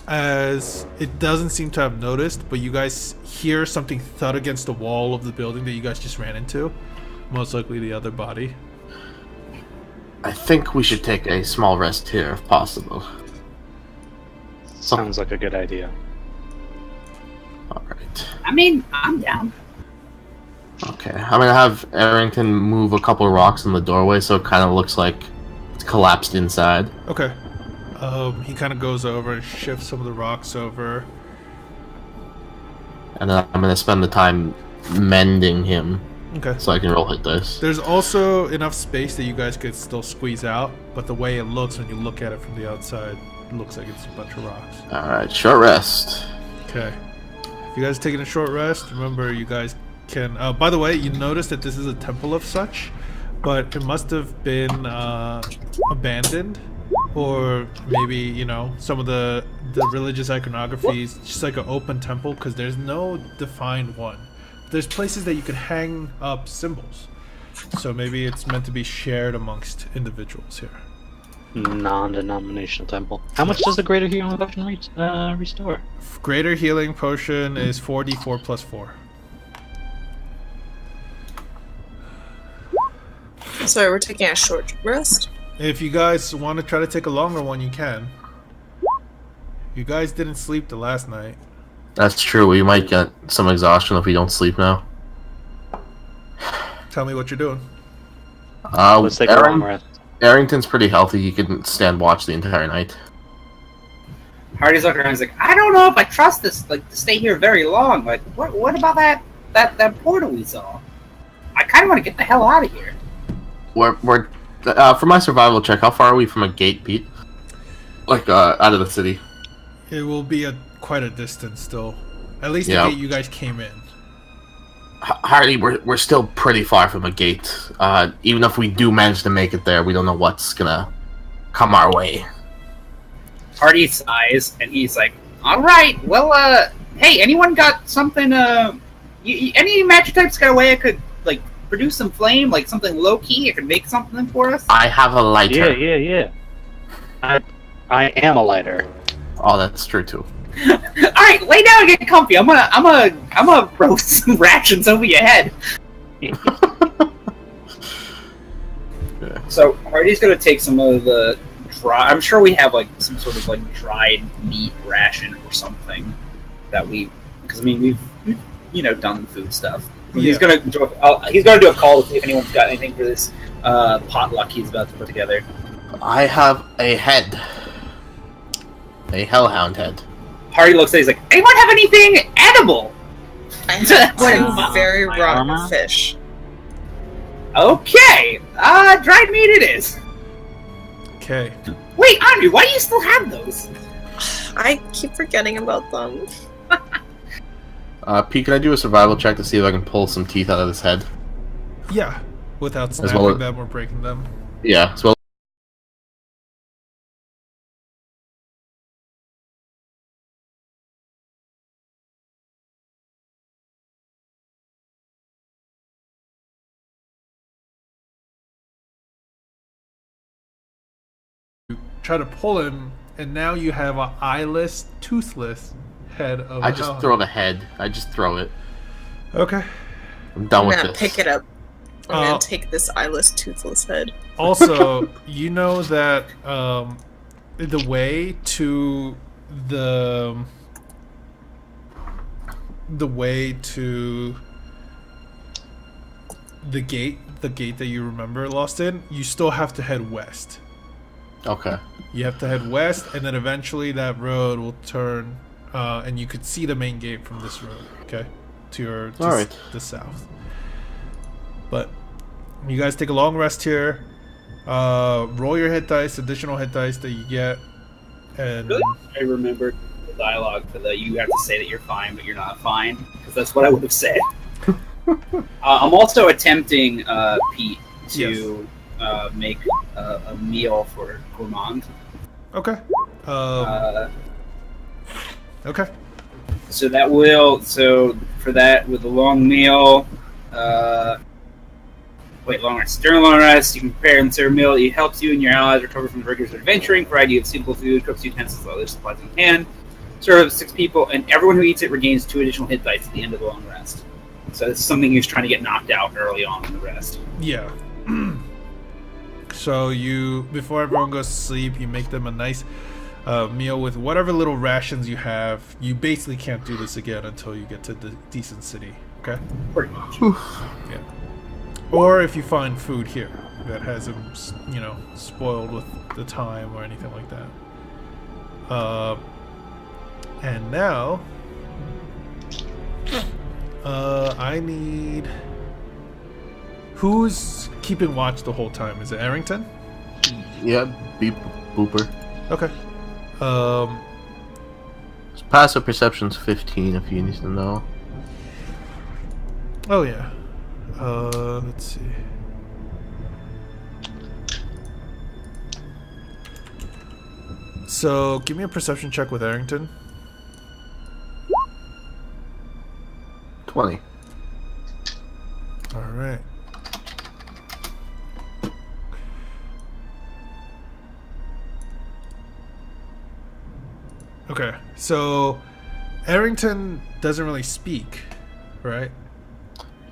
As it doesn't seem to have noticed, but you guys hear something thud against the wall of the building that you guys just ran into. Most likely the other body. I think we should take a small rest here if possible. Sounds like a good idea. Alright. I mean, I'm down. Okay, I'm gonna have Arrington move a couple rocks in the doorway so it kind of looks like it's collapsed inside. Okay. He kind of goes over and shifts some of the rocks over. And then I'm gonna spend the time mending him Okay. so I can roll hit dice. There's also enough space that you guys could still squeeze out, but the way it looks when you look at it from the outside, it looks like it's a bunch of rocks. Alright, short rest. Okay. If you guys are taking a short rest, remember you guys can... by the way, you notice that this is a temple of such, but it must have been abandoned, or maybe, you know, some of the religious iconography is just like an open temple, because there's no defined one. There's places that you could hang up symbols, so maybe it's meant to be shared amongst individuals here. Non-denominational temple. How much does the greater healing potion restore? Greater healing potion is 4d4 plus 4. So we're taking a short rest. If you guys want to try to take a longer one, you can. You guys didn't sleep the last night. That's true, we might get some exhaustion if we don't sleep now. Tell me what you're doing. Let's take a long rest. Arrington's pretty healthy, he can stand watch the entire night. Hardy's looking around. He's like, I don't know if I trust this, like, to stay here very long. Like, what about that portal we saw? I kind of want to get the hell out of here. We're for my survival check, how far are we from a gate, Pete? Like, out of the city? It will be quite a distance still. At least the Yeah. gate you guys came in. Hardy, we're still pretty far from a gate. Even if we do manage to make it there, we don't know what's gonna come our way. Hardy sighs, and he's like, all right, well, hey, anyone got something, any magic types got a way I could, like, produce some flame, like something low-key? I could make something for us? I have a lighter. Yeah. I am a lighter. Oh, that's true too. Alright, lay down and get comfy. I'm gonna roast some rations over your head. So, Hardy's gonna take some of the dry... I'm sure we have, like, some sort of, like, dried meat ration or something that we... Because, I mean, we've you know, done food stuff. He's gonna do a call to see if anyone's got anything for this potluck he's about to put together. I have a head. A hellhound head. Hardy looks at it, he's like, anyone have anything edible? I have one very rotten fish. Okay, dried meat it is. Okay. Wait, Andrew, why do you still have those? I keep forgetting about them. Pete, can I do a survival check to see if I can pull some teeth out of his head? Yeah. Without As snapping well as- them or breaking them. Yeah, as well. Try to pull him, and now you have an eyeless, toothless head of I a just hellhound. throw the head. I just throw it. Okay. I'm done I'm with gonna this. pick it up. I'm gonna take this eyeless, toothless head. Also, you know that the way to the gate that you remember lost in, you still have to head west. Okay. You have to head west, and then eventually that road will turn, and you could see the main gate from this road. Okay, to the south. But you guys take a long rest here. Roll your hit dice, additional hit dice that you get, and I remembered the dialogue for the you have to say that you're fine, but you're not fine, because that's what I would have said. I'm also attempting, Pete, to make a meal for Gourmand. Okay. Okay. So that will for that with the long meal, long rest. During a long rest, you can prepare and serve a meal. It helps you and your allies recover from the rigors of adventuring. Provide you with suitable food, cooks, utensils, and other supplies in hand. Serve 6 people, and everyone who eats it regains 2 additional hit dice at the end of the long rest. So it's something he's trying to get knocked out early on in the rest. Yeah. So before everyone goes to sleep, you make them a nice meal with whatever little rations you have. You basically can't do this again until you get to the decent city. Okay. Pretty much. Yeah. Or if you find food here that hasn't, spoiled with the time or anything like that. And now, I need... Who's keeping watch the whole time? Is it Arrington? Yeah, beep booper. Okay. Passive perception's 15 if you need to know. Oh yeah. Let's see. So, give me a perception check with Arrington. 20. Alright. Okay, so Arrington doesn't really speak, right?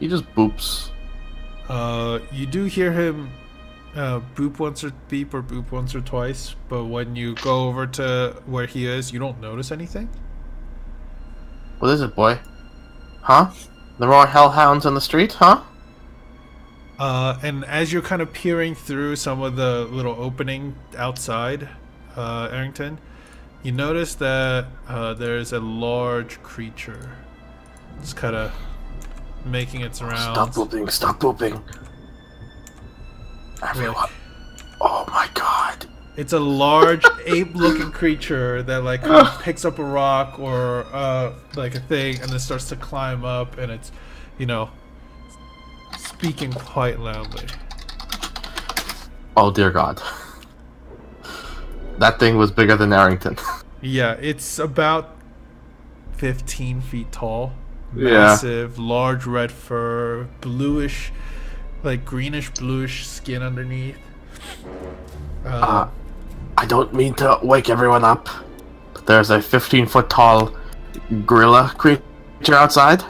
He just boops. You do hear him beep once or twice, but when you go over to where he is, you don't notice anything. What is it, boy? Huh? There are hellhounds on the street, huh? And as you're kind of peering through some of the little opening outside, Arrington, you notice that there's a large creature. It's kind of making its rounds. Stop booping. Everyone. Oh my god. It's a large ape-looking creature that like kind of picks up a rock or like a thing and then starts to climb up, and it's, speaking quite loudly. Oh dear god. That thing was bigger than Arrington. Yeah, it's about 15 feet tall. Yeah. Massive, large red fur, bluish, like greenish bluish skin underneath. I don't mean to wake everyone up, but there's a 15-foot tall gorilla creature outside.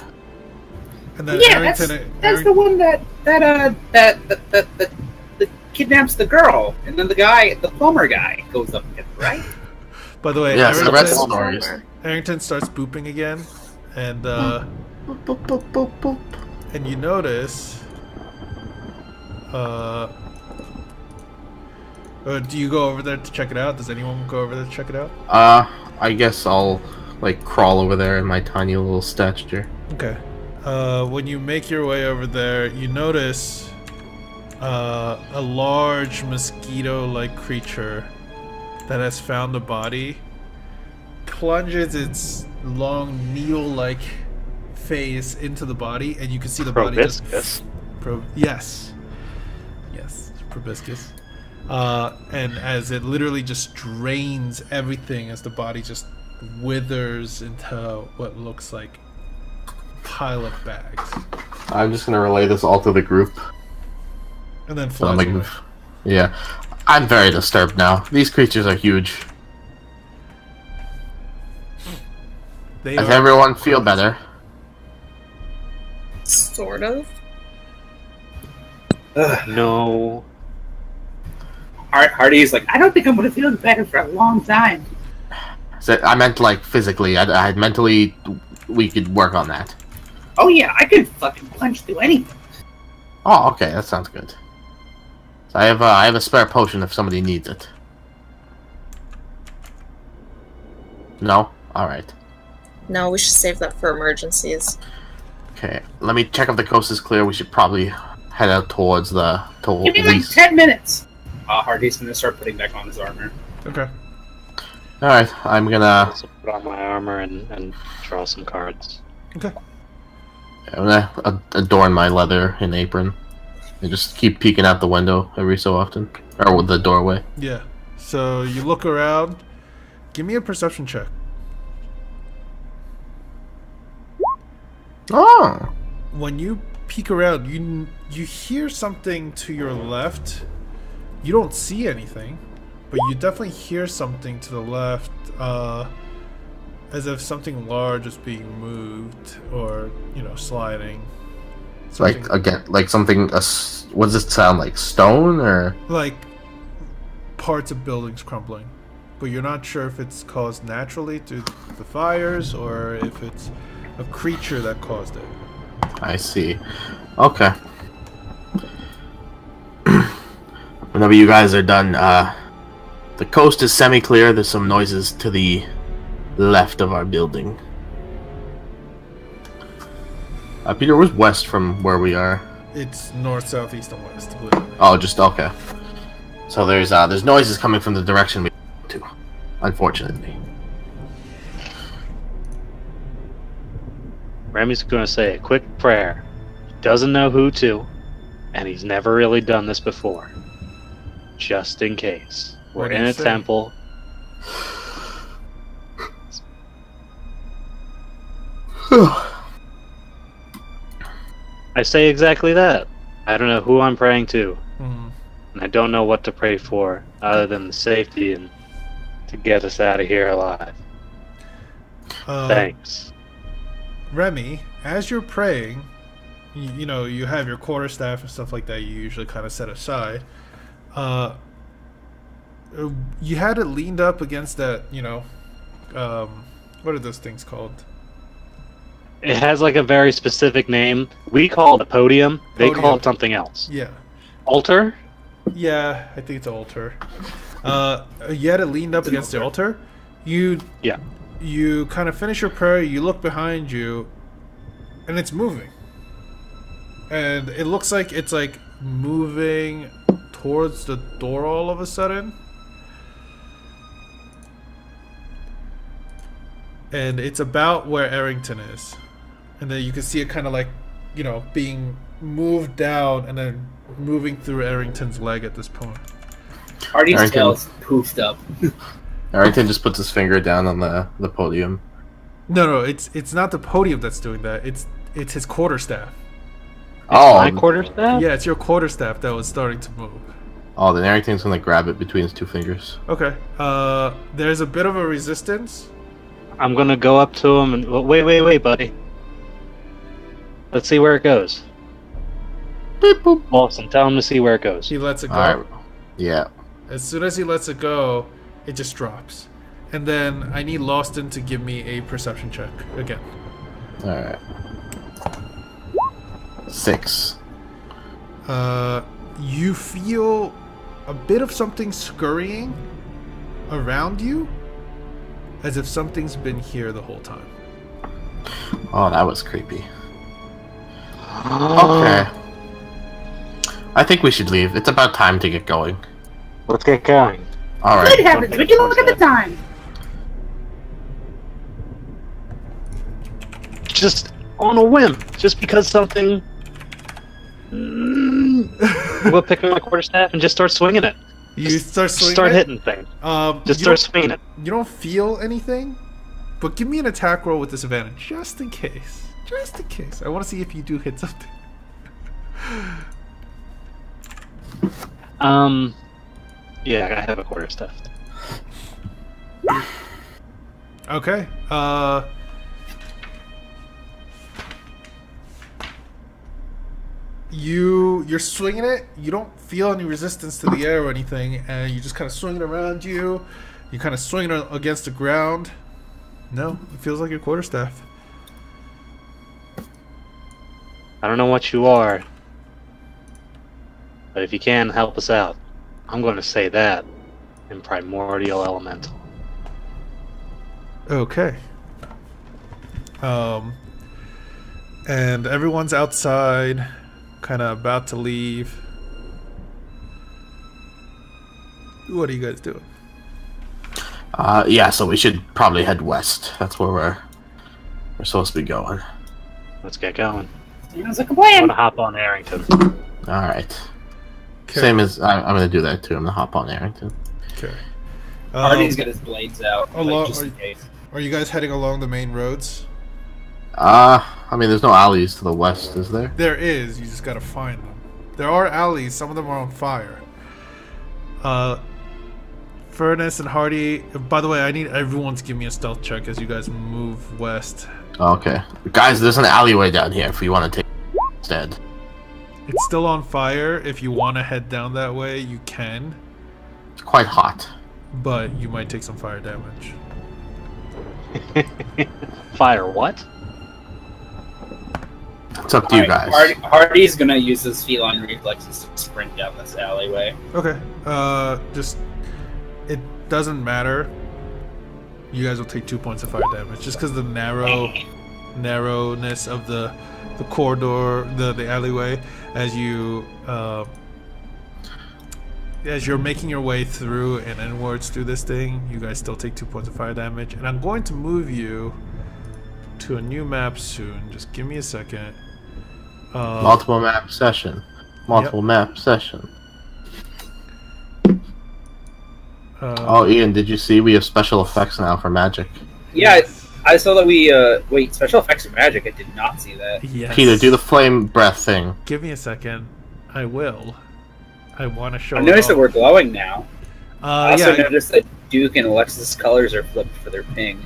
And then Yeah, that's the one that kidnaps the girl, and then the plumber guy goes up and gets it, right? By the way, Yes, I read the stories. Arrington starts booping again, and Boop, boop, boop, boop, boop. and you notice. Do you go over there to check it out? Does anyone go over there to check it out? I guess I'll crawl over there in my tiny little stature. Okay. When you make your way over there, you notice a large mosquito-like creature that has found a body, plunges its long needle-like face into the body, and you can see the body just... Yes, proboscis. And as it literally just drains everything, as the body just withers into what looks like a pile of bags. I'm just gonna relay this all to the group. And then So flies away. yeah. I'm very disturbed now. These creatures are huge. They Does are- everyone feel better? Sort of. No. Hardy's like, I don't think I'm gonna feel better for a long time. So I meant like physically. I had mentally. We could work on that. Oh yeah, I could fucking punch through anything. Oh, okay, that sounds good. So I have a spare potion if somebody needs it. No? Alright. No, we should save that for emergencies. Okay, let me check if the coast is clear. We should probably head out towards the... Give me like 10 minutes! Hardy's gonna start putting back on his armor. Okay. Alright, I'm gonna... Also put on my armor and draw some cards. Okay. I'm gonna adorn my leather and apron. And just keep peeking out the window every so often. Or with the doorway. Yeah. So you look around. Give me a perception check. Oh! When you peek around, you hear something to your left. You don't see anything, but you definitely hear something to the left, as if something large is being moved or, sliding. Like, again, like something... what does it sound like? Stone, or...? Like parts of buildings crumbling. But you're not sure if it's caused naturally through the fires or if it's a creature that caused it. I see. Okay. Whenever you guys are done, the coast is semi-clear. There's some noises to the left of our building. Peter, where's west from where we are? It's north, south, east, and west. Oh, just okay. So there's noises coming from the direction we go to, unfortunately. Remy's gonna say a quick prayer. He doesn't know who to, and he's never really done this before. Just in case. We're What do in you a say? temple. I say exactly that. I don't know who I'm praying to, Mhm. and I don't know what to pray for other than the safety and to get us out of here alive. Thanks. Remy, as you're praying, you have your quarterstaff and stuff like that you usually kind of set aside. You had it leaned up against that, what are those things called? It has like a very specific name. We call it a podium. They call Podium. it something else. Yeah. Altar? Yeah, I think it's an altar. You had it leaned up against the altar. You kind of finish your prayer, you look behind you, and it's moving. And it looks like it's like moving towards the door all of a sudden. And it's about where Arrington is. And then you can see it kind of like, being moved down and then moving through Arrington's leg at this point. Hardy's tail is poofed up. Arrington just puts his finger down on the podium. No, it's not the podium that's doing that. It's his quarterstaff. My quarterstaff? Yeah, it's your quarterstaff that was starting to move. Oh, then Arrington's gonna grab it between his two fingers. Okay. There's a bit of a resistance. I'm gonna go up to him and wait, buddy. Let's see where it goes. Beep boop. Lawson, tell him to see where it goes. He lets it go. Alright. Yeah. As soon as he lets it go, it just drops. And then I need Lawson to give me a perception check again. Alright. 6. You feel a bit of something scurrying around you, as if something's been here the whole time. Oh, that was creepy. Okay. I think we should leave. It's about time to get going. Let's get going. Alright. Good heavens, would you look at the time? Just on a whim. Just because something... We'll pick up my quarterstaff and just start swinging it. You start swinging. Start hitting things. Just start swinging it. You don't feel anything, but give me an attack roll with disadvantage, just in case. Just in case. I want to see if you do hit something. Yeah, I have a quarterstaff. Okay. you're swinging it. You don't feel any resistance to the air or anything, and you just kind of swing it around you. You kind of swing it against the ground. No, it feels like your quarterstaff. I don't know what you are, but if you can help us out, I'm going to say that in Primordial Elemental. Okay. And everyone's outside, kind of about to leave. What are you guys doing? Yeah, so we should probably head west. That's where we're supposed to be going. Let's get going. Sounds like a I'm plan. going to hop on Arrington. Alright. Okay. Same as... I'm going to do that too. I'm going to hop on Arrington. Okay. Hardy's got his blades out, along- just in case. Are you guys heading along the main roads? I mean, there's no alleys to the west, is there? There is. You just gotta find them. There are alleys. Some of them are on fire. Furnace and Hardy. By the way, I need everyone to give me a stealth check as you guys move west. Okay. Guys, there's an alleyway down here if we want to take instead. It's still on fire. If you want to head down that way, you can. It's quite hot. But you might take some fire damage. Fire what? It's up to you guys. Hardy's gonna use his feline reflexes to sprint down this alleyway. Okay. Just... It doesn't matter. You guys will take 2 points of fire damage. Just because the narrowness of the corridor, the alleyway, as you're making your way through and inwards through this thing, you guys still take 2 points of fire damage. And I'm going to move you to a new map soon. Just give me a second. Multiple map session. Multiple map session. Oh, Ian, did you see we have special effects now for magic? Yeah, I saw that we, wait, special effects for magic, I did not see that. Yes. Peter, do the flame breath thing. Give me a second. I will. I want to show I noticed that off. we're glowing now. I also yeah. noticed that Duke and Alexis' colors are flipped for their ping.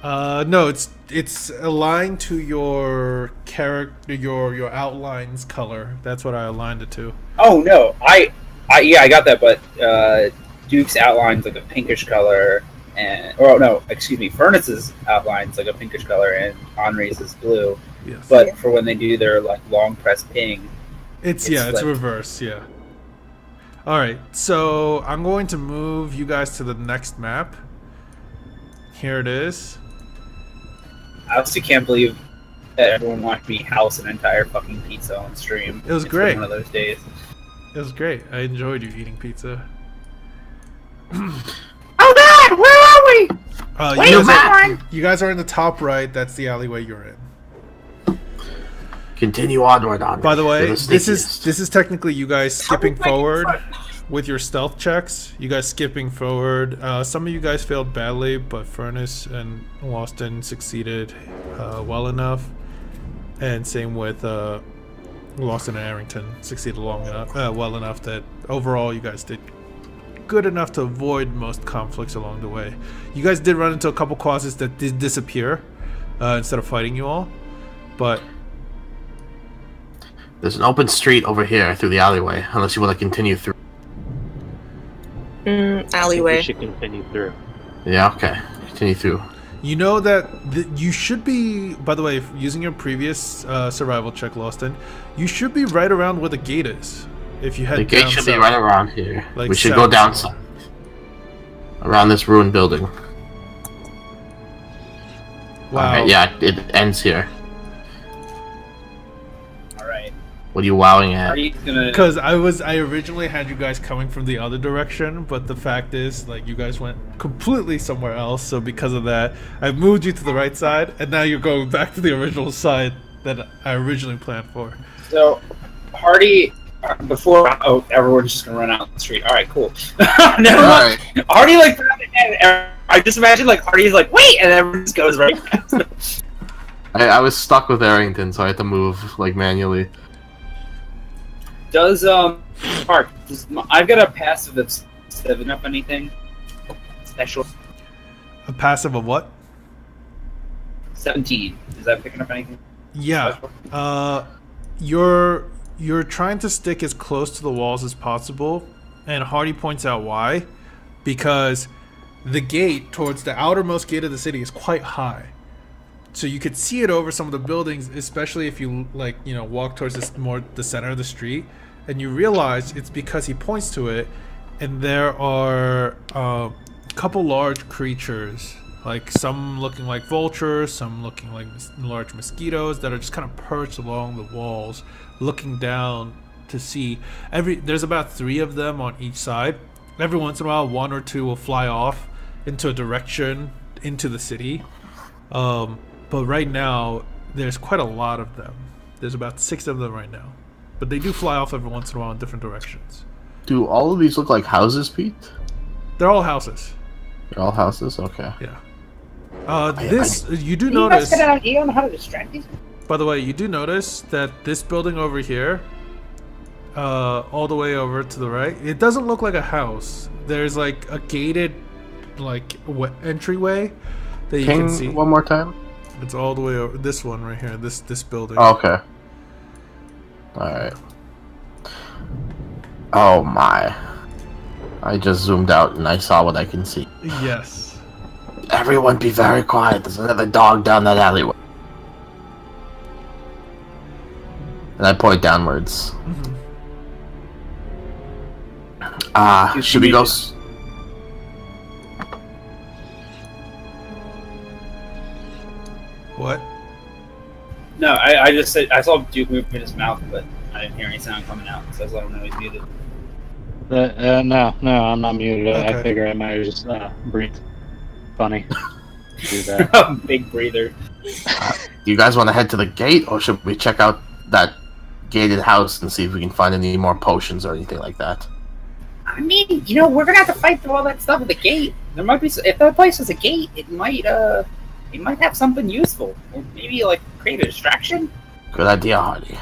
No, it's aligned to your character, your outline's color. That's what I aligned it to. Oh no, I got that, but Duke's outline's like a pinkish color, and Furnace's outline's like a pinkish color, and Henri's is blue. Yes. But for when they do their like long press ping, It's flipped. reverse, yeah. Alright, so I'm going to move you guys to the next map. Here it is. I also can't believe that everyone watched me house an entire fucking pizza on stream. It was It's great. been one of those days. It was great. I enjoyed you eating pizza. Oh God, where are we? You guys are in the top right. That's the alleyway you're in. Continue onward. By the way, You're the this sneakiest. is technically you guys skipping forward with your stealth checks. You guys skipping forward. Some of you guys failed badly, but Furnace and Lawston succeeded well enough, and same with Lawston and Arrington succeeded well enough that overall you guys did good enough to avoid most conflicts along the way. You guys did run into a couple causes that did disappear instead of fighting you all, but. There's an open street over here through the alleyway, unless you want to continue through. We Alleyway. should continue through. Yeah, okay. Continue through. You know that you should be, by the way, using your previous survival check, Lawston, you should be right around where the gate is. If you head The gate down should be south. right around here. Like we should south. go down south. Around this ruined building. Wow. Alright, yeah, it ends here. Alright. What are you wowing at? Hardy's gonna... Because I originally had you guys coming from the other direction, but the fact is, like, you guys went completely somewhere else. So because of that, I moved you to the right side, and now you're going back to the original side that I originally planned for. So, Hardy, before everyone's just gonna run out the street. All right, cool. Never mind. Hardy like, I just imagine like Hardy's like, wait, and everyone just goes right past. I was stuck with Arrington, so I had to move like manually. Does Mark? I've got a passive that's 7 up anything special. A passive of what? 17. Is that picking up anything? Yeah. Special? you're trying to stick as close to the walls as possible, and Hardy points out why. Because the gate towards the outermost gate of the city is quite high, so you could see it over some of the buildings, especially if you walk towards the center of the street, and you realize it's because he points to it, and there are a couple large creatures, like some looking like vultures, some looking like large mosquitoes that are just kind of perched along the walls, looking down to see. There's about 3 of them on each side. Every once in a while, 1 or 2 will fly off into a direction into the city. But right now, there's quite a lot of them. There's about 6 of them right now. But they do fly off every once in a while in different directions. Do all of these look like houses, Pete? They're all houses. They're all houses? Okay. Yeah. You do You guys notice... got an idea on how to distract these? By the way, you do notice that this building over here, all the way over to the right, it doesn't look like a house. There's like a gated entryway that you can see. One more time? It's all the way over. This one right here, this building. Oh, okay. Alright. Oh my. I just zoomed out and I saw what I can see. Yes. Everyone be very quiet. There's another dog down that alleyway. And I point downwards. Should we go? What? No, I just said I saw Duke move in his mouth, but I didn't hear any sound coming out, so I was letting him know he's muted. No, I'm not muted. Okay. I figure I might just breathe funny. Do that. Big breather. Do you guys want to head to the gate, or should we check out that gated house and see if we can find any more potions or anything like that? I mean, we're gonna have to fight through all that stuff at the gate. There might be, if that place has a gate, it might have something useful, or maybe like create a distraction. Good idea, Hardy.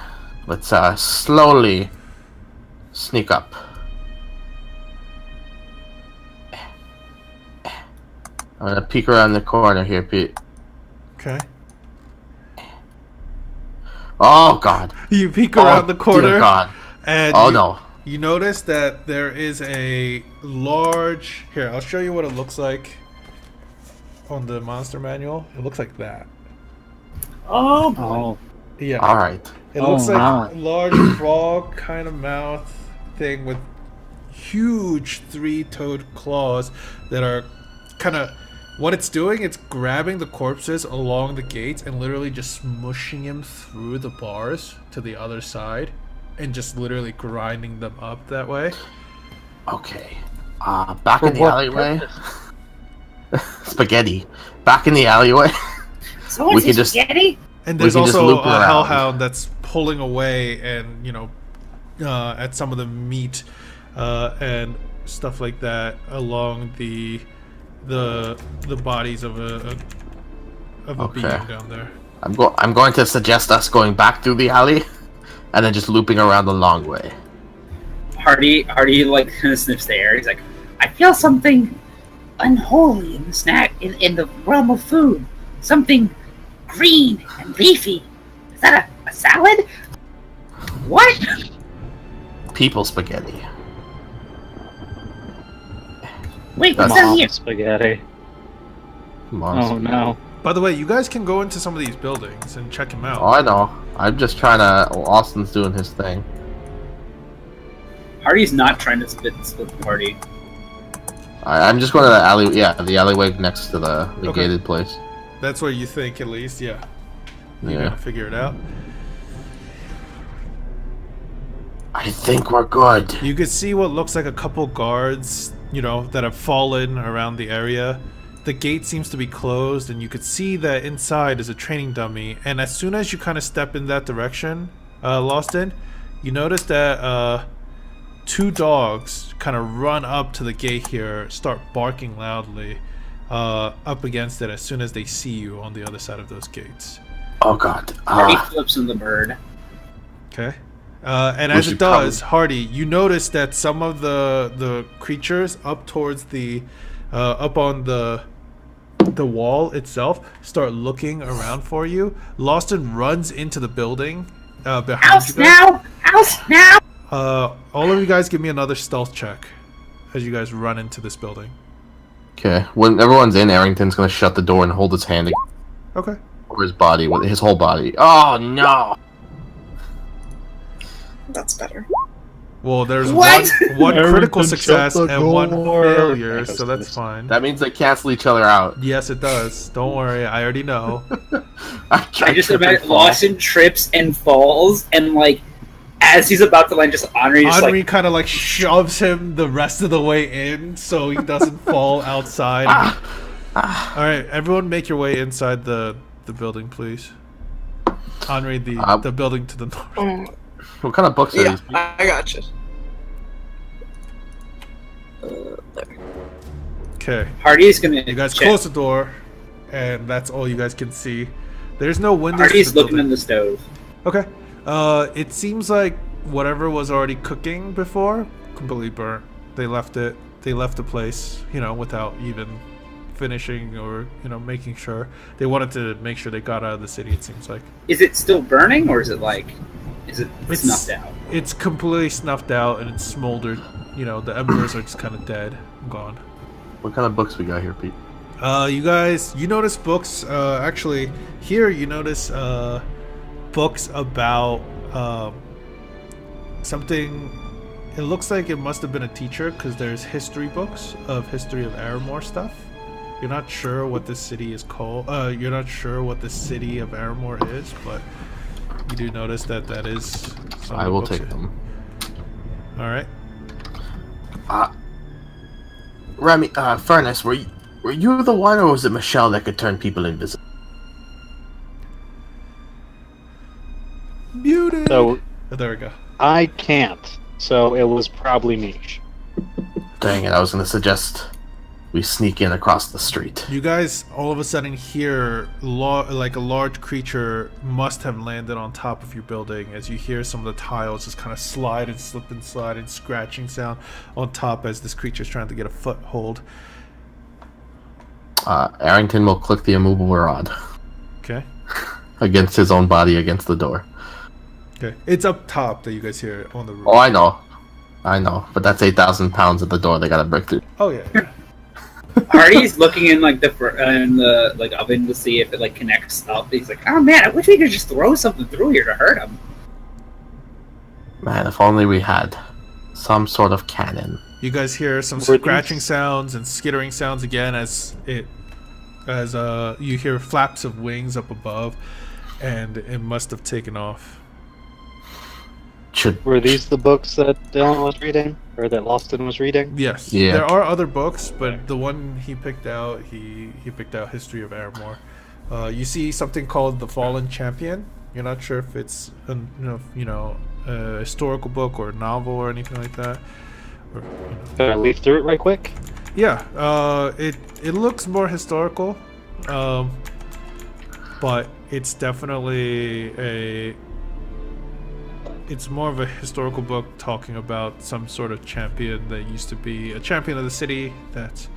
Let's slowly sneak up. I'm gonna peek around the corner here, Pete. Okay. Oh God! You peek around the corner. Dear God! And no! You notice that there is a large... Here, I'll show you what it looks like on the monster manual. It looks like that. Oh, Oh, Yeah. All right. It looks like wow. a large frog kind of mouth thing with huge 3-toed claws that are kind of... What it's doing, it's grabbing the corpses along the gates and literally just smushing him through the bars to the other side and just literally grinding them up that way. Okay. Back in the alleyway. Spaghetti. Back in the alleyway. so we what's can this, just- spaghetti? And there's can just also loop a around. hellhound that's pulling away and, at some of the meat and stuff like that along the bodies of a Okay. being down there. I'm going to suggest us going back through the alley, and then just looping around the long way. Hardy like sniffs the air. He's like, I feel something unholy in the snack in the realm of food. Something green and leafy. Is that a salad? What? People spaghetti. Wait, what's Mom down here? spaghetti. Monster. Oh no. By the way, you guys can go into some of these buildings and check them out. Oh, I know. I'm just trying to... Austin's doing his thing. Hardy's not trying to split the party. I'm just going to the alley... Yeah, the alleyway next to the Okay. gated place. That's what you think, at least, yeah. You're Yeah. gonna figure it out. I think we're good. You could see what looks like a couple guards, that have fallen around the area. The gate seems to be closed, and you could see that inside is a training dummy. And as soon as you kind of step in that direction, Lostin, you notice that 2 dogs kind of run up to the gate here, start barking loudly up against it as soon as they see you on the other side of those gates. Oh God. Hardy flips in the bird. Okay. And We as it should does, Hardy, you notice that some of the creatures up towards the up on the wall itself start looking around for you. Lostin runs into the building behind Ow, you guys. now! All of you guys give me another stealth check as you guys run into this building. Okay. When everyone's in, Arrington's gonna shut the door and hold his hand Okay. over his body, with his whole body. Oh no! That's better. Well, there's What? one critical Arrington, success shut the and one door. failure, so that's fine. That means they cancel each other out. Yes, it does. Don't worry, I already know. I just trip and imagine fall. Lawson trips and falls, and like, as he's about to land, just Henri just Henri like, kind of like shoves him the rest of the way in so he doesn't fall outside. Alright, everyone make your way inside the building, please. Henri, the building to the north. What kind of books are Yeah, these? I got you. There. Okay. Hardy's gonna. You guys check. close the door, and that's all you guys can see. There's no windows. Hardy's to the looking building. in the stove. Okay. It seems like whatever was already cooking before completely burnt. They left it. They left the place, without even finishing or making sure. They wanted to make sure they got out of the city. It seems like Is it still burning, or is it like, is it snuffed out? It's completely snuffed out and it's smoldered. The embers are just kind of dead and gone. What kind of books we got here, Pete? You guys, you notice books. Actually, here you notice books about something. It looks like it must have been a teacher because there's history books of history of Aramore stuff. You're not sure what this city is called. You're not sure what the city of Aramore is, but you do notice that is. Some I of the will books take here. them. All right. Remy, Furnace, were you the one, or was it Michelle that could turn people invisible? Muted. So Oh, there we go. I can't. So it was probably Mish. Dang it, I was gonna suggest we sneak in across the street. You guys all of a sudden hear like a large creature must have landed on top of your building as you hear some of the tiles just kind of slide and slip and slide and scratching sound on top as this creature's trying to get a foothold. Arrington will click the immovable rod Okay. against his own body against the door. Okay. It's up top that you guys hear it on the roof. Oh, I know, but that's 8,000 pounds at the door they gotta break through. Oh yeah. Hardy's looking in like the like oven to see if it like connects up. He's like, oh man, I wish we could just throw something through here to hurt him. Man, if only we had some sort of cannon. You guys hear some Were these- scratching sounds and skittering sounds again as you hear flaps of wings up above, and it must have taken off. Should Were these the books that Dylan was reading? Or that Lawson was reading? Yes. Yeah. There are other books, but the one he picked out, he picked out History of Aramore. You see something called The Fallen Champion. You're not sure if it's a historical book or a novel or anything like that. Or, Can I leaf through it right quick? Yeah. It looks more historical, but it's definitely it's more of a historical book talking about some sort of champion that used to be a champion of the city that's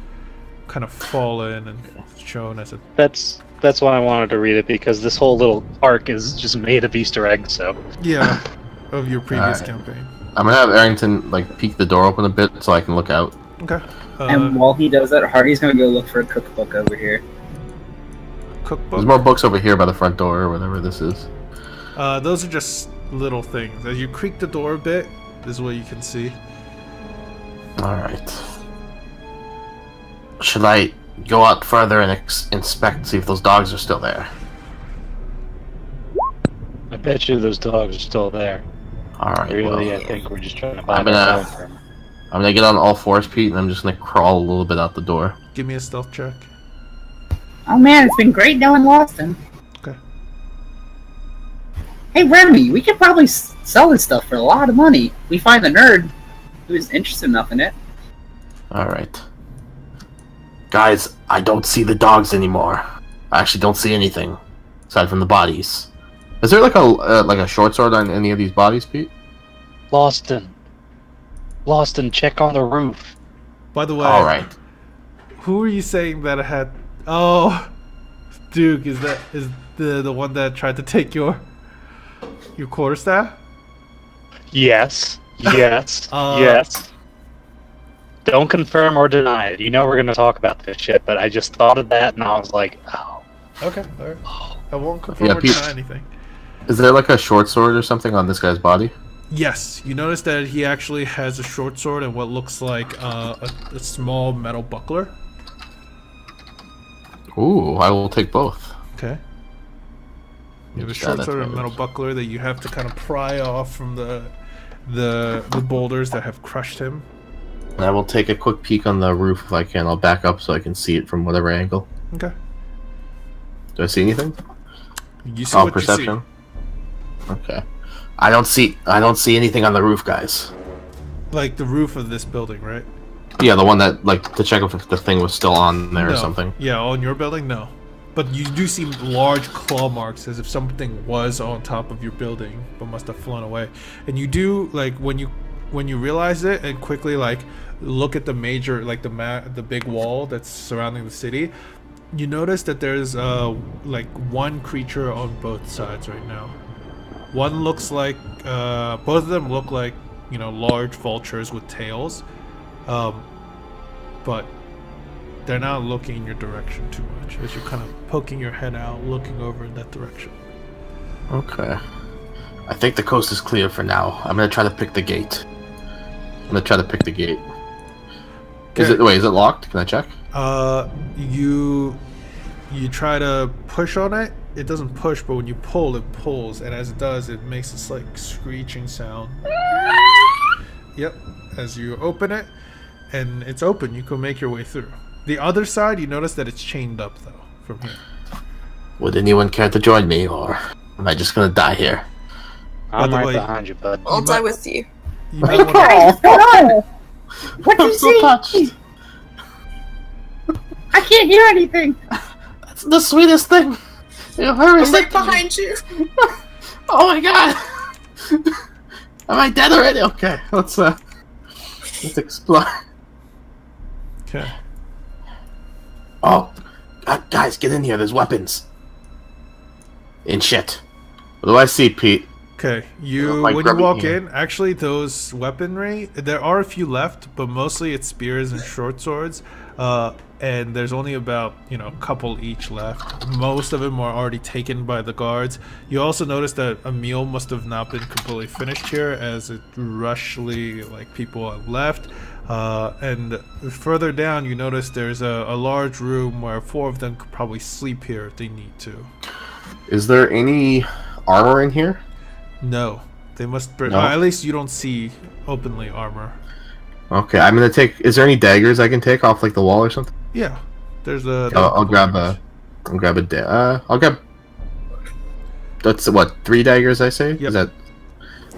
kind of fallen and shown as a... That's why I wanted to read it, because this whole little arc is just made of Easter eggs, so... Yeah, of your previous Alright. campaign. I'm gonna have Arrington peek the door open a bit so I can look out. Okay. And while he does that, Hardy's gonna go look for a cookbook over here. Cookbook? There's more books over here by the front door or whatever this is. Those are just little things. As you creak the door a bit, this is what you can see. Alright. Should I go out further and inspect, see if those dogs are still there? I bet you those dogs are still there. Alright, Really, well, I think we're just trying to buy I'm gonna- our own from. I'm gonna get on all fours, Pete, and I'm just gonna crawl a little bit out the door. Give me a stealth check. Oh man, it's been great knowing Lawson. Okay. Hey Remy, we could probably sell this stuff for a lot of money. We find the nerd who's interested enough in it. Alright. Guys, I don't see the dogs anymore. I actually don't see anything, aside from the bodies. Is there like a short sword on any of these bodies, Pete? Lawson, check on the roof. By the way, Alright. who are you saying that had... Oh, Duke, is the one that tried to take your... Your quarterstaff? Yes. Yes. Uh, yes. Don't confirm or deny it. You know we're gonna talk about this shit, but I just thought of that and I was like, oh. Okay, alright. I won't confirm Yeah, or deny anything. Is there like a short sword or something on this guy's body? Yes, you notice that he actually has a short sword and what looks like a small metal buckler. Ooh, I will take both. Okay. You have a Yeah, short that's sword and a what it metal buckler that you have to kind of pry off from the boulders that have crushed him. And I will take a quick peek on the roof if I can. I'll back up so I can see it from whatever angle. Okay. Do I see anything? You see Oh, what perception. Okay. I don't see anything on the roof, guys. you see. Like the roof of this building, right? Yeah, the one that like to check if the thing was still on there No. or something. Yeah, on your building, no. But you do see large claw marks as if something was on top of your building but must have flown away. And you do like when you realize it and quickly like look at the major like the big wall that's surrounding the city, you notice that there's like one creature on both sides right now. One looks like both of them look like, you know, large vultures with tails. But they're not looking in your direction too much as you're kind of poking your head out, looking over in that direction. Okay. I think the coast is clear for now. I'm gonna try to pick the gate. Is it locked? Can I check? You try to push on it. It doesn't push, but when you pull, it pulls, and as it does, it makes this like screeching sound. Yep. As you open it, and it's open, you can make your way through. The other side, you notice that it's chained up though from here. Would anyone care to join me, or am I just gonna die here? I'm By the right way- behind you, bud. I'll You die might- with you. You might wanna, Oh, what I'm so touched. I can't hear anything. That's the sweetest thing. You've ever I'm said right to me. behind you. Oh my god! Am I dead already? Okay, let's explore. okay. Oh, guys, get in here. There's weapons. And shit. What do I see, Pete? Okay, Like when you rubbing walk here. in, actually those weaponry, there are a few left, but mostly it's spears and short swords. And there's only about, you know, a couple each left. Most of them are already taken by the guards. You also notice that a meal must have not been completely finished here, as it rushly, like, people have left. And further down, you notice there's a large room where 4 of them could probably sleep here if they need to. Is there any armor in here? No, they must. No? At least you don't see openly armor. Okay, I'm gonna take. Is there any daggers I can take off like the wall or something? Yeah, there's a. I'll grab a. I'll grab a. I'll grab. That's what 3 daggers I say. Yep. Is that?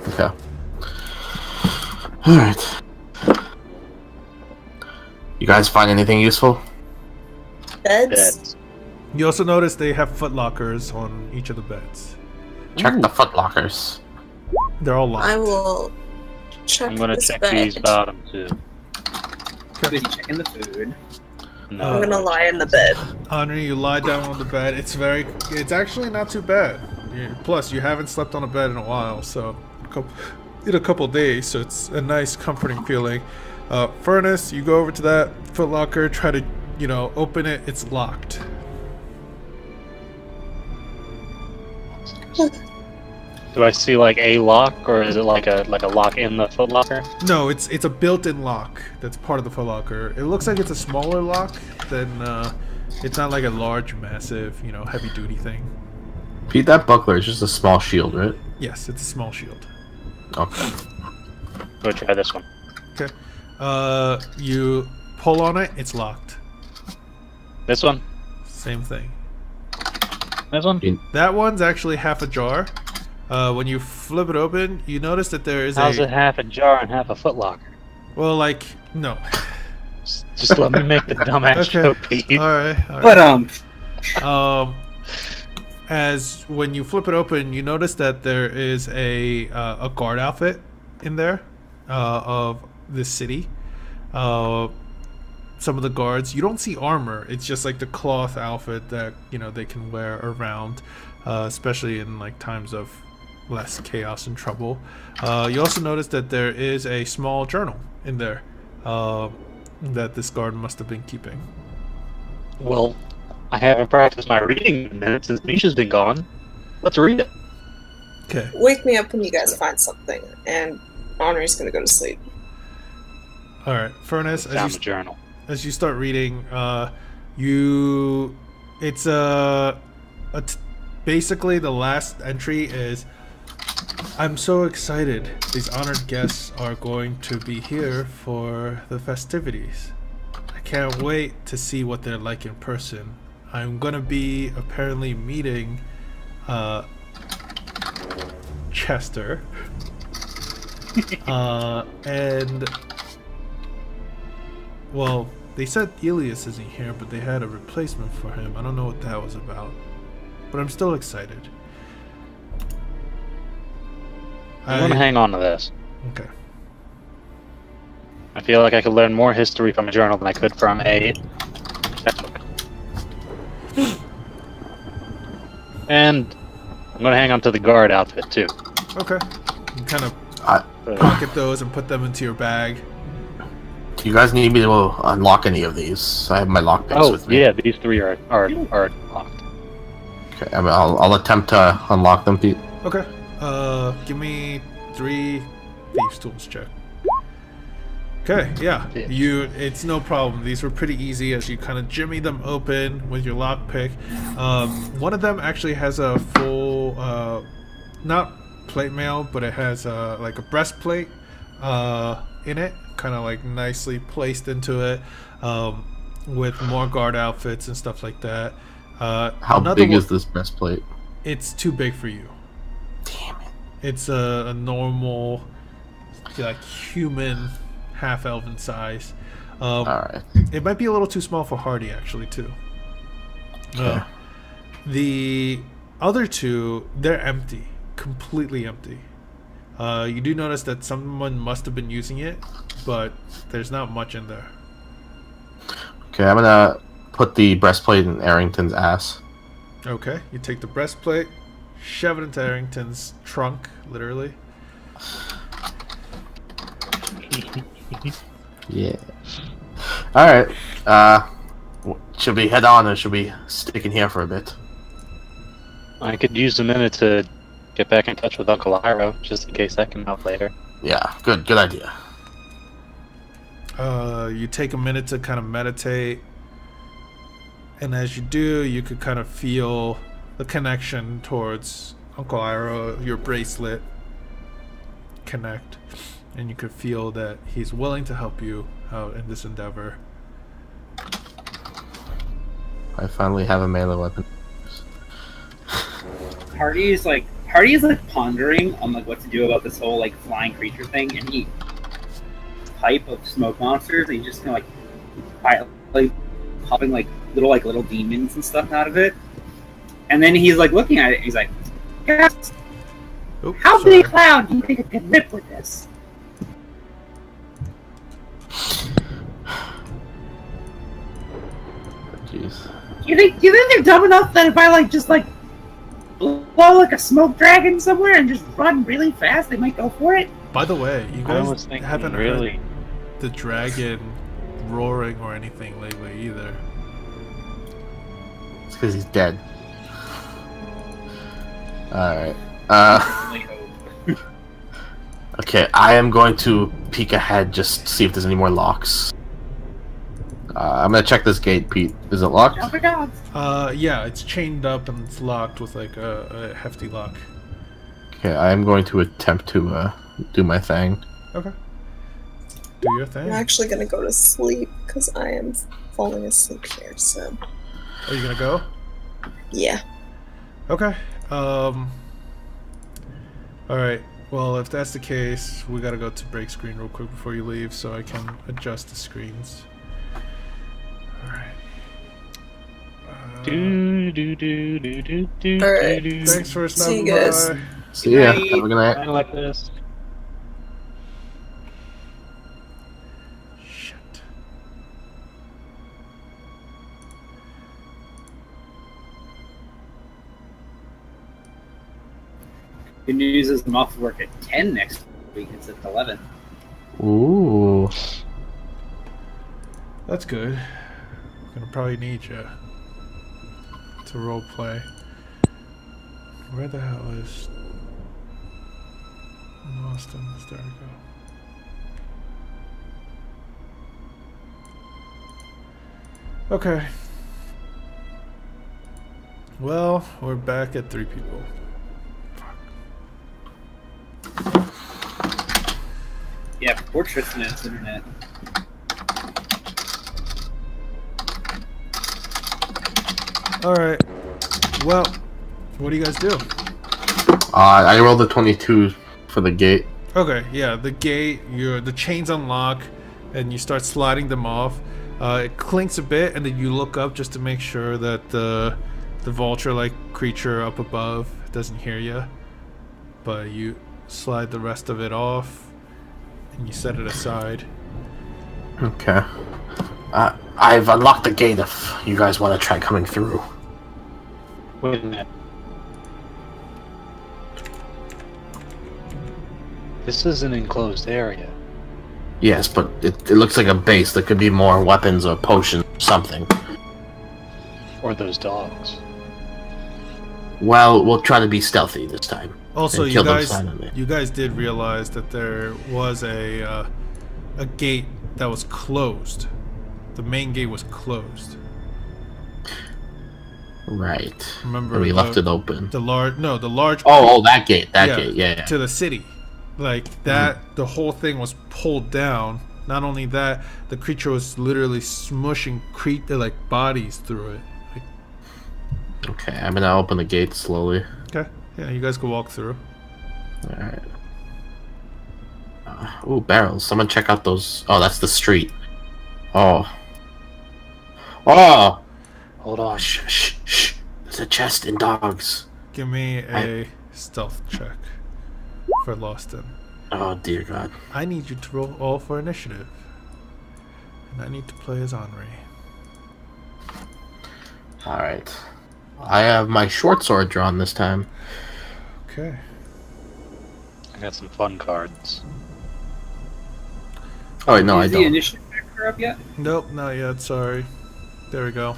Okay. All right. You guys find anything useful? Beds. You also notice they have footlockers on each of the beds. Check the footlockers. They're all locked. I will check I'm gonna this check bed. these bottom too. Busy checking the food. No. I'm gonna lie in the bed. Henri, you lie down on the bed. It's actually not too bad. Plus, you haven't slept on a bed in a while, so in a couple days, so it's a nice, comforting feeling. Furnace, you go over to that footlocker, try to, you know, open it. It's locked. Do I see like a lock, or is it like a lock in the footlocker? No, it's a built-in lock that's part of the footlocker. It looks like it's a smaller lock than. It's not like a large, massive, you know, heavy-duty thing. Pete, that buckler is just a small shield, right? Yes, it's a small shield. Okay. Go try this one. Okay. You pull on it, it's locked. This one. Same thing. This one. That one's actually half ajar. When you flip it open, you notice that there is How's it half a jar and half a footlocker? Well, like, no. Just let me make the dumbass Okay. joke, Pete. Alright. But As when you flip it open, you notice that there is a guard outfit in there of this city. Some of the guards, you don't see armor. It's just like the cloth outfit that, you know, they can wear around, especially in like times of less chaos and trouble. You also notice that there is a small journal in there that this guard must have been keeping. Well, I haven't practiced my reading in a minute since Misha's been gone. Let's read it. Okay. Wake me up when you guys find something, and Honor's gonna go to sleep. All right, Furnace. Found the journal. As you start reading, basically the last entry is, I'm so excited. These honored guests are going to be here for the festivities. I can't wait to see what they're like in person. I'm gonna be apparently meeting Chester. And well, they said Elias isn't here, but they had a replacement for him. I don't know what that was about, but I'm still excited. I'm gonna hang on to this. Okay. I feel like I could learn more history from a journal than I could from a textbook. And I'm gonna hang on to the guard outfit too. Okay. You kind of pocket those and put them into your bag. Do you guys need me to unlock any of these? I have my lockpicks with me. Yeah, these three are locked. Okay, I'll attempt to unlock them. Okay. Give me 3 thieves tools check. Okay, yeah. It's no problem. These were pretty easy as you kind of jimmy them open with your lockpick. One of them actually has a full, not plate mail, but it has like a breastplate in it, kind of like nicely placed into it, with more guard outfits and stuff like that. How big is this breastplate? It's too big for you. Damn it. It's a normal, like, human, half-elven size. Alright. It might be a little too small for Hardy, actually, too. Okay. The other 2, they're empty. Completely empty. You do notice that someone must have been using it, but there's not much in there. Okay, I'm gonna put the breastplate in Arrington's ass. Okay, you take the breastplate, shove it into Arrington's trunk, literally. Yeah. Alright. Should we head on or should we stick in here for a bit? I could use a minute to get back in touch with Uncle Iro, just in case that can help later. Yeah, good idea. You take a minute to kind of meditate, and as you do, you could kind of feel the connection towards Uncle Iro, your bracelet connect, and you could feel that he's willing to help you out in this endeavor. I finally have a melee weapon. Hardy is like pondering on like what to do about this whole like flying creature thing, and he type of smoke monsters. And he's just kind of like popping like little demons and stuff out of it. And then he's like looking at it. And he's like, "Yes, how big a cloud do you think it can rip with this?" Jeez. Do you think they're dumb enough that if I just blow like a smoke dragon somewhere and just run really fast, they might go for it? By the way, you guys haven't really heard the dragon roaring or anything lately either. It's because he's dead. Alright. Okay, I am going to peek ahead just to see if there's any more locks. I'm gonna check this gate, Pete. Is it locked? Yeah, it's chained up and it's locked with like a hefty lock. Okay, I am going to attempt to do my thing. Okay. Do your thing. I'm actually gonna go to sleep because I am falling asleep here, so. Are you gonna go? Yeah. Okay. Alright. Well, if that's the case, we gotta go to break screen real quick before you leave so I can adjust the screens. Alright. Alright. Thanks for See stopping you guys. by. See ya. Have a good night. I like this. Shit. Good news is I'm off work at 10 next week instead of 11. Ooh. That's good. I'm gonna probably need you to role play. Where the hell is Austin? There we go. Okay. Well, we're back at 3 people. Yeah, poor Tristan and his internet. Alright. Well, what do you guys do? I rolled a 22 for the gate. Okay, yeah, the gate, the chains unlock, and you start sliding them off. It clinks a bit, and then you look up just to make sure that the vulture-like creature up above doesn't hear you. But you slide the rest of it off, and you set it aside. Okay. I've unlocked the gate if you guys want to try coming through. Wait a minute. This is an enclosed area. Yes, but it looks like a base. There could be more weapons or potions or something. Or those dogs. Well, we'll try to be stealthy this time. Also, and you kill them guys, silently. you guys did realize that there was a gate that was closed. The main gate was closed. Right. Remember, And we left it open. The large Oh, that gate. That gate. Yeah. to the city, like that. The whole thing was pulled down. Not only that, the creature was literally smushing like bodies through it. Okay, I'm gonna open the gate slowly. Okay, yeah, you guys can walk through. Alright. Ooh, barrels. Someone check out those. Oh, that's the street. Oh. Oh! Hold on. Shh. There's a chest and dogs. Give me a stealth check for Loston. Oh, dear God. I need you to roll all for initiative, and I need to play as Henri. Alright. I have my short sword drawn this time. Okay. I got some fun cards. Oh, wait, no, I Is the don't. initiative factor up yet? Nope, not yet. Sorry. There we go.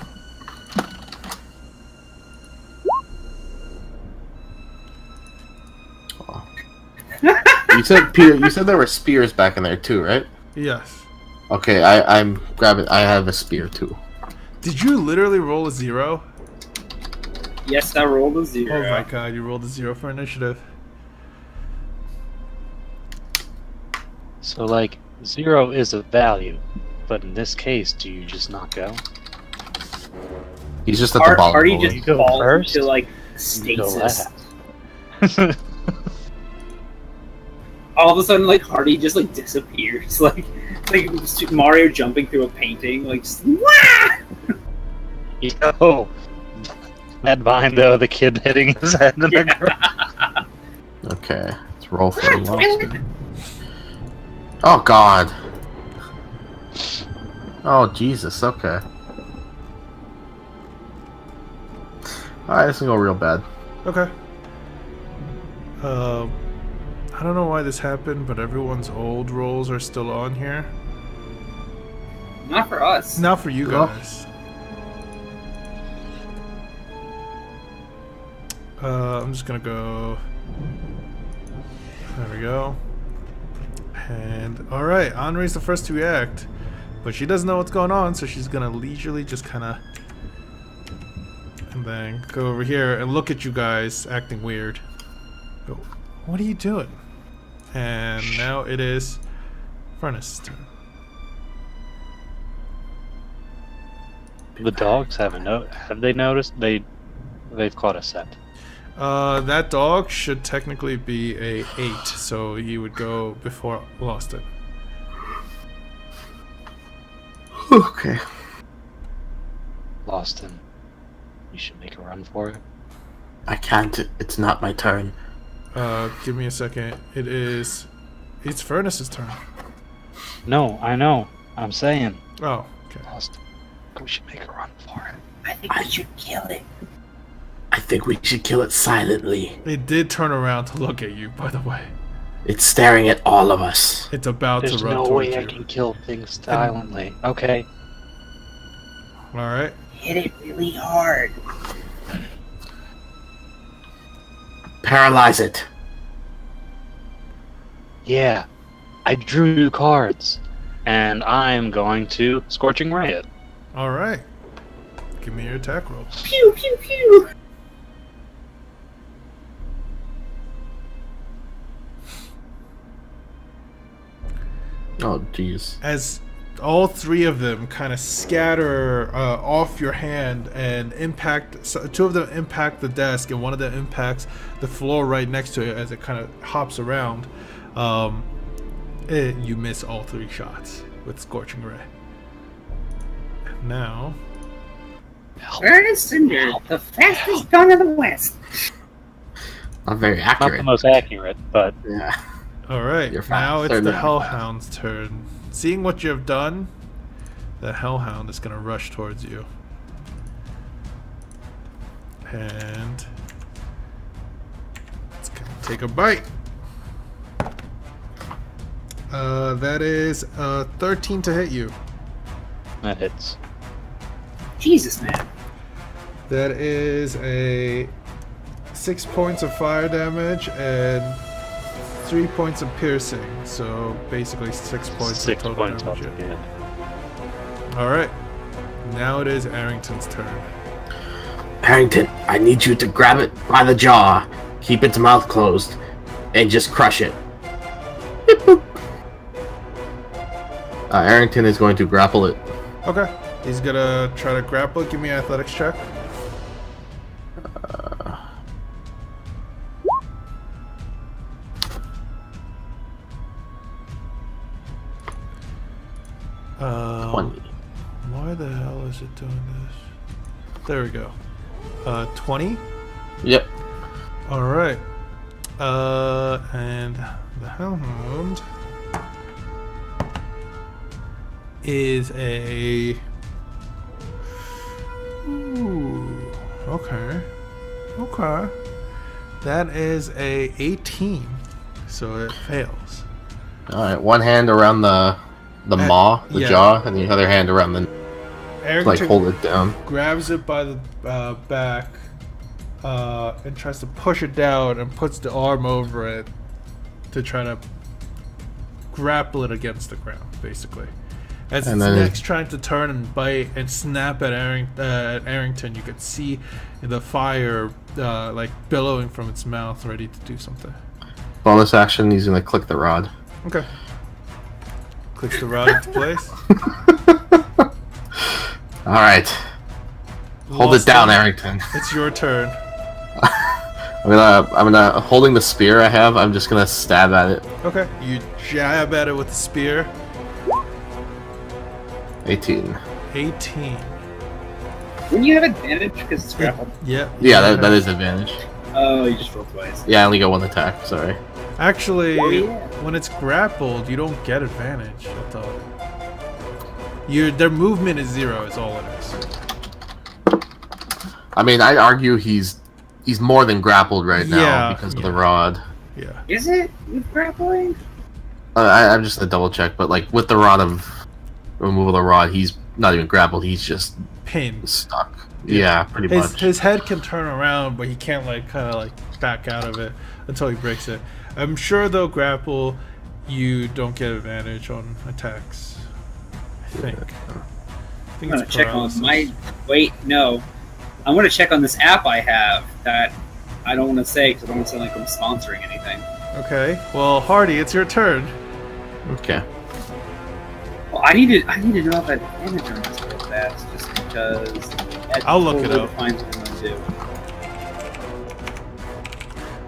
You said, Peter, you said there were spears back in there too, right? Yes. Okay, I'm grabbing. I have a spear too. Did you literally roll a 0? Yes, I rolled a 0. Oh my god, you rolled a 0 for initiative. So, like, 0 is a value, but in this case, do you just not go? He's just at the bottom. Hardy of the just go falls first? into like You go stasis. last. All of a sudden, like Hardy just like disappears, like Mario jumping through a painting, like just, wah! Yo! That vine, though, the kid hitting his head in the ground. Okay, let's roll for the monster. Oh God. Oh Jesus. Okay. Alright, this is gonna go real bad. Okay. I don't know why this happened, but everyone's old rolls are still on here. Not for us. Not for you Oh. guys. I'm just gonna go. There we go. And alright, Henri's the first to react. But she doesn't know what's going on, so she's gonna leisurely just kinda. And then go over here and look at you guys acting weird. Go, what are you doing? And now it is Furnace's turn. The dogs haven't have they noticed? They've caught a scent. That dog should technically be a 8, so he would go before Loston. Okay. Loston, you should make a run for it. I can't. It's not my turn. Give me a second. It's Furnace's turn. No, I know. I'm saying. Oh, okay. Loston, we should make a run for it. I think I should kill it. I think we should kill it silently. It did turn around to look at you, by the way. It's staring at all of us. It's about There's to run no towards way you. I can kill things silently. Okay. Alright. Hit it really hard. Paralyze it. Yeah. I drew new cards. And I'm going to Scorching Ray it. Alright. Give me your attack roll. Pew pew pew. Oh, jeez. As all three of them kind of scatter off your hand and impact, so two of them impact the desk and one of them impacts the floor right next to it as it kind of hops around, you miss all three shots with Scorching Ray. And now... Ernest Cinder, the fastest gun of the West. Not very Not accurate. the most accurate, but Yeah. Alright, You're now faster it's the than Hellhound's turn. Seeing what you have done, the Hellhound is going to rush towards you. And it's going to take a bite. That is 13 to hit you. that hits. Jesus, man. That is a 6 points of fire damage and 3 points of piercing. So basically 6 points 6 of total points damage. off the end. Alright. Now it is Arrington's turn. Harrington, I need you to grab it by the jaw, keep its mouth closed, and just crush it. Beep, boop. Arrington is going to grapple it. Okay. He's gonna try to grapple. Give me an athletics check. Um, 20. why the hell is it doing this? There we go. 20? Yep. Alright. And the Hellhound is a... Ooh, okay. Okay. That is a 18. So it fails. Alright, one hand around the maw, the yeah. jaw, and the other hand around the... Arrington like, hold it down. grabs it by the back and tries to push it down and puts the arm over it to try to grapple it against the ground, basically. As And its then- neck's trying to turn and bite and snap at Arrington, you could see the fire like billowing from its mouth, ready to do something. Bonus action, he's gonna click the rod. Okay. Clicks the rod into place. Alright. Hold it Lost down, Arrington. It's your turn. I'm gonna holding the spear I have, I'm just gonna stab at it. Okay. You jab at it with the spear. 18. 18. Wouldn't you have advantage because it's grappled? Yeah. Yeah, that is advantage. Oh, you just rolled twice. Yeah, I only got one attack, sorry. Actually, Oh, yeah. when it's grappled, you don't get advantage. I thought. Their movement is 0. Is all it is. I mean, I'd argue he's more than grappled right now Yeah, because of yeah. the rod. Yeah. Is it with grappling? I'm just gonna double check, but like with the rod of removal of the rod, he's not even grappled, he's just Pinned. stuck. Yeah, pretty much. His head can turn around, but he can't like kind of like back out of it until he breaks it. I'm sure though grapple, you don't get advantage on attacks. I think. I'm gonna check on my. Wait, no. I'm gonna check on this app I have that I don't want to say because I don't want to sound like I'm sponsoring anything. Okay. Well, Hardy, it's your turn. Okay. Well, I need to know if I have damage on this real fast, just because. That I'll look it totally up. defines what I'm gonna do.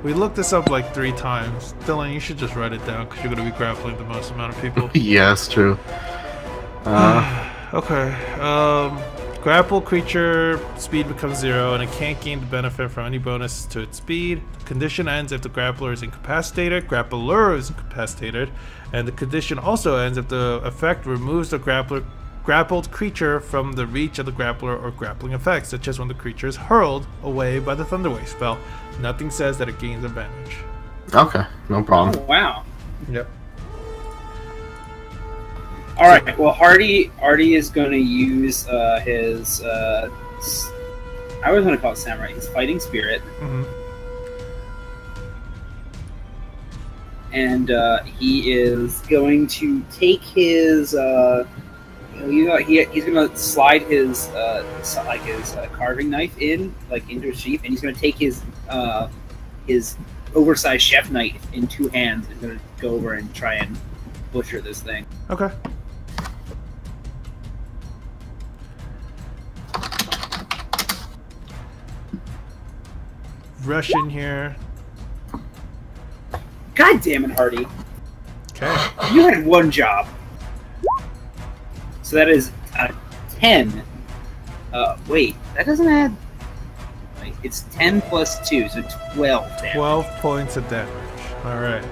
We looked this up like 3 times. Dylan, you should just write it down because you're going to be grappling the most amount of people. Yeah, that's true. Okay. Grapple creature speed becomes 0 and it can't gain the benefit from any bonus to its speed. The condition ends if the grappler is incapacitated, grappler is incapacitated, and the condition also ends if the effect removes the grappler grappled creature from the reach of the grappler or grappling effects, such as when the creature is hurled away by the Thunderwave spell. Nothing says that it gains advantage. Okay, no Oh, problem. wow. Yep. All right. Well, Artie is going to use his. I always want to call it samurai. His fighting spirit, Mm-hmm. and he is going to take his. He's going to slide his carving knife into a sheath, and he's going to take his oversized chef knife in 2 hands and going to go over and try and butcher this thing. Okay. Rush in here. God damn it, Hardy! Okay. You had 1 job. So that is 10. Wait, that doesn't add. Wait, it's 10 plus 2, so 12 damage. 12 points of damage. Alright.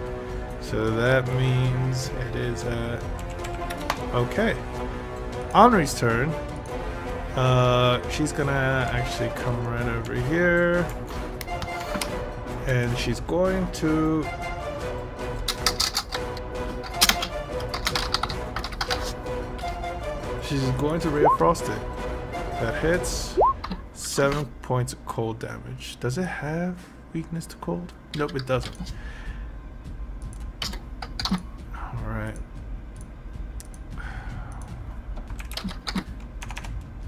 So that means it is okay. Henri's turn. She's gonna actually come right over here. And she's going to Ray of Frost it. That hits. 7 points of cold damage. Does it have weakness to cold? Nope, it doesn't. Alright.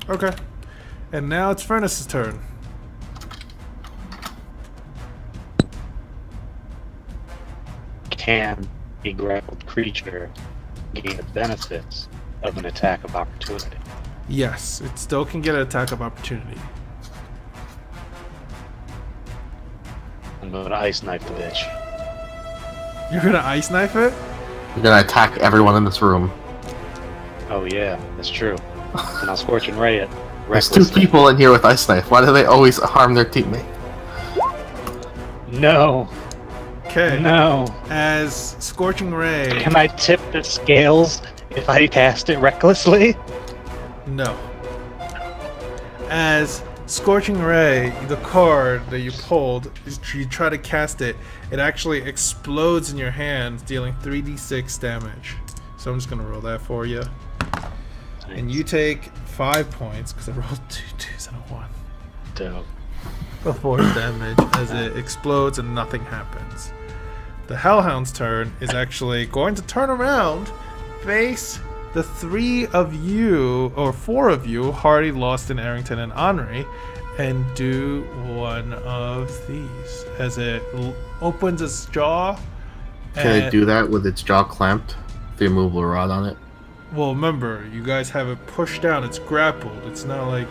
Okay. And now it's Furnace's turn. Can a grappled creature gain the benefits of an attack of opportunity? Yes, it still can get an attack of opportunity. I'm going to ice knife the bitch. You're gonna ice knife it? You're gonna attack everyone in this room. Oh yeah, that's true. And I'll scorch and ray it. There's 2 recklessly. people in here with ice knife. Why do they always harm their teammate? No, Okay. no. As Scorching Ray. Can I tip the scales if I cast it recklessly? No. As Scorching Ray, the card that you pulled, you try to cast it, it actually explodes in your hands, dealing 3d6 damage. So I'm just going to roll that for you. And you take 5 points, because I rolled 2 2s and a 1. Dope. Of force damage as it explodes and nothing happens. The Hellhound's turn is actually going to turn around, face the 3 of you, or 4 of you, Hardy, Lawson, Arrington, and Henri, and do one of these. As it opens its jaw. Can it do that with its jaw clamped? The immovable rod on it? Well, remember, you guys have it pushed down. It's grappled. It's not like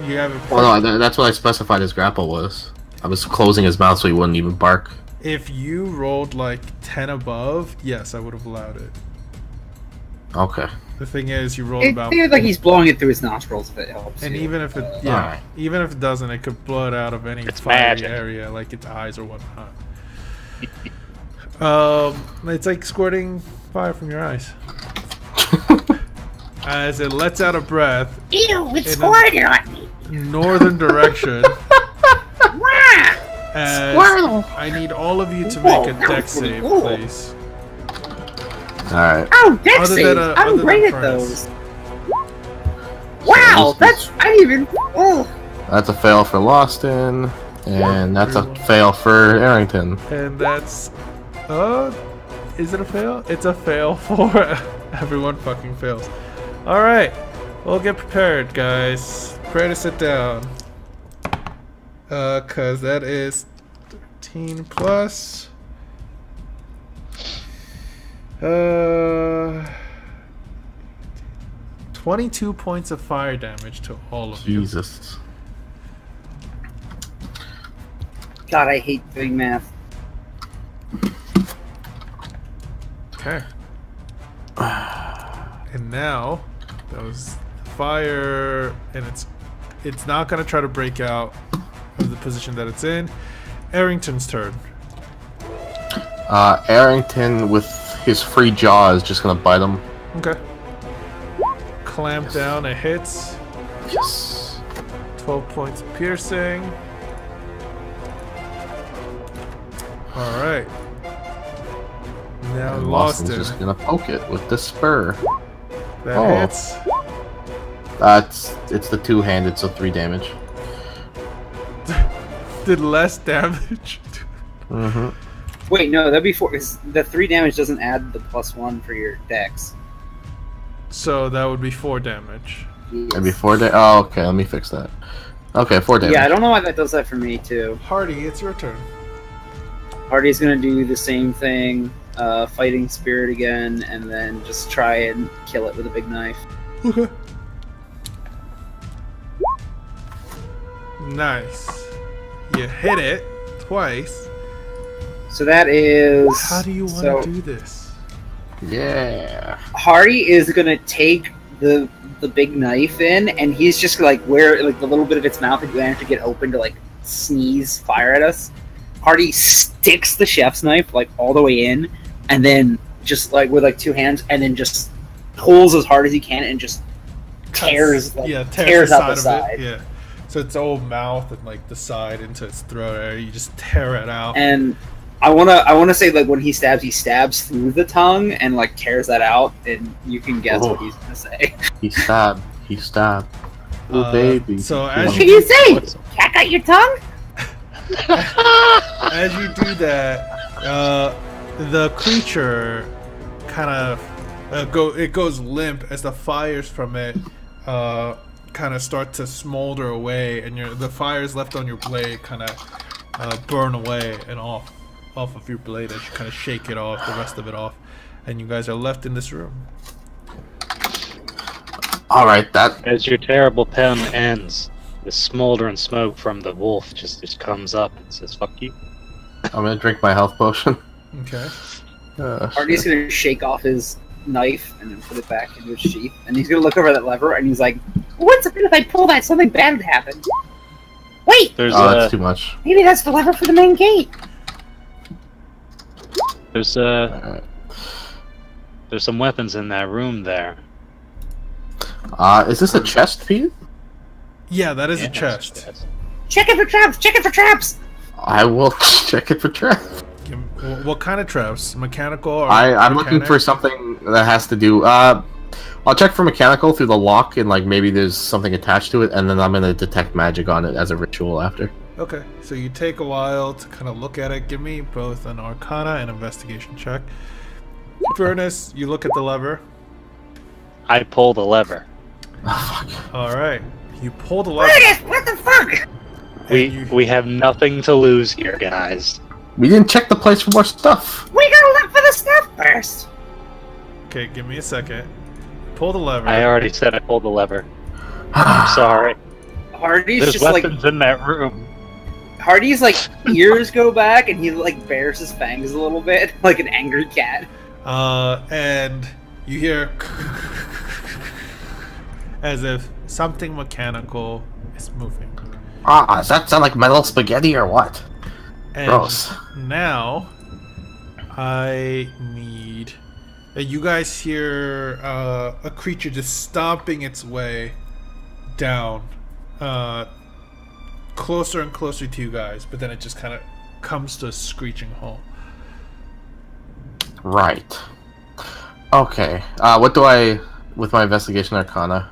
you have it pushed. Well, no, that's what I specified his grapple was. I was closing his mouth so he wouldn't even bark. If you rolled like 10 above, yes, I would have allowed it. Okay. The thing is, you rolled It about, feels like he's blowing it through his nostrils if it helps. and you. even if it, Alright. even if it doesn't, it could blow it out of any It's fiery magic. area, like its eyes or whatnot. It's like squirting fire from your eyes. As it lets out a breath Ew, it in squirted on me. a northern direction. Wow. As Squirtle. I need all of you to make a Whoa, that dex was pretty save, cool. please. Alright. Oh, dex Other save. than, other I'm than great at furnace. those. Wow, that's I didn't even. Oh, That's a fail for Lawston, and that's a fail for Arrington. And that's, is it a fail? It's a fail for everyone fucking fails. Alright, we'll get prepared, guys. Prepare to sit down. Cause that is 13 plus. 22 points of fire damage to all of you. Jesus. God, I hate doing math. Okay. And now, that was fire, and it's not gonna try to break out of the position that it's in. Arrington's turn. Arrington with his free jaw is just gonna bite him. Okay. clamp down. It hits. Yes. 12 points of piercing. Alright. Now And Lawston. Lawson's just gonna poke it with the spur. That hits. It's the two-handed, so 3 damage. Did less damage. Mm-hmm. Wait, no, that'd be 4. Cause the 3 damage doesn't add the +1 for your dex. So that would be 4 damage. And before oh, okay, let me fix that. Okay, 4 damage. Yeah, I don't know why that does that for me too. Hardy, it's your turn. Hardy's gonna do the same thing, fighting spirit again, and then just try and kill it with a big knife. Okay. Nice. You hit it twice. So that is. How do you want so to do this? Yeah. Hardy is gonna take the big knife in, and he's just like where like the little bit of its mouth that you managed to get open to like sneeze fire at us. Hardy sticks the chef's knife like all the way in, and then just like with like 2 hands, and then just pulls as hard as he can and just tears like, tears out the side. Yeah. So its old mouth and like the side into its throat area, you just tear it out. And I wanna say like when he stabs through the tongue and like tears that out, and you can guess what he's gonna say. He stabbed. He stabbed. Oh, baby. So as What can you say? Check out your tongue? as you do that, the creature kind of it goes limp as the fires from it kind of start to smolder away, and the fires left on your blade kind of burn away and off of your blade as you kind of shake it off, the rest of it off, and you guys are left in this room. All right, that. As your terrible pen ends, the smoldering smoke from the wolf just comes up and says, "Fuck you." I'm gonna drink my health potion. Okay. Hardy's gonna shake off his knife and then put it back into its sheath, and he's gonna look over that lever, and he's like, What's it if I pull that? Something bad would happen. Wait, There's That's too much. maybe that's the lever for the main gate. there's Alright. there's some weapons in that room there. Is this a chest, Pete? Yeah, that is a Yes, chest. yes. Check it for traps. Check it for traps. I will check it for traps. What kind of traps? Mechanical? Or I'm looking mechanic? for something that has to do. I'll check for mechanical through the lock, and like maybe there's something attached to it, and then I'm gonna detect magic on it as a ritual after. Okay, so you take a while to kind of look at it. Give me both an Arcana and investigation check. Furnace, you look at the lever. I pull the lever. Oh, fuck. All right, you pull the lever. Curtis, what the fuck? We have nothing to lose here, guys. We didn't check the place for more stuff. We gotta look for the stuff first. Okay, give me a second. Pull the lever. I already said I pulled the lever. I'm sorry. Hardy's There's just like weapons in that room. Hardy's like ears go back, and he like bares his fangs a little bit, like an angry cat. And you hear as if something mechanical is moving. Does that sound like metal spaghetti or what? And Gross. now I need. You guys hear a creature just stomping its way down, closer and closer to you guys, but then it just kind of comes to a screeching halt. Right. Okay. What do I with my investigation arcana?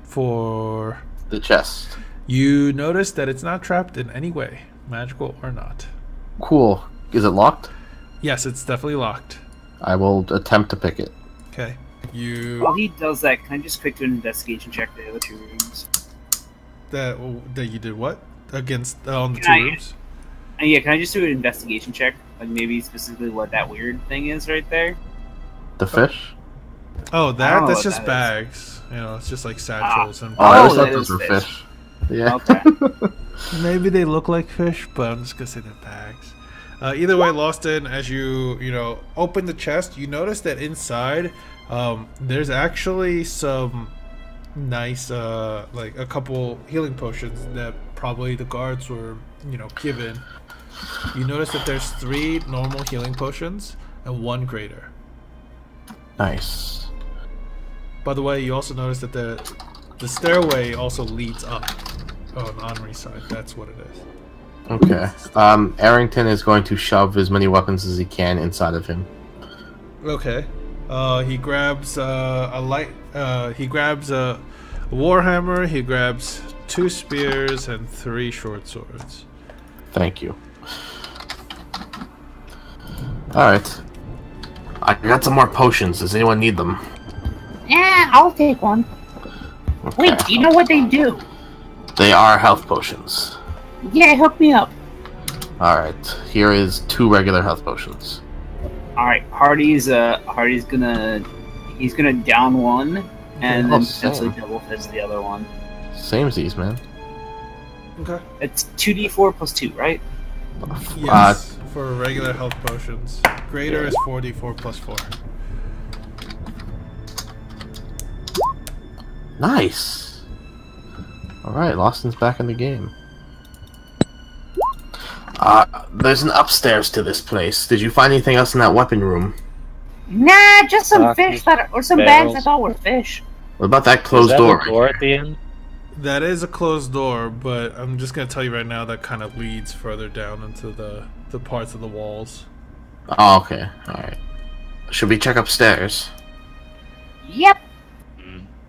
For The chest. you notice that it's not trapped in any way, magical or not. Cool. Is it locked? Yes, it's definitely locked. I will attempt to pick it. Okay. You While he does that, can I just quick do an investigation check the other 2 rooms? that you did what against on the Can 2 I- rooms? Yeah, can I just do an investigation check? Like maybe specifically what that weird thing is right there? The fish? Oh, I don't that's know what just that bags. You know, it's just like satchels and. Oh, I always that thought those is were fish. fish. Yeah. Okay. Maybe they look like fish, but I'm just gonna say they're bags. Either way, Lawston, as you open the chest, you notice that inside, there's actually some nice, like a couple healing potions that probably the guards were, given. You notice that there's 3 normal healing potions, and 1 greater. Nice. By the way, you also notice that the stairway also leads up on Henri's side. That's what it is. Okay. Arrington is going to shove as many weapons as he can inside of him. Okay. He grabs a light. He grabs a warhammer. He grabs 2 spears and 3 short swords. Thank you. Alright. I got some more potions. Does anyone need them? Yeah, I'll take one. Okay. Wait, do you know what they do? They are health potions. Yeah, hook me up. Alright. Here is 2 regular health potions. All right, Hardy's gonna down one and then potentially double fist the other one. Samesies, man. Okay. It's 2d4 plus 2, right? Yes. For regular health potions, greater is 4d4 plus 4. Nice. Alright, Lawson's back in the game. There's an upstairs to this place. Did you find anything else in that weapon room? Nah, just some Sake, fish or some barrels. bags I thought were fish. What about that Is closed that door? a door at the end? That is a closed door, but I'm just gonna tell you right now that kind of leads further down into the parts of the walls. Oh, okay. Alright. Should we check upstairs? Yep.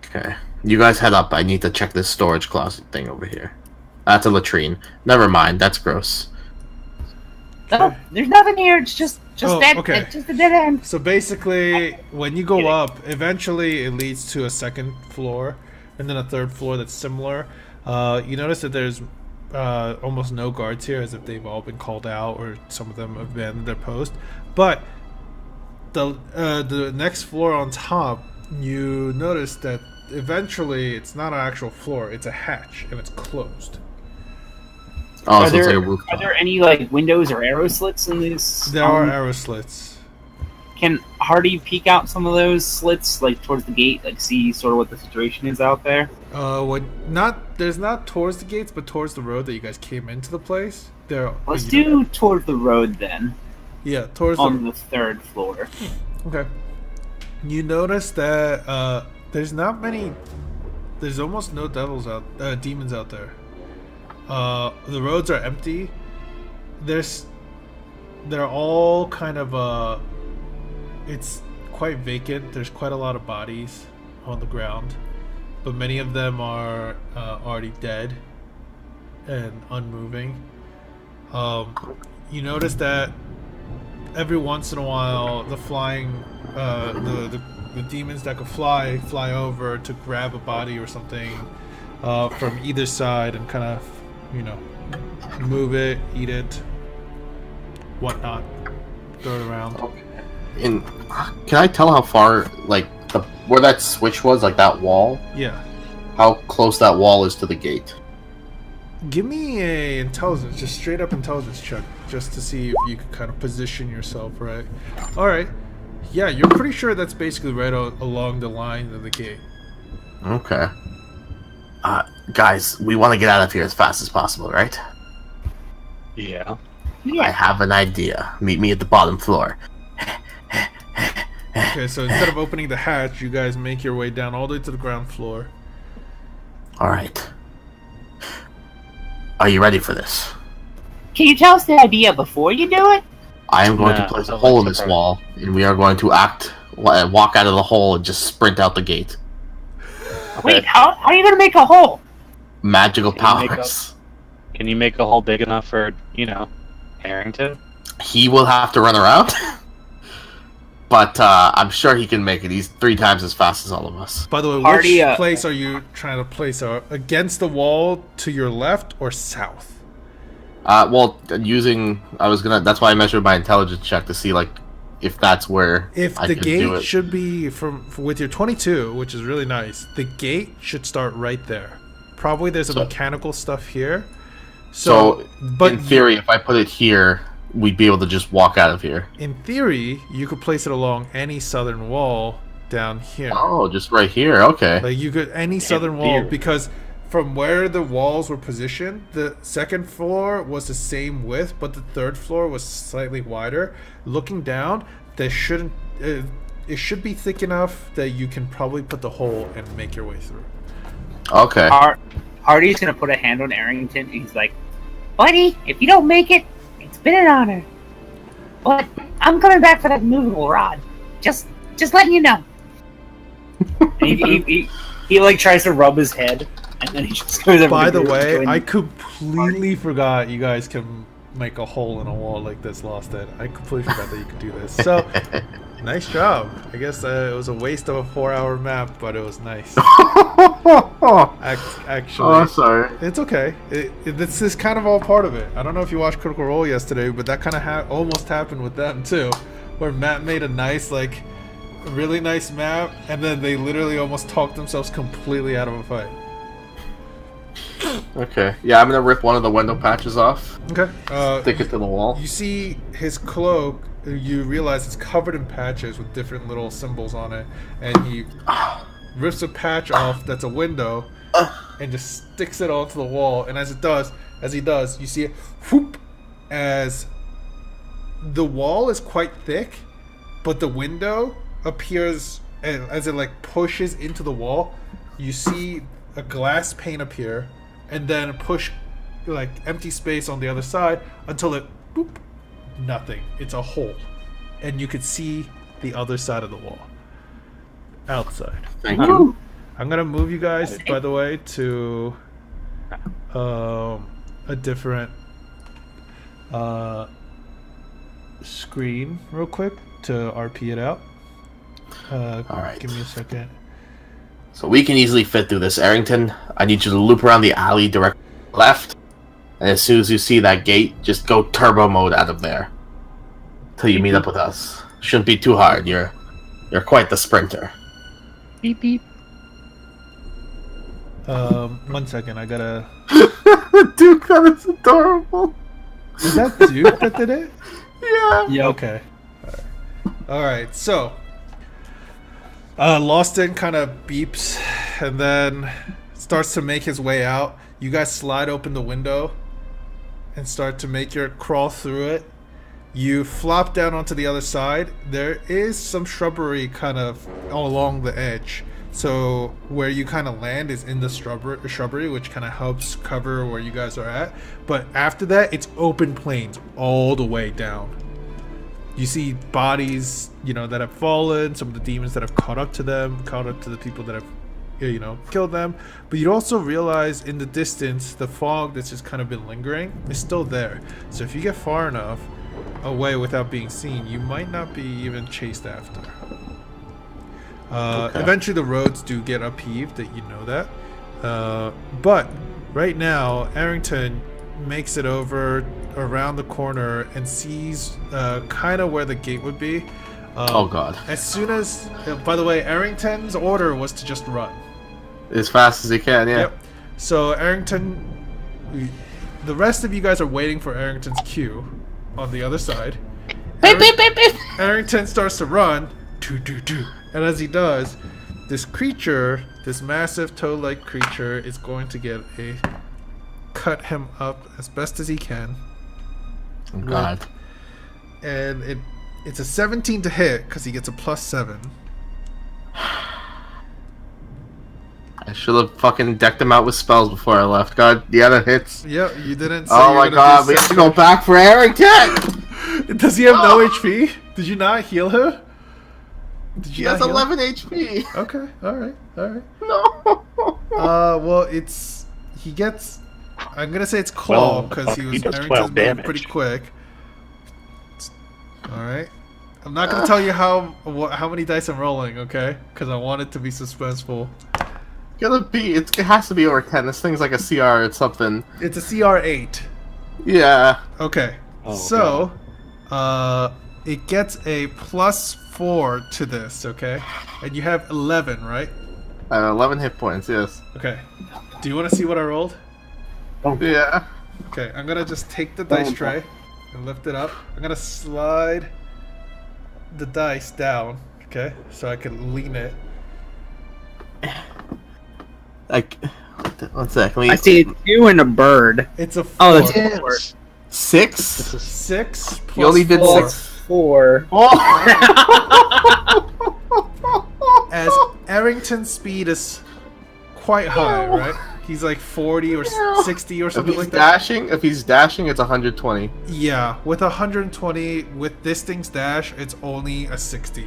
Okay. You guys head up. I need to check this storage closet thing over here. That's a latrine. Never mind. That's gross. Oh, there's nothing here. It's just dead. okay. It's just a dead end. So basically, when you go up, eventually it leads to a second floor, and then a third floor that's similar. You notice that there's almost no guards here, as if they've all been called out, or some of them have abandoned their post. But the next floor on top, you notice that eventually it's not an actual floor; it's a hatch, and it's closed. Oh, Are so it's like a there, rooftop. are there any like windows or arrow slits in these? There are arrow slits. Can Hardy peek out some of those slits, like towards the gate, like see sort of what the situation is out there? There's not towards the gates, but towards the road that you guys came into the place. There. Let's do towards the road then, Yeah, towards on the 3rd floor. Okay. You notice that there's not many. There's almost no demons out there. The roads are empty. They're all kind of it's quite vacant. There's quite a lot of bodies on the ground, but many of them are already dead and unmoving. You notice that every once in a while, the flying, the demons that could fly over to grab a body or something from either side and kind of, move it, eat it, whatnot, throw it around. Can I tell how far, like, where that switch was, like that wall? Yeah. How close that wall is to the gate? Give me a intelligence, just straight up intelligence check, just to see if you can kind of position yourself right. All right. Yeah, you're pretty sure that's basically right along the line of the gate. Okay. Guys, we want to get out of here as fast as possible, right? Yeah. I have an idea. Meet me at the bottom floor. Okay, so instead of opening the hatch, you guys make your way down all the way to the ground floor. Alright. Are you ready for this? Can you tell us the idea before you do it? I am going to place a hole in this wall, and we are going to walk out of the hole and just sprint out the gate. Wait, how are you gonna make a hole? Magical Can you powers. Can you make a hole big enough for, Harrington? He will have to run around. But I'm sure he can make it. He's 3 times as fast as all of us. By the way, Hardy, which place are you trying to place? Against the wall to your left or south? Well, that's why I measured my intelligence check to see, like, if that's where If I the could do gate it. should be with your 22, which is really nice, the gate should start right there. Probably there's some mechanical stuff here. So, but in theory, if I put it here, we'd be able to just walk out of here. in theory, you could place it along any southern wall down here. Oh, just right here. Okay. Like you could any southern wall, theory. because from where the walls were positioned, the second floor was the same width, but the third floor was slightly wider. Looking down, there shouldn't. It should be thick enough that you can probably put the hole and make your way through. Okay. Hardy's gonna put a hand on Arrington, and he's like, "Buddy, if you don't make it, it's been an honor. But I'm coming back for that movable rod. Just letting you know." he like tries to rub his head, and then he just goes over. By to the do- way, join- I completely forgot you guys can make a hole in a wall like this, Lost It. I completely forgot that you could do this. So, nice job. I guess it was a waste of a 4-hour map, but it was nice. Actually, Oh, sorry. it's okay. This is kind of all part of it. I don't know if you watched Critical Role yesterday, but that kind of almost happened with them too, where Matt made a nice, like, really nice map, and then they literally almost talked themselves completely out of a fight. Okay. Yeah, I'm gonna rip one of the window patches off. Okay. Stick it to the wall. You see his cloak. You realize it's covered in patches with different little symbols on it, and he rips a patch off that's a window and just sticks it onto the wall. And as he does, you see it whoop, as the wall is quite thick, but the window appears, and as it like pushes into the wall, you see a glass pane appear, and then push like empty space on the other side until it boop, nothing. It's a hole, and you could see the other side of the wall outside. Thank you. I'm gonna move you guys, by the way, to a different screen real quick to RP it out. Alright. Give me a second. So we can easily fit through this, Arrington. I need you to loop around the alley direct left, and as soon as you see that gate, just go turbo mode out of there till you meet up with us. Shouldn't be too hard. You're quite the sprinter. Beep beep. 1 second. I gotta. Duke, that is adorable. Is that Duke that did it? Yeah. Yep. Okay. Alright, so Loston kind of beeps and then starts to make his way out. You guys slide open the window and start to make your crawl through it. You flop down onto the other side. There is some shrubbery kind of along the edge. So where you kind of land is in the shrubbery, which kind of helps cover where you guys are at. But after that, it's open plains all the way down. You see bodies, that have fallen, some of the demons that have caught up to the people that have, killed them. But you also realize in the distance, the fog that's just kind of been lingering is still there. So if you get far enough away without being seen, you might not be even chased after. Okay. Eventually the roads do get upheaved, that you know that. But right now, Arrington makes it over around the corner and sees kind of where the gate would be. Oh god. As soon as, by the way, Arrington's order was to just run. As fast as he can, yeah. Yep. So Arrington, the rest of you guys are waiting for Arrington's cue on the other side. Arrington starts to run, and as he does, this creature, this massive toad-like creature, is going to cut him up as best as he can. Oh god. And it's a 17 to hit because he gets a +7. I should have fucking decked him out with spells before I left. God, yeah, that hits. Yep, you didn't say Oh you were my gonna god, do we have to seven. go back for Arrington! Does he have no HP? Did you not heal him? Did He you has not heal 11 HP. Okay, alright. No. Well, he gets, I'm gonna say it's claw, 12. because he He was does Arrington's 12 moving damage. pretty quick. Alright. I'm not gonna tell you how many dice I'm rolling, okay? Because I want it to be suspenseful. It has to be over 10. This thing's like a CR or something. It's a CR8. Yeah. Okay. Oh, So, it gets a +4 to this, okay? And you have 11, right? 11 hit points, yes. Okay. Do you want to see what I rolled? Yeah. Okay, I'm gonna just take the dice tray and lift it up. I'm gonna slide the dice down, okay? So I can lean it. Like, one sec. Let me... I see you and a bird. It's a 4. Oh, that's 4. 6? 6 plus You only did 4. 6. 4. As Arrington's speed is quite high, right? He's like 40 or 60 or something like that. If he's dashing, it's 120. Yeah, with 120, with this thing's dash, it's only a 60.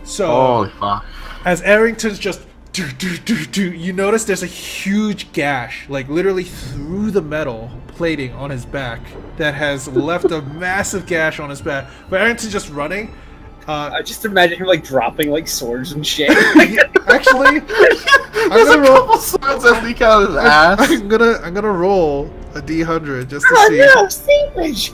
So, Holy fuck. as Arrington's just you notice there's a huge gash, like literally through the metal plating on his back, that has left a massive gash on his back. But Arrington's just running. I just imagine him like dropping like swords and shit. Actually, There's a couple swords that leak out of his ass. I'm gonna roll a D100 just to see. no, sandwich!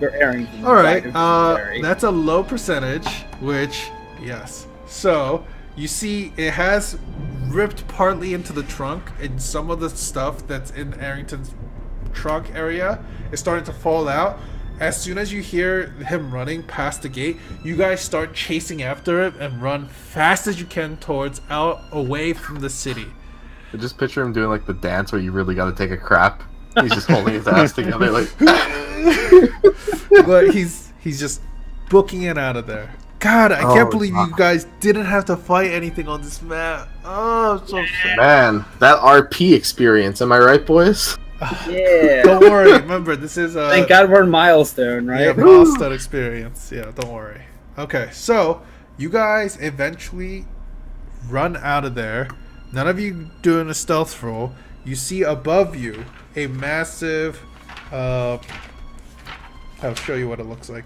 You're Arrington. All right, Sorry. that's a low percentage, which yes. So you see, it has ripped partly into the trunk, and some of the stuff that's in Arrington's trunk area is starting to fall out. As soon as you hear him running past the gate, you guys start chasing after him and run fast as you can towards out away from the city. I just picture him doing like the dance where you really got to take a crap. He's just holding his ass together like. But he's just booking it out of there. God, I can't believe you guys didn't have to fight anything on this map. Oh, I'm so sad. Man, that RP experience. Am I right, boys? Yeah. Don't worry. Remember, this is a Thank God we're in Milestone, right? yeah, milestone experience. Yeah, don't worry. Okay, so you guys eventually run out of there. None of you doing a stealth roll. You see above you a massive. I'll show you what it looks like.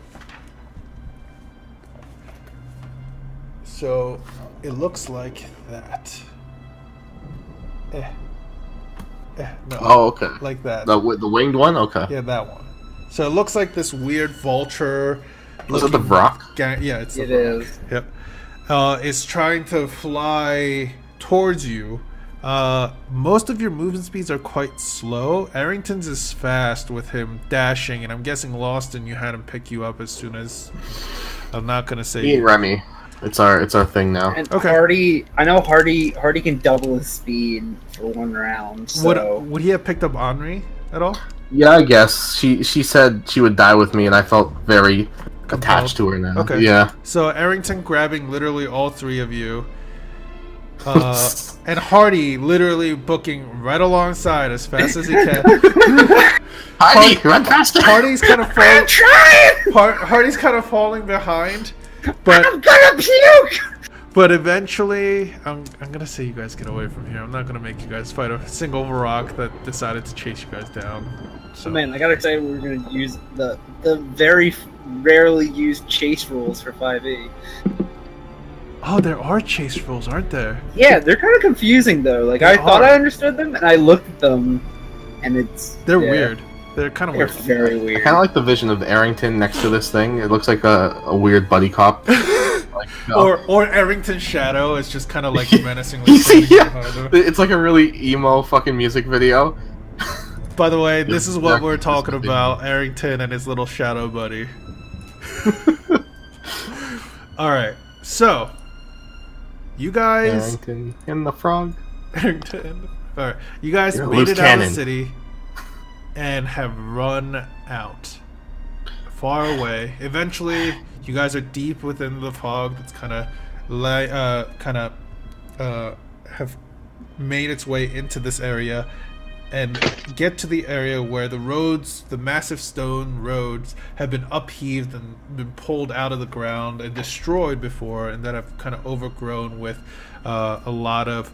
So it looks like that. No, Oh, okay. like that. The winged one? Okay. Yeah, that one. So it looks like this weird vulture. Was it the Vrock? Yeah, it's the It Vrock. is. Yep. It's trying to fly towards you. Most of your movement speeds are quite slow. Arrington's is fast with him dashing, and I'm guessing Lawston, you had him pick you up as soon as. I'm not gonna say. Me and Remy. It's our thing now. And Okay. I know Hardy can double his speed for one round. So Would he have picked up Henri at all? Yeah, I guess she said she would die with me, and I felt very attached to her now. Okay. Yeah. So Arrington grabbing literally all three of you, and Hardy literally booking right alongside as fast as he can. Hardy, run faster! Hardy's kind of falling. Hardy's kind of falling behind, but I'm gonna puke. But eventually, I'm gonna say you guys get away from here. I'm not gonna make you guys fight a single rock that decided to chase you guys down. So Oh man, I got excited we were gonna use the very rarely used chase rules for 5e. oh, there are chase rules, aren't there? Yeah, they're kind of confusing though. Like They I thought are. I understood them, and I looked at them, and They're yeah, weird. They're kind of They're weird. very I weird. kind of like the vision of Arrington next to this thing. It looks like a weird buddy cop. Like, Or Arrington's shadow is just kind of like menacingly. yeah. behind him. It's like a really emo fucking music video. By the way, this is what Exactly. we're talking about: Arrington and his little shadow buddy. All right, so you guys. Arrington and the frog. Arrington. All right, you guys You're a made loose it out of the cannon. city and have run out far away. Eventually, you guys are deep within the fog that's kind of have made its way into this area and get to the area where the roads, the massive stone roads, have been upheaved and been pulled out of the ground and destroyed before, and that have kind of overgrown with a lot of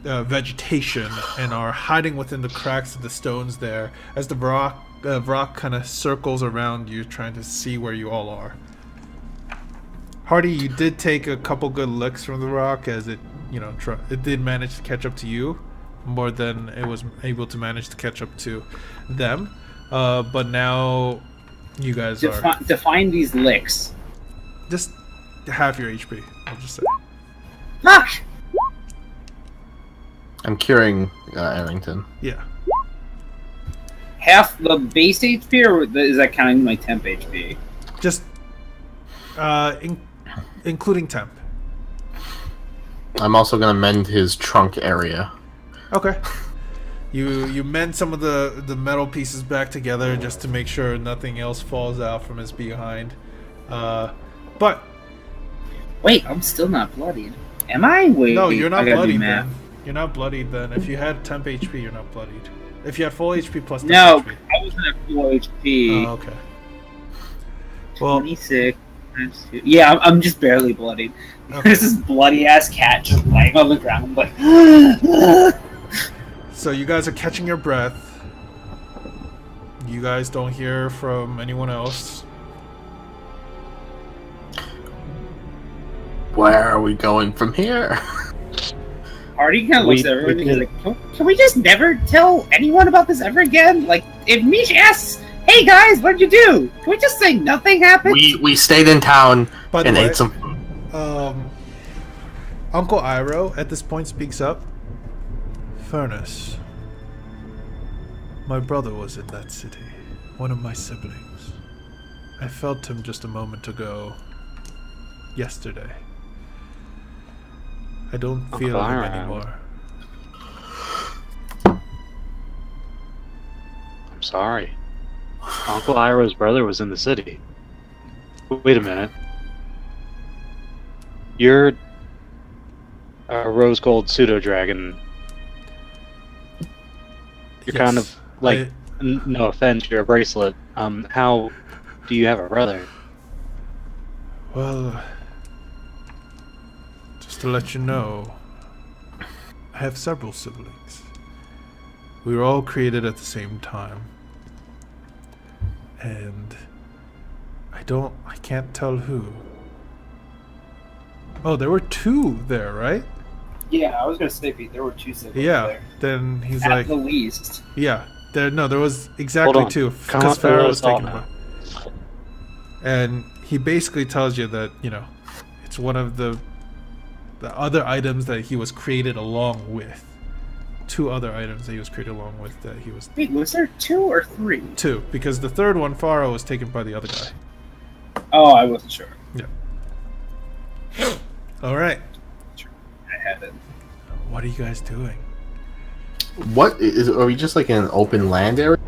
vegetation and are hiding within the cracks of the stones there as the rock kind of circles around you, trying to see where you all are. Hardy, you did take a couple good licks from the rock, as it, it did manage to catch up to you more than it was able to manage to catch up to them. But now you guys are Define these licks. just half your HP. I'll just say. Fuck! I'm curing Arrington. Yeah. Half the base HP, or is that counting my temp HP? Just including temp. I'm also gonna mend his trunk area. Okay. You mend some of the metal pieces back together just to make sure nothing else falls out from his behind. But Wait, I'm still not bloodied. Am I? Wait, no, you're not I gotta do bloodied math. then. You're not bloodied then. If you had temp HP, you're not bloodied. If you had full HP plus temp No, HP. I wasn't at full HP. Oh, okay. Well, 26. times 2. Yeah, I'm just barely bloodied. Okay. There's this bloody ass cat just laying on the ground, like. so you guys are catching your breath. You guys don't hear from anyone else. Where are we going from here? Artie kind of looks We- at everyone we and he's like, can we just never tell anyone about this ever again? Like, if Mish asks, hey guys, what'd you do? Can we just say nothing happened? We stayed in town By the and way, ate some food. Uncle Iroh at this point speaks up. Furnace. My brother was in that city. One of my siblings. I felt him just a moment ago. Yesterday. I don't feel him Iroh. anymore. I'm sorry. Uncle Iroh's brother was in the city. Wait a minute. You're a rose gold pseudo dragon. You're kind of Yes, like, no offense, you're a bracelet. How do you have a brother? Well, just to let you know, I have several siblings. We were all created at the same time. And I can't tell who. Oh, there were two there, right? Yeah, I was gonna say, Pete, there were two siblings Yeah. there. Then he's At like, the least. yeah. There was exactly on. two. Come Because on, Pharaoh let was us all taken know. away. And he basically tells you that, it's one of the other items that he was created along with. Two other items that he was created along with that he was... Wait, was there 2 or 3? Two, because the third one, Pharaoh, was taken by the other guy. Oh, I wasn't sure. Alright. I had it. What are you guys doing? Are we just like in an open land area?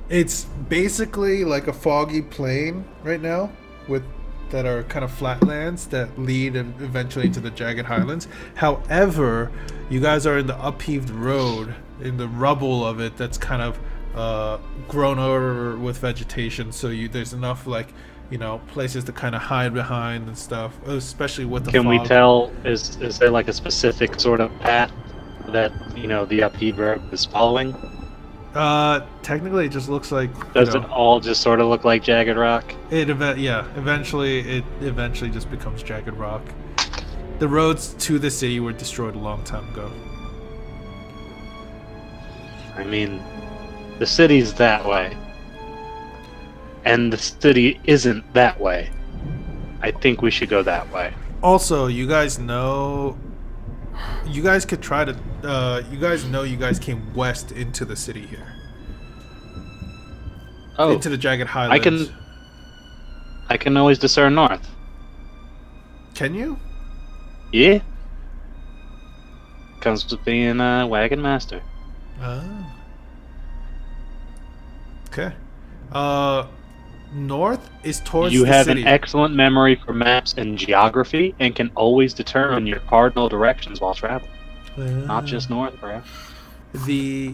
It's basically like a foggy plain right now that are kind of flatlands that lead eventually into the jagged highlands. However, you guys are in the upheaved road, in the rubble of it that's kind of grown over with vegetation, so there's enough places to kind of hide behind and stuff, especially with the Can we fog. tell, is there like a specific sort of path that, the upheaved road is following? Technically it just looks like Does it all just sort of look like jagged rock? Eventually it just becomes jagged rock. The roads to the city were destroyed a long time ago. I mean, the city's that way. And the city isn't that way. I think we should go that way. Also, you guys know you guys could try to you guys know you guys came west into the city here. Oh, Into the jagged highlands. I can always discern north. Can you? Yeah. Comes with being a wagon master. Oh. Okay. North is towards You the have city. an excellent memory for maps and geography and can always determine your cardinal directions while traveling. Not just north, bro. The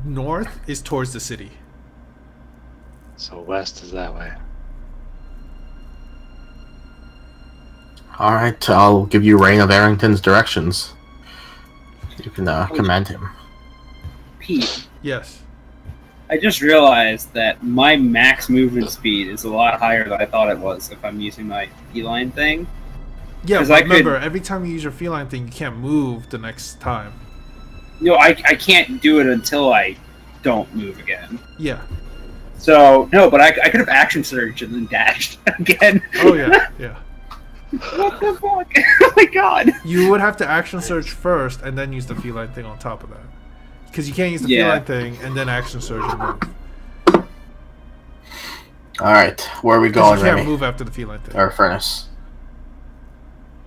north is towards the city. So west is that way. Alright, I'll give you Reign of Arrington's directions. You can command him. Pete, Yes. I just realized that my max movement speed is a lot higher than I thought it was if I'm using my feline thing. Yeah, 'Cause but I could- remember, every time you use your feline thing, you can't move the next time. No, I can't do it until I don't move again. Yeah. So, no, but I could have action surged and then dashed again. Oh, yeah, yeah. What the fuck? Oh my god. You would have to action search first and then use the feline thing on top of that. Because you can't use the Yeah. feline thing and then action surge and move. Alright, where are we 'Cause going, you can't Remy? move after the feline thing. Or Furnace?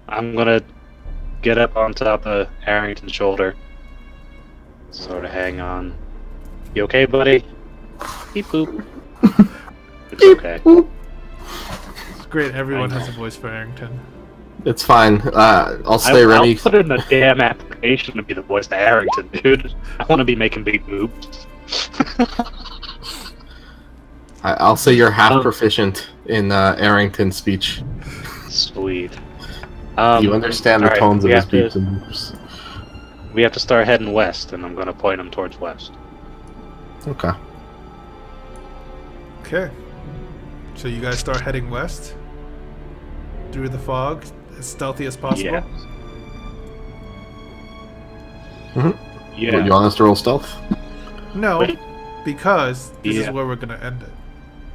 I'm gonna get up on top of Arrington's shoulder. Sort of hang on. You okay, buddy? Beep boop. It's okay. It's great. Everyone has a voice for Arrington. It's fine. I'll say Remy. I'll put in a damn application to be the voice of Arrington, dude. I want to be making big moves. I'll say you're half proficient in Arrington speech. Sweet. You understand the alright, tones of we his have to- beeps and boops. We have to start heading west, and I'm going to point him towards west. Okay. Okay. So you guys start heading west through the fog, as stealthy as possible. Yeah. Mm-hmm. Yeah. You want us to roll stealth? No, Wait. because this is Yeah. where we're gonna end it.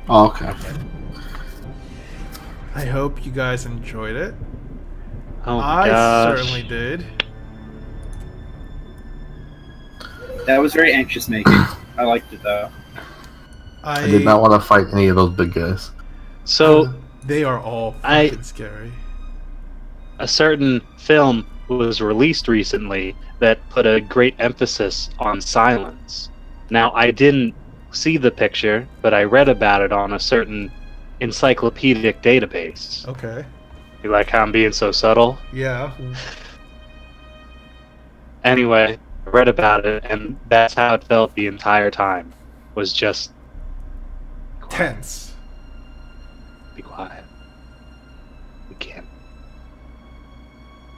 Oh, okay. I hope you guys enjoyed it. Oh my I gosh. certainly did. That was very anxious making. I liked it though. I did not want to fight any of those big guys. So, They are all I- fucking scary. a certain film was released recently that put a great emphasis on silence. Now, I didn't see the picture, but I read about it on a certain encyclopedic database. Okay. You like how I'm being so subtle? Yeah. Anyway, I read about it, and that's how it felt the entire time. Was just Tense. be quiet. We can't.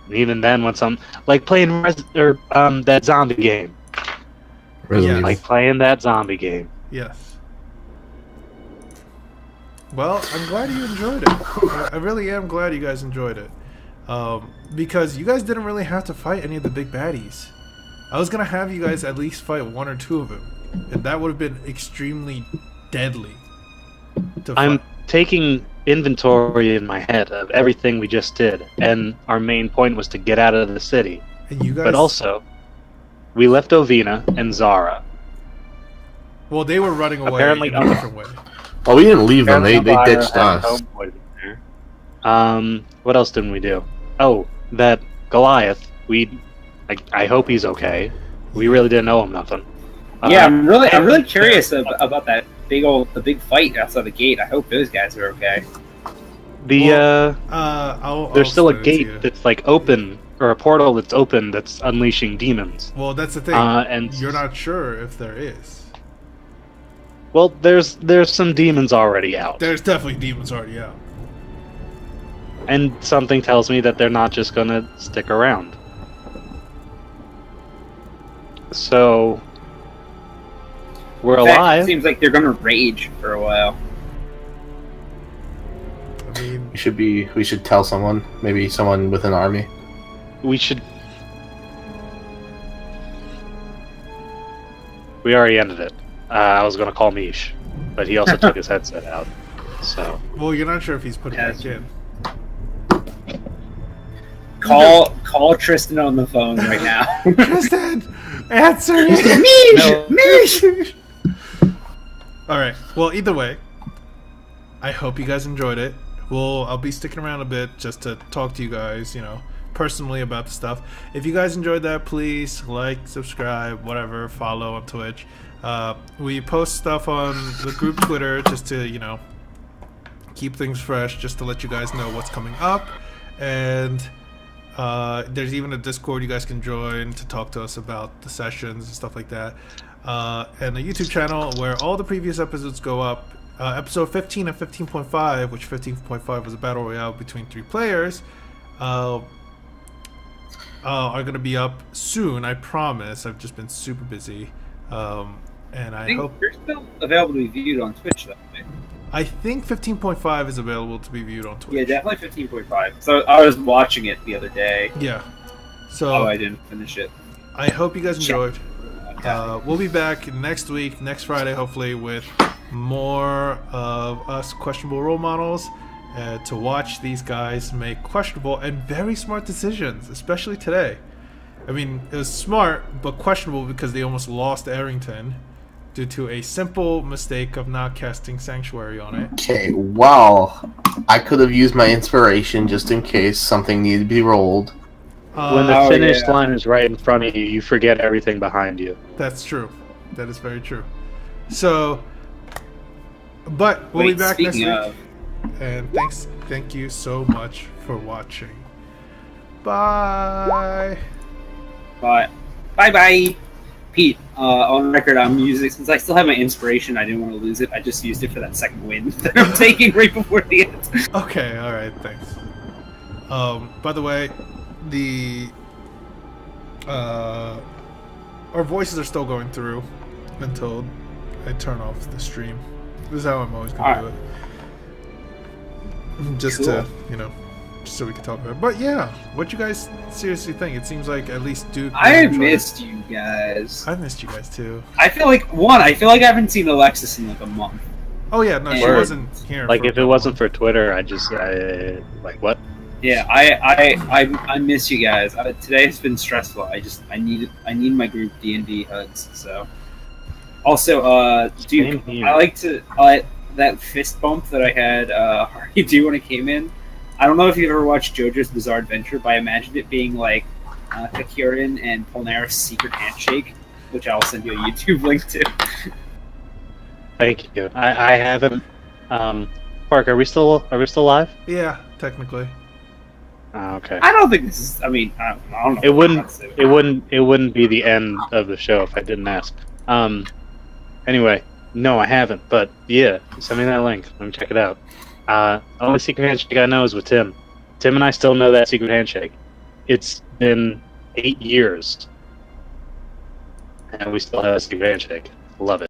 And even then, when some like playing that zombie game, Resident Yeah. Evil. like playing that zombie game. Yes. Well, I'm glad you enjoyed it. I really am glad you guys enjoyed it. Because you guys didn't really have to fight any of the big baddies. I was going to have you guys at least fight one or two of them. And that would have been extremely deadly to I'm fight. taking inventory in my head of everything we just did, and our main point was to get out of the city. And you guys... But also, we left Ovina and Zara. Well, they were running away Apparently- in a different way. Oh, we didn't leave them. They Apparently ditched Elvira had us. homeboys in there. What else didn't we do? Oh, that Goliath. I hope he's okay. We really didn't owe him nothing. Yeah, I'm really curious about the big fight outside the gate. I hope those guys are okay. I'll There's still a send it to you. gate that's like open, or a portal that's open that's unleashing demons. Well, that's the thing. And You're not sure if there is. well, there's some demons already out, There's definitely demons already out. and something tells me that they're not just gonna stick around. So we're In fact, alive. It seems like they're gonna rage for a while. I mean, We should tell someone. Maybe someone with an army. We should. We already ended it. I was gonna call Mish, but he also took his headset out. So well, you're not sure if he's putting it back in. Call Tristan on the phone right now. Tristan, answer it. No. All right. Well, either way, I hope you guys enjoyed it. I'll be sticking around a bit just to talk to you guys, personally about the stuff. If you guys enjoyed that, please like, subscribe, whatever, follow on Twitch. We post stuff on the group Twitter just to, keep things fresh, just to let you guys know what's coming up. And there's even a Discord you guys can join to talk to us about the sessions and stuff like that. And a YouTube channel where all the previous episodes go up. Episode 15 and 15.5, which 15.5 was a battle royale between 3 players, are going to be up soon, I promise. I've just been super busy. And I I think hope... they're still available to be viewed on Twitch, though. Right? I think 15.5 is available to be viewed on Twitch. Yeah, definitely 15.5. So I was watching it the other day. Yeah. So Oh, I didn't finish it. I hope you guys enjoyed. Okay. We'll be back next week, next Friday, hopefully, with more of us questionable role models to watch these guys make questionable and very smart decisions, especially today. I mean, it was smart, but questionable because they almost lost Arrington due to a simple mistake of not casting Sanctuary on it. Okay, well, I could have used my inspiration just in case something needed to be rolled. When the Uh, finish line is right in front of you, you forget everything behind you. that's true. That is very true. So, but we'll be back next week. And thank you so much for watching. Bye. Bye. Pete, on record, I'm using, since I still have my inspiration, I didn't want to lose it. I just used it for that second win that I'm taking right before the end. Okay, alright, thanks. By the way, our voices are still going through until I turn off the stream. This is how I'm always gonna do it. Just to, just so we can talk about it. But yeah, what you guys seriously think? It seems like at least Duke. I missed you guys. I missed you guys too. I feel like I haven't seen Alexis in like a month. Oh yeah, no, she wasn't here. Like if it wasn't for Twitter, I like what? Yeah, I miss you guys. Today has been stressful. I need my group D&D hugs. So also, Duke, I like to that fist bump that I had Hardy do when it came in. I don't know if you've ever watched JoJo's Bizarre Adventure, but I imagined it being like Kakirin and Polnareff's secret handshake, which I'll send you a YouTube link to. Thank you. I haven't. Park, are we still live? Yeah, technically. Okay. I don't think this is. I mean, I don't know. It wouldn't be the end of the show if I didn't ask. Anyway, no, I haven't. But yeah, send me that link. Let me check it out. Only secret handshake I know is with Tim. Tim and I still know that secret handshake. It's been 8 years, and we still have a secret handshake. Love it.